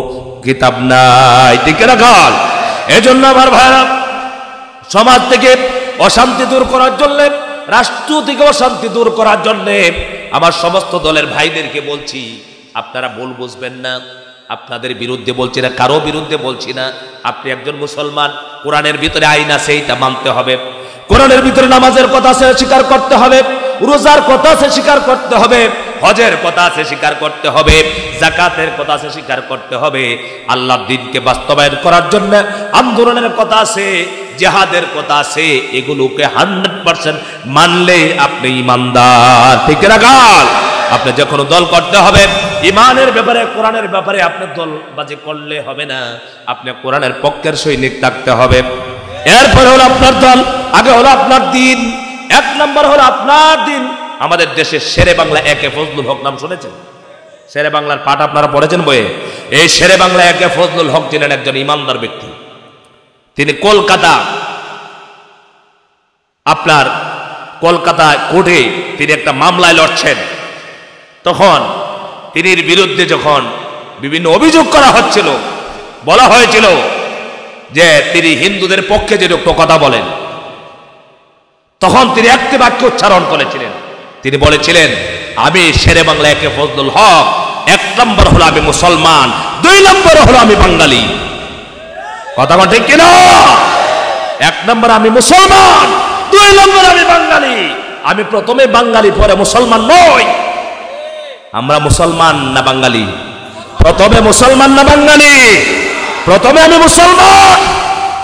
কিতাব নাই। ঠিক কিনা কন? এই জন্য আমার ভাইরা, সমাজ থেকে অশান্তি দূর করার জন্য, রাষ্ট্র থেকে অশান্তি দূর করার জন্য আমার সমস্ত দলের ভাইদেরকে বলছি, আপনারা ভুল বুঝবেন না, আপনাদের বিরুদ্ধে বলছি না, কারো বিরুদ্ধে বলছি না। আপনি একজন মুসলমান, কোরআনের ভিতরে আইন আছে, এটা মানতে হবে। কোরআনের ভিতরে নামাজের কথা আছে, স্বীকার করতে হবে। রোজার কথা আছে, স্বীকার করতে হবে। হজের কথা আছে, স্বীকার করতে হবে। যাকাতের কথা আছে, স্বীকার করতে হবে। আল্লাহর দ্বীনকে বাস্তবায়ন করার জন্য আন্দোলনের কথা আছে, জিহাদের কথা আছে। এগুলোকে 100% মানলে আপনি ইমানদার। ঠিক না গাল? আপনি যে কোনো দল করতে হবে, ইমানের ব্যাপারে, কোরআনের ব্যাপারে আপনি দলবাজি করলে হবে না। আপনি কোরআনের পক্ষের সৈনিক থাকতে হবে। এরপরে হলো আপনার দল, আগে হলো আপনার দিন। 1 নম্বর হলো আপনার দিন। আমাদের দেশে শেরে বাংলা একে ফজলুল হক নাম শুনেছেন? শেরে বাংলার পাঠ আপনারা পড়েছেন বইয়ে? এই শেরে বাংলা একে ফজলুল হক ছিলেন একজন ইমানদার ব্যক্তি। তিনি কলকাতা, আপনার কলকাতা কোর্টে তিনি একটা মামলায় লড়ছেন। তখন তিনি বিরুদ্ধে যখন বিভিন্ন অভিযোগ করা হচ্ছিল, বলা হয়েছিল যে তিনি হিন্দুদের পক্ষে যে কথা বলেন, তখন তিনি একটি বাক্য উচ্চারণ করেছিলেন। তিনি বলেছিলেন, আমি শেরে বাংলা একে ফজলুল হক, 1 নম্বর হলো আমি মুসলমান, 2 নম্বর হলো আমি বাঙালি। কথা বল ঠিক কিনা? 1 নম্বর আমি মুসলমান, 2 নম্বর আমি বাঙালি। আমি প্রথমে বাঙালি, পরে মুসলমান নই। আমরা মুসলমান না বাঙালি? প্রথমে মুসলমান না বাঙালি? প্রথমে আমি মুসলমান,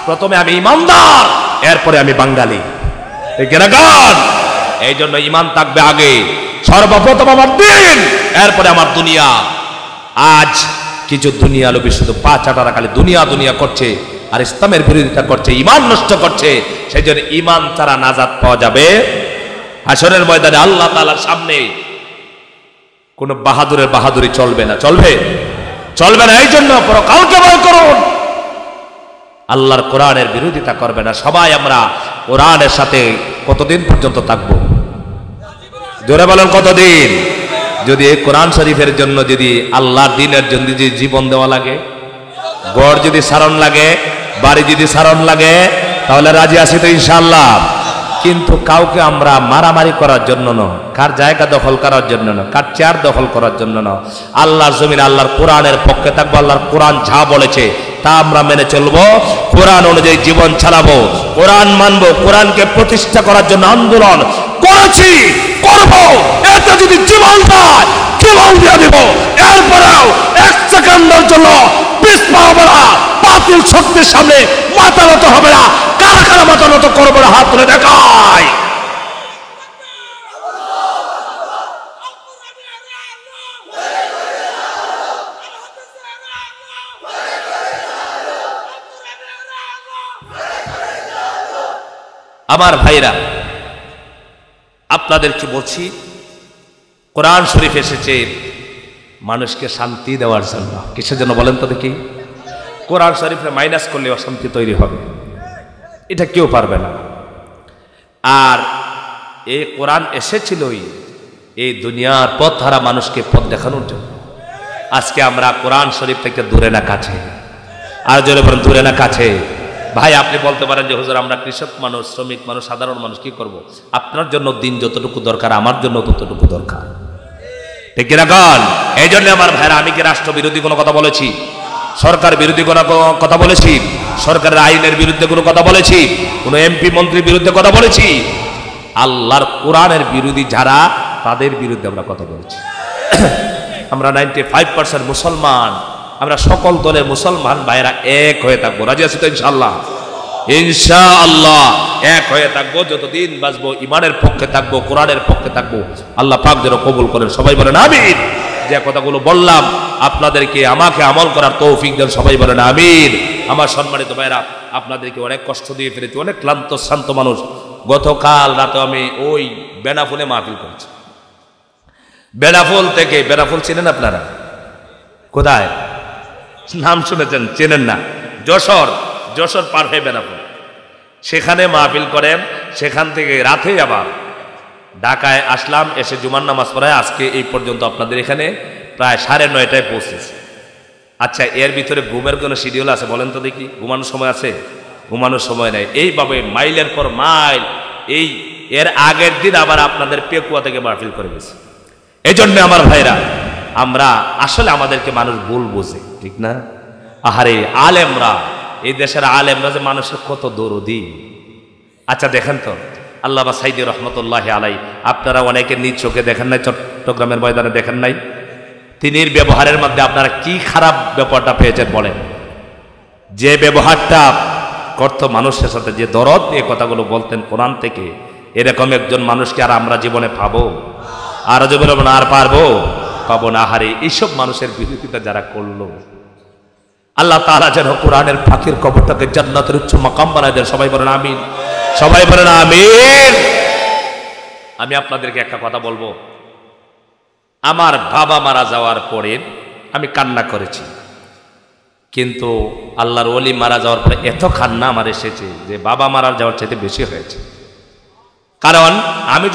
প্রথমে আমি ইমানদার, এরপরে আমি বাঙালি। ঠিক না গান? এই জন্য ইমান থাকবে আগে, সর্বপ্রথম আমার দিন, এরপরে আমার দুনিয়া। আজ কিছু দুনিয়া লোভী শুধু পা চাটারা খালি দুনিয়া দুনিয়া করছে, আর ইসলামের বিরোধিতা করছে, ইমান নষ্ট করছে। সেই জন্য ইমান ছাড়া নাজাত পাওয়া যাবে হাসরের ময়দানে আল্লাহ তাআলার সামনে। কোন বাহাদুরের বাহাদুরি চলবে না, চলবে চলবে না। এই জন্য পরকালকে ভয় করুন, আল্লাহর কোরআনের বিরোধিতা করবে না। সবাই আমরা কোরআনের সাথে কতদিন পর্যন্ত থাকবো? জোরে বলেন কতদিন? যদি এই কোরআন শরীফের জন্য যদি আল্লাহর দ্বীনের জন্য যদি জীবন দেওয়া লাগে, গড় যদি সারণ লাগে, বাড়ি যদি সারণ লাগে, তাহলে রাজি আছি তো ইনশাআল্লাহ। কিন্তু কাউকে আমরা মারামারি করার জন্য নয়, কার জায়গা দখল করার জন্য নয়, কার চেয়ার দখল করার জন্য নয়। আল্লাহর জমিন আল্লাহর কোরআনের পক্ষে থাকবো, আল্লাহর কোরআন যা বলেছে তা আমরা মেনে চলবো, কোরআন অনুযায়ী জীবন চালাবো, কোরআন মানবো, কোরআনকে প্রতিষ্ঠা করার জন্য আন্দোলন করেছি, করব। এতে যদি জীবন দেয় জীবন দিয়ে দিব। এরপরেও এক সেকেন্ডের জন্য পিছপা হবে না, বাতিল শক্তির সামনে মাথা নত হবে না। কারা কারা মাথা নত করবো না, হাত তুলে দেখায়। আমার ভাইরা, আপনাদেরকে বলছি, কোরআন শরীফ এসেছে মানুষকে শান্তি দেওয়ার জন্য। কিসের জন্য বলেন তো দেখি? কোরআন শরীফে মাইনাস করলে অশান্তি তৈরি হবে, এটা কেউ পারবে না। আর এই কোরআন এসেছিলই এই দুনিয়ার পথ হারা মানুষকে পথ দেখানোর জন্য। আজকে আমরা কোরআন শরীফ থেকে দূরে না কাছে, আর জোরে বলেন দূরে না কাছে। ভাই আপনি বলতে পারেন যে হুজুর আমরা কৃষক মানুষ, শ্রমিক মানুষ, সাধারণ মানুষ, কি করব? আপনার জন্য দিন যতটুকু দরকার আমার জন্য ততটুকু দরকার, ঠিক কিনা কন? এই জন্য আমার ভাইরা, আমি কি রাষ্ট্র বিরোধী কোনো কথা বলেছি? সরকার বিরোধী কোনো কথা বলেছি? সরকারের আইনের বিরুদ্ধে কোনো কথা বলেছি? কোনো এমপি মন্ত্রীর বিরুদ্ধে কথা বলেছি? আল্লাহর কোরআনের বিরোধী যারা, তাদের বিরুদ্ধে আমরা কথা বলেছি। আমরা 95% মুসলমান, আমরা সকল দলের মুসলমান ভাইরা এক হয়ে থাকবো। রাজি আছি তো ইনশাআল্লাহ? ইনশাআল্লাহ এক হয়ে থাকবো, যতদিন বাঁচবো ইমানের পক্ষে থাকবো, কোরআনের পক্ষে থাকবো। আল্লাহ পাক যেন কবুল করেন, সবাই বলেন আমিন। যে কথাগুলো বললাম আপনাদেরকে, আমাকে আমল করার তৌফিক দেন, সবাই বলেন আমিন। আমার সম্মানিত ভাইরা, আপনাদেরকে অনেক কষ্ট দিয়ে ফেলেছি, অনেক ক্লান্ত শান্ত মানুষ। গতকাল রাতে আমি ওই বেনাফুলে মাহফিল করেছি। বেনাফুল থেকে, বেনাফুল চেনেন আপনারা? কোথায়? নাম শুনেছেন, চেনেন না? যশোর, যশোর পার হয়ে বেনাফুল, সেখানে মাহফিল করেন। সেখান থেকে রাতে আবার ঢাকায় আসলাম, এসে জুমার নামাজ পড়ায় আজকে এই পর্যন্ত আপনাদের এখানে প্রায় 9:30টায় পৌঁছেছে। আচ্ছা, এর ভিতরে ঘুমের কোনো শিডিউল আছে বলেন তো দেখি? ঘুমানোর সময় আছে? ঘুমানোর সময় নেই। এইভাবে মাইলের পর মাইল, এই এর আগের দিন আবার আপনাদের পেকুয়া থেকে মাহফিল করে গেছে। এই জন্য আমার ভাইরা, আমরা আসলে আমাদেরকে মানুষ ভুল বোঝে, ঠিক না? আহারে আলেমরা, এই দেশের আলেমরা যে মানুষের কত দরদি। আচ্ছা দেখেন তো, আল্লামা সাইদি রহমতুল্লাহ আলাই, আপনারা অনেকে নিজ চোখে দেখেন নাই, চট্টগ্রামের ময়দানে দেখেন নাই? তিনির ব্যবহারের মধ্যে আপনারা কি খারাপ ব্যাপারটা পেয়েছেন বলেন? যে ব্যবহারটা করতো মানুষের সাথে, যে দরদ নিয়ে কথাগুলো বলতেন কোরআন থেকে, এরকম একজন মানুষকে আর আমরা জীবনে পাবো? আর জীবনে আর পারবো? পাবো না। হারে এইসব মানুষের বিরোধিতা যারা করলো, আল্লাহ তাআলা যেন কোরআনের ফাঁকির কবরটাকে জান্নাতের উচ্চ মাকাম বানায় দেন। সবাই বলেন আমিন, সবাই বলেন আমিন। আমি আপনাদেরকে একটা কথা বলবো, আমার বাবা মারা যাওয়ার পরে আমি কান্না করেছি, কিন্তু আল্লাহর ওলি মারা যাওয়ার পরে এত কান্না আমার এসেছে যে বাবা মারা যাওয়ার চাইতে বেশি হয়েছে। কারণ আমি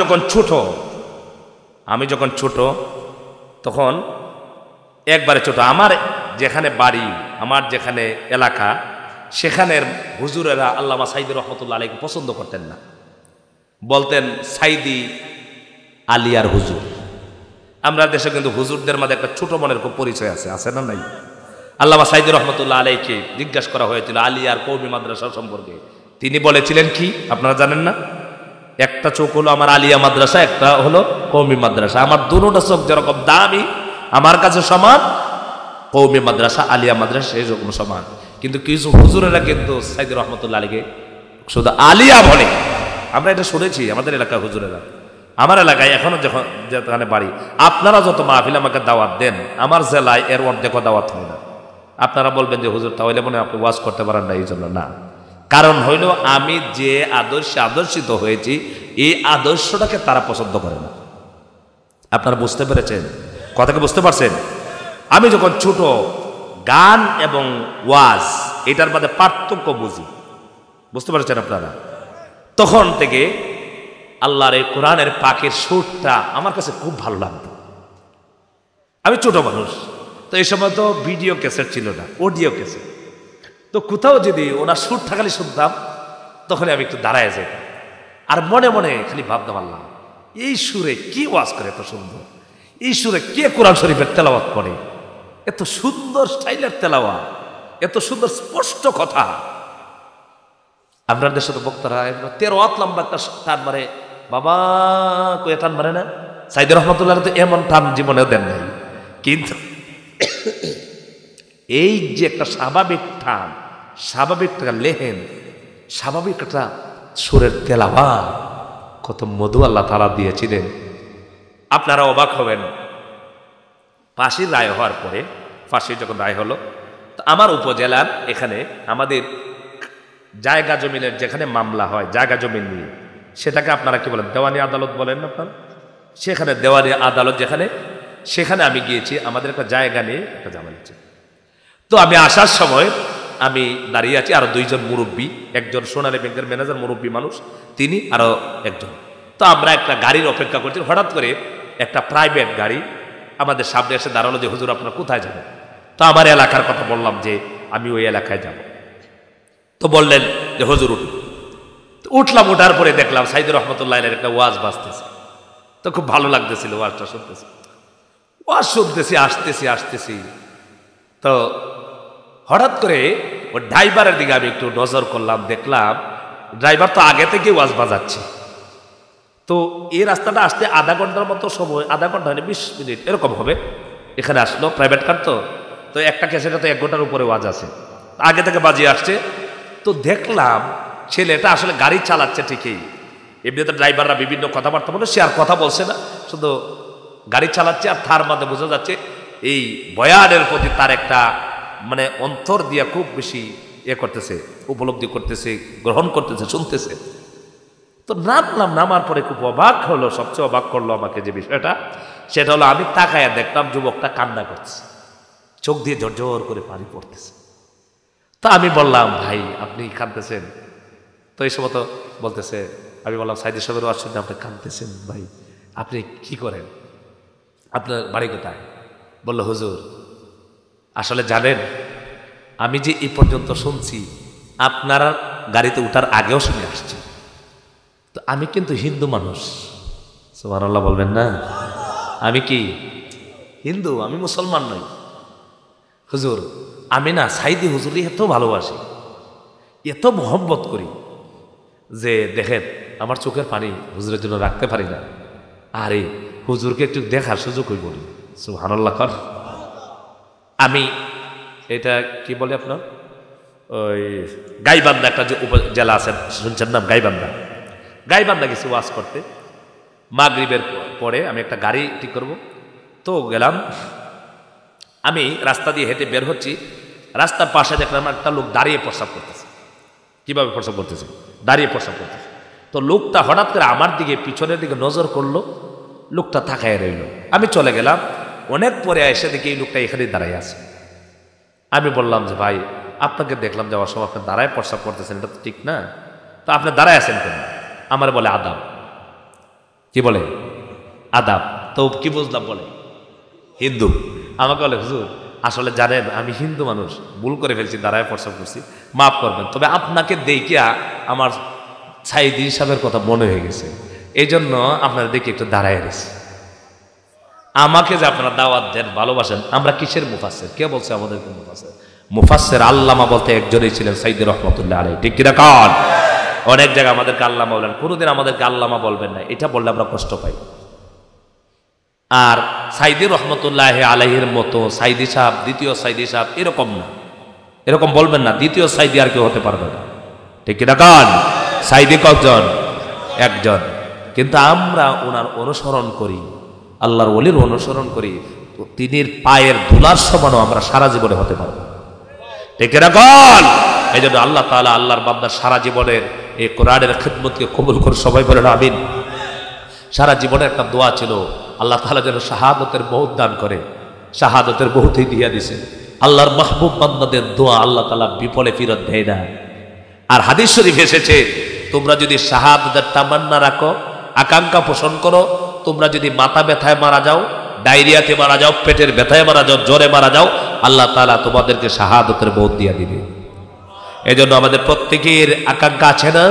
যখন ছোট তখন একবারে ছোট, আমার যেখানে বাড়ি, আমার যেখানে এলাকা, সেখানের হুজুরেরা আল্লামা সাইদি রহমতুল্লাহ আলাইকে পছন্দ করতেন না, বলতেন সাইদি আলিয়ার হুজুর। আমরা দেশে কিন্তু হুজুরদের মধ্যে একটা ছোট মনের খুব পরিচয় আছে, আছে না নাই? আল্লামা সাইদি রহমতুল্লাহ আলাইকে জিজ্ঞাসা করা হয়েছিল আলিয়ার কওমি মাদ্রাসা সম্পর্কে। তিনি বলেছিলেন কি আপনারা জানেন না? একটা চোখ হলো আমার আলিয়া মাদ্রাসা, একটা হলো কওমি মাদ্রাসা। আমার দুটোটা চোখ যেরকম দামি, আমার কাছে সমান, কওমি মাদ্রাসা আলিয়া মাদ্রাসা সেই রকম সমান। কিন্তু কিছু হুজুরেরা কিন্তু সাইদি রহমতুল্লাহ আলাইকে শুধু আলিয়া বলে। আমরা এটা শুনেছি আমাদের এলাকার হুজুরেরা। আমার এলাকায় এখনো যখন যেখানে বাড়ি, আপনারা যত মাহফিল আমাকে দাওয়াত দেন, আমার জেলায় এর অর্ধেক দাওয়াত হয় না। আপনারা বলবেন যে হুজুর তাহলে মনে আপনি ওয়াজ করতে পারেন না, এই জন্য না। কারণ হইল আমি যে আদর্শে আদর্শিত হয়েছি, এই আদর্শটাকে তারা পছন্দ করে না। আপনারা বুঝতে পেরেছেন? কথাকে বুঝতে পারছেন? আমি যখন ছোট, গান এবং ওয়াজ এটার মধ্যে পার্থক্য বুঝি, বুঝতে পারছেন আপনারা, তখন থেকে আল্লাহর এই কোরআনের পাকের সুরটা আমার কাছে খুব ভালো লাগতো। আমি ছোট মানুষ, তো এই সময় তো ভিডিও ক্যাসেট ছিল না, অডিও ক্যাসেট। তো কোথাও যদি ওনার সুরটা খালি শুনতাম, তখন আমি একটু দাঁড়ায় যেতাম, আর মনে মনে খালি ভাবতাম, আল্লাহ এই সুরে কি ওয়াজ করে এত সুন্দর, এই সুরে কে কোরআন শরীফের তেলাওয়াত করে, এত সুন্দর স্টাইলের তেলাওয়াত, এত সুন্দর স্পষ্ট কথা। আপনাদের সাথে বক্তারা 13 হাত লম্বা একটা টান মারে, বাবা কয়ে টান মারে না? সাইদ রহমতুল্লাহ তো এমন টান জীবনেও দেন নাই, কিন্তু এই যে একটা স্বাভাবিক টান, স্বাভাবিক একটা লেহেন, স্বাভাবিক একটা সুরের তেলাওয়াত, কত মধু আল্লাহ তাআলা দিয়েছিলেন। আপনারা অবাক হবেন, ফাঁসির রায় হওয়ার পরে, ফাঁসির যখন রায় হলো, তো আমার উপজেলার এখানে আমাদের জায়গা জমিনের যেখানে মামলা হয় জায়গা জমিন নিয়ে, সেটাকে আপনারা কি বলেন, দেওয়ানি আদালত বলেন না আপনারা? সেখানে দেওয়ানি আদালত যেখানে, সেখানে আমি গিয়েছি, আমাদের একটা জায়গা নিয়ে একটা ঝামেলা ছিল। তো আমি আসার সময় আমি দাঁড়িয়ে আছি, আরো 2 জন মুরব্বী, একজন সোনালী ব্যাংকের ম্যানেজার মুরব্বী মানুষ, তিনি আরো একজন। তো আমরা একটা গাড়ির অপেক্ষা করছি, হঠাৎ করে একটা প্রাইভেট গাড়ি আমাদের সামনে এসে দাঁড়ালো যে হুজুর আপনারা কোথায় যাবেন? তো আমার এলাকার কথা বললাম যে আমি ওই এলাকায় যাব। তো বললেন যে হুজুর উঠুন। তো উঠলাম, ওঠার পরে দেখলাম সাইদ রহমতুল্লাহ একটা ওয়াজ বাজতেছে। তো খুব ভালো লাগতেছিল ওয়াজটা শুনতেছি, ওয়াজ শুনতেছি, আসতেছি। তো হঠাৎ করে ওই ড্রাইভারের দিকে আমি একটু নজর করলাম, দেখলাম ড্রাইভার তো আগে থেকে ওয়াজ বাজাচ্ছে। তো এই রাস্তাটা আসতে আধা ঘন্টার মতো সময়, আধা ঘন্টা হয়নি 20 মিনিট এরকম হবে, এখানে আসলো। প্রাইভেট কার তো একটা ক্যাসেটে তো 1 ঘন্টার উপরে ওয়াজ আছে, আগে থেকে বাজিয়ে আসছে। তো দেখলাম ছেলেটা আসলে গাড়ি চালাচ্ছে ঠিকই, এমনিতে ড্রাইভাররা বিভিন্ন কথাবার্তা বলে, সে আর কথা বলছে না, শুধু গাড়ি চালাচ্ছে। আর তার মধ্যে বোঝা যাচ্ছে এই বয়ানের প্রতি তার একটা মানে অন্তর দিয়া খুব বেশি করতেছে, উপলব্ধি করতেছে, গ্রহণ করতেছে, শুনতেছে। তো নামলাম, নামার পরে খুব অবাক হলো, সবচেয়ে অবাক করলো আমাকে যে বিষয়টা, সেটা হলো আমি তাকায়া দেখলাম যুবকটা কান্না করছে, চোখ দিয়ে ঝরঝর করে পানি পড়তেছে। তা আমি বললাম, ভাই আপনি কাঁদতেছেন? তো এই সময় তো বলতেছে, আমি বললাম সাইদি সাহেবের ওয়াজ শুনে আপনি কাঁদতেছেন ভাই, আপনি কি করেন, আপনার বাড়ি কোথায়? বলল হুজুর আসলে জানেন, আমি যে এই পর্যন্ত শুনছি, আপনারা গাড়িতে উঠার আগেও শুনে আসছি, তো আমি কিন্তু হিন্দু মানুষ। সুবহানাল্লাহ বলবেন না? আমি কি হিন্দু, আমি মুসলমান নই। হুজুর আমি না সাইদি হুজুরই এত ভালোবাসি, এত মহব্বত করি যে দেখেন আমার চোখের পানি হুজুরের জন্য রাখতে পারি না। আরে হুজুরকে একটু দেখার সুযোগ হই বলি। সুবহানাল্লাহ কর। আমি এটা কি বলে আপনার ওই গাইবান্ধা একটা যে উপজেলা আছে শুনছেন নাম, গাইবান্ধা গেছি ওয়াজ করতে। মাগরিবের পরে আমি একটা গাড়ি ঠিক করব, তো গেলাম। আমি রাস্তা দিয়ে হেঁটে বের হচ্ছি, রাস্তার পাশে দেখলাম একটা লোক দাঁড়িয়ে প্রস্রাব করতেছে। কিভাবে প্রস্রাব করতেছে? দাঁড়িয়ে প্রস্রাব করতেছে। তো লোকটা হঠাৎ করে আমার দিকে পিছনের দিকে নজর করলো, লোকটা তাকায় রইল। আমি চলে গেলাম, অনেক পরে এসে দেখি এই লোকটা এখানেই দাঁড়ায় আছে। আমি বললাম যে ভাই আপনাকে দেখলাম যাওয়ার সময় আপনি দাঁড়ায় প্রস্রাব করতেছেন, এটা তো ঠিক না, তো আপনি দাঁড়ায় আছেন কেন? আমার বলে আদাব। কি বলে? আদাব। তো কি বুঝলাম? বলে হিন্দু। আমাকে বলে হুজুর আসলে জানেন আমি হিন্দু মানুষ, ভুল করে ফেলছি, দাঁড়ায় প্রস্রাব করছি, মাফ করবেন, তবে আপনাকে দেখিয়া আমার সাইদি সাহেবের কথা মনে হয়ে গেছে, এই জন্য আপনার দেখি একটু দাঁড়ায় রয়েছে। আমাকে যে আপনারা দাওয়াত দেন, ভালোবাসেন, আমরা কিসের মুফাসসির? কে বলছে আমাদেরকে মুফাসসির? মুফাসসির আল্লামা বলতে একজনই ছিলেন, সাইদি রহমতুল্লাহ আলাইহি। ঠিক কিনা কন? অনেক জায়গায় আমাদেরকে আল্লামা বলেন, কোনোদিন আমাদেরকে আল্লামা বলবেন না, এটা বললে আমরা কষ্ট পাই। আর সাইদি রহমতুল্লাহ আলাইহির মতো সাইদি সাহেব, দ্বিতীয় সাইদি সাহেব এরকম না, এরকম বলবেন না, দ্বিতীয় সাইদি আর কেউ হতে পারবে না। ঠিক কিনা কন? সাইদি কজন? একজন। কিন্তু আমরা ওনার অনুসরণ করি, আল্লাহর ওলির অনুসরণ করি, তো তিনির পায়ের ধুলার সমানও আমরা সারা জীবনে হতে পারবো। ঠিক কিনা কন? এই জন্য আল্লাহ তাআলা আল্লাহর বান্দার সারা জীবনের এই কোরআনের খিদমতকে কবুল করে সবাই বলেন আমিন। সারা জীবনের একটা দোয়া ছিল, আল্লাহ তাআলা যেন শাহাদতের বহুত দান করে। শাহাদতের বহুতই দিয়া দিছে। আল্লাহর মাহবুব বান্দাদের দোয়া আল্লাহ তাআলা বিফলে ফিরত দেয় না। আর হাদিস শরীফ এসেছে, তোমরা যদি শাহাদাতের তামান্না রাখো, আকাঙ্ক্ষা পোষণ করো, তোমরা যদি মাথা ব্যথায় মারা যাও, ডায়রিয়াতে মারা যাও, পেটের ব্যথায় মারা যাও, জ্বরে মারা যাও, আল্লাহ তাআলা তোমাদেরকে শাহাদতের বহুত দিয়া দিবে। এজন্য আমাদের প্রত্যেকের আকাঙ্ক্ষা আছে না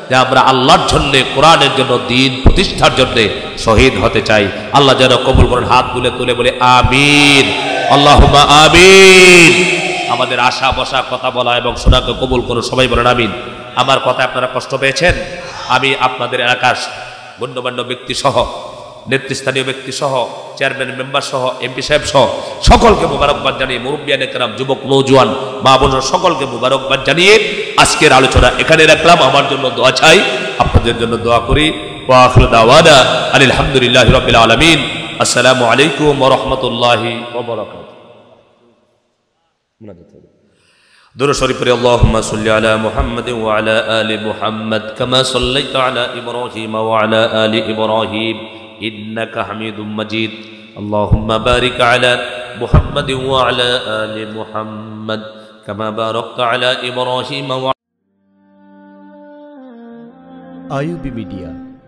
যে আমরা আল্লাহর জন্য, কোরআনের জন্য, দ্বীন প্রতিষ্ঠার জন্য শহীদ হতে চাই। আল্লাহ যেন কবুল করেন। হাত তুলে বলে আমিন, আল্লাহুম্মা আমিন। আমাদের আশা বসা কথা বলা এবং শোনাকে কবুল করুন, সবাই বলেন আমিন। আমার কথা আপনারা কষ্ট পেয়েছেন? আমি আপনাদের এলাকার গণ্যমান্য ব্যক্তি সহ, নেতৃস্থানীয় ব্যক্তি সহ, চেয়ারম্যান মেম্বার সহ, এমপি সাহেব সহ সকলকে মুবারকবাদ জানিয়ে, মুরব্বিয়ানে কেরাম, যুবক নৌজওয়ান মা বোনের সকলকে মুবারকবাদ জানিয়ে আজকের আলোচনা এখানে রাখলাম। আমার জন্য দোয়া চাই, আপনাদের জন্য দোয়া করি। ওয়া আখিরু দাওয়ানা আনিল হামদুলিল্লাহি রাব্বিল আলামিন। আসসালামু আলাইকুম ওয়া রাহমাতুল্লাহি ওয়া বারাকাতুহু। দুরূদ শরীফ পড়ি। আল্লাহুম্মা সাল্লি আলা মুহাম্মাদিন ওয়া আলা আলি মুহাম্মাদ কামা সাল্লাইতা আলা ইব্রাহিম ওয়া আলা আলি ইব্রাহিম ইন্নাকা হামিদুম মাজিদ। আল্লাহুম্মা বারিক আলা মুহাম্মাদিন ওয়া আলা আলি মুহাম্মাদ কামা বারাকতা আলা ইব্রাহিম ওয়া। IUB media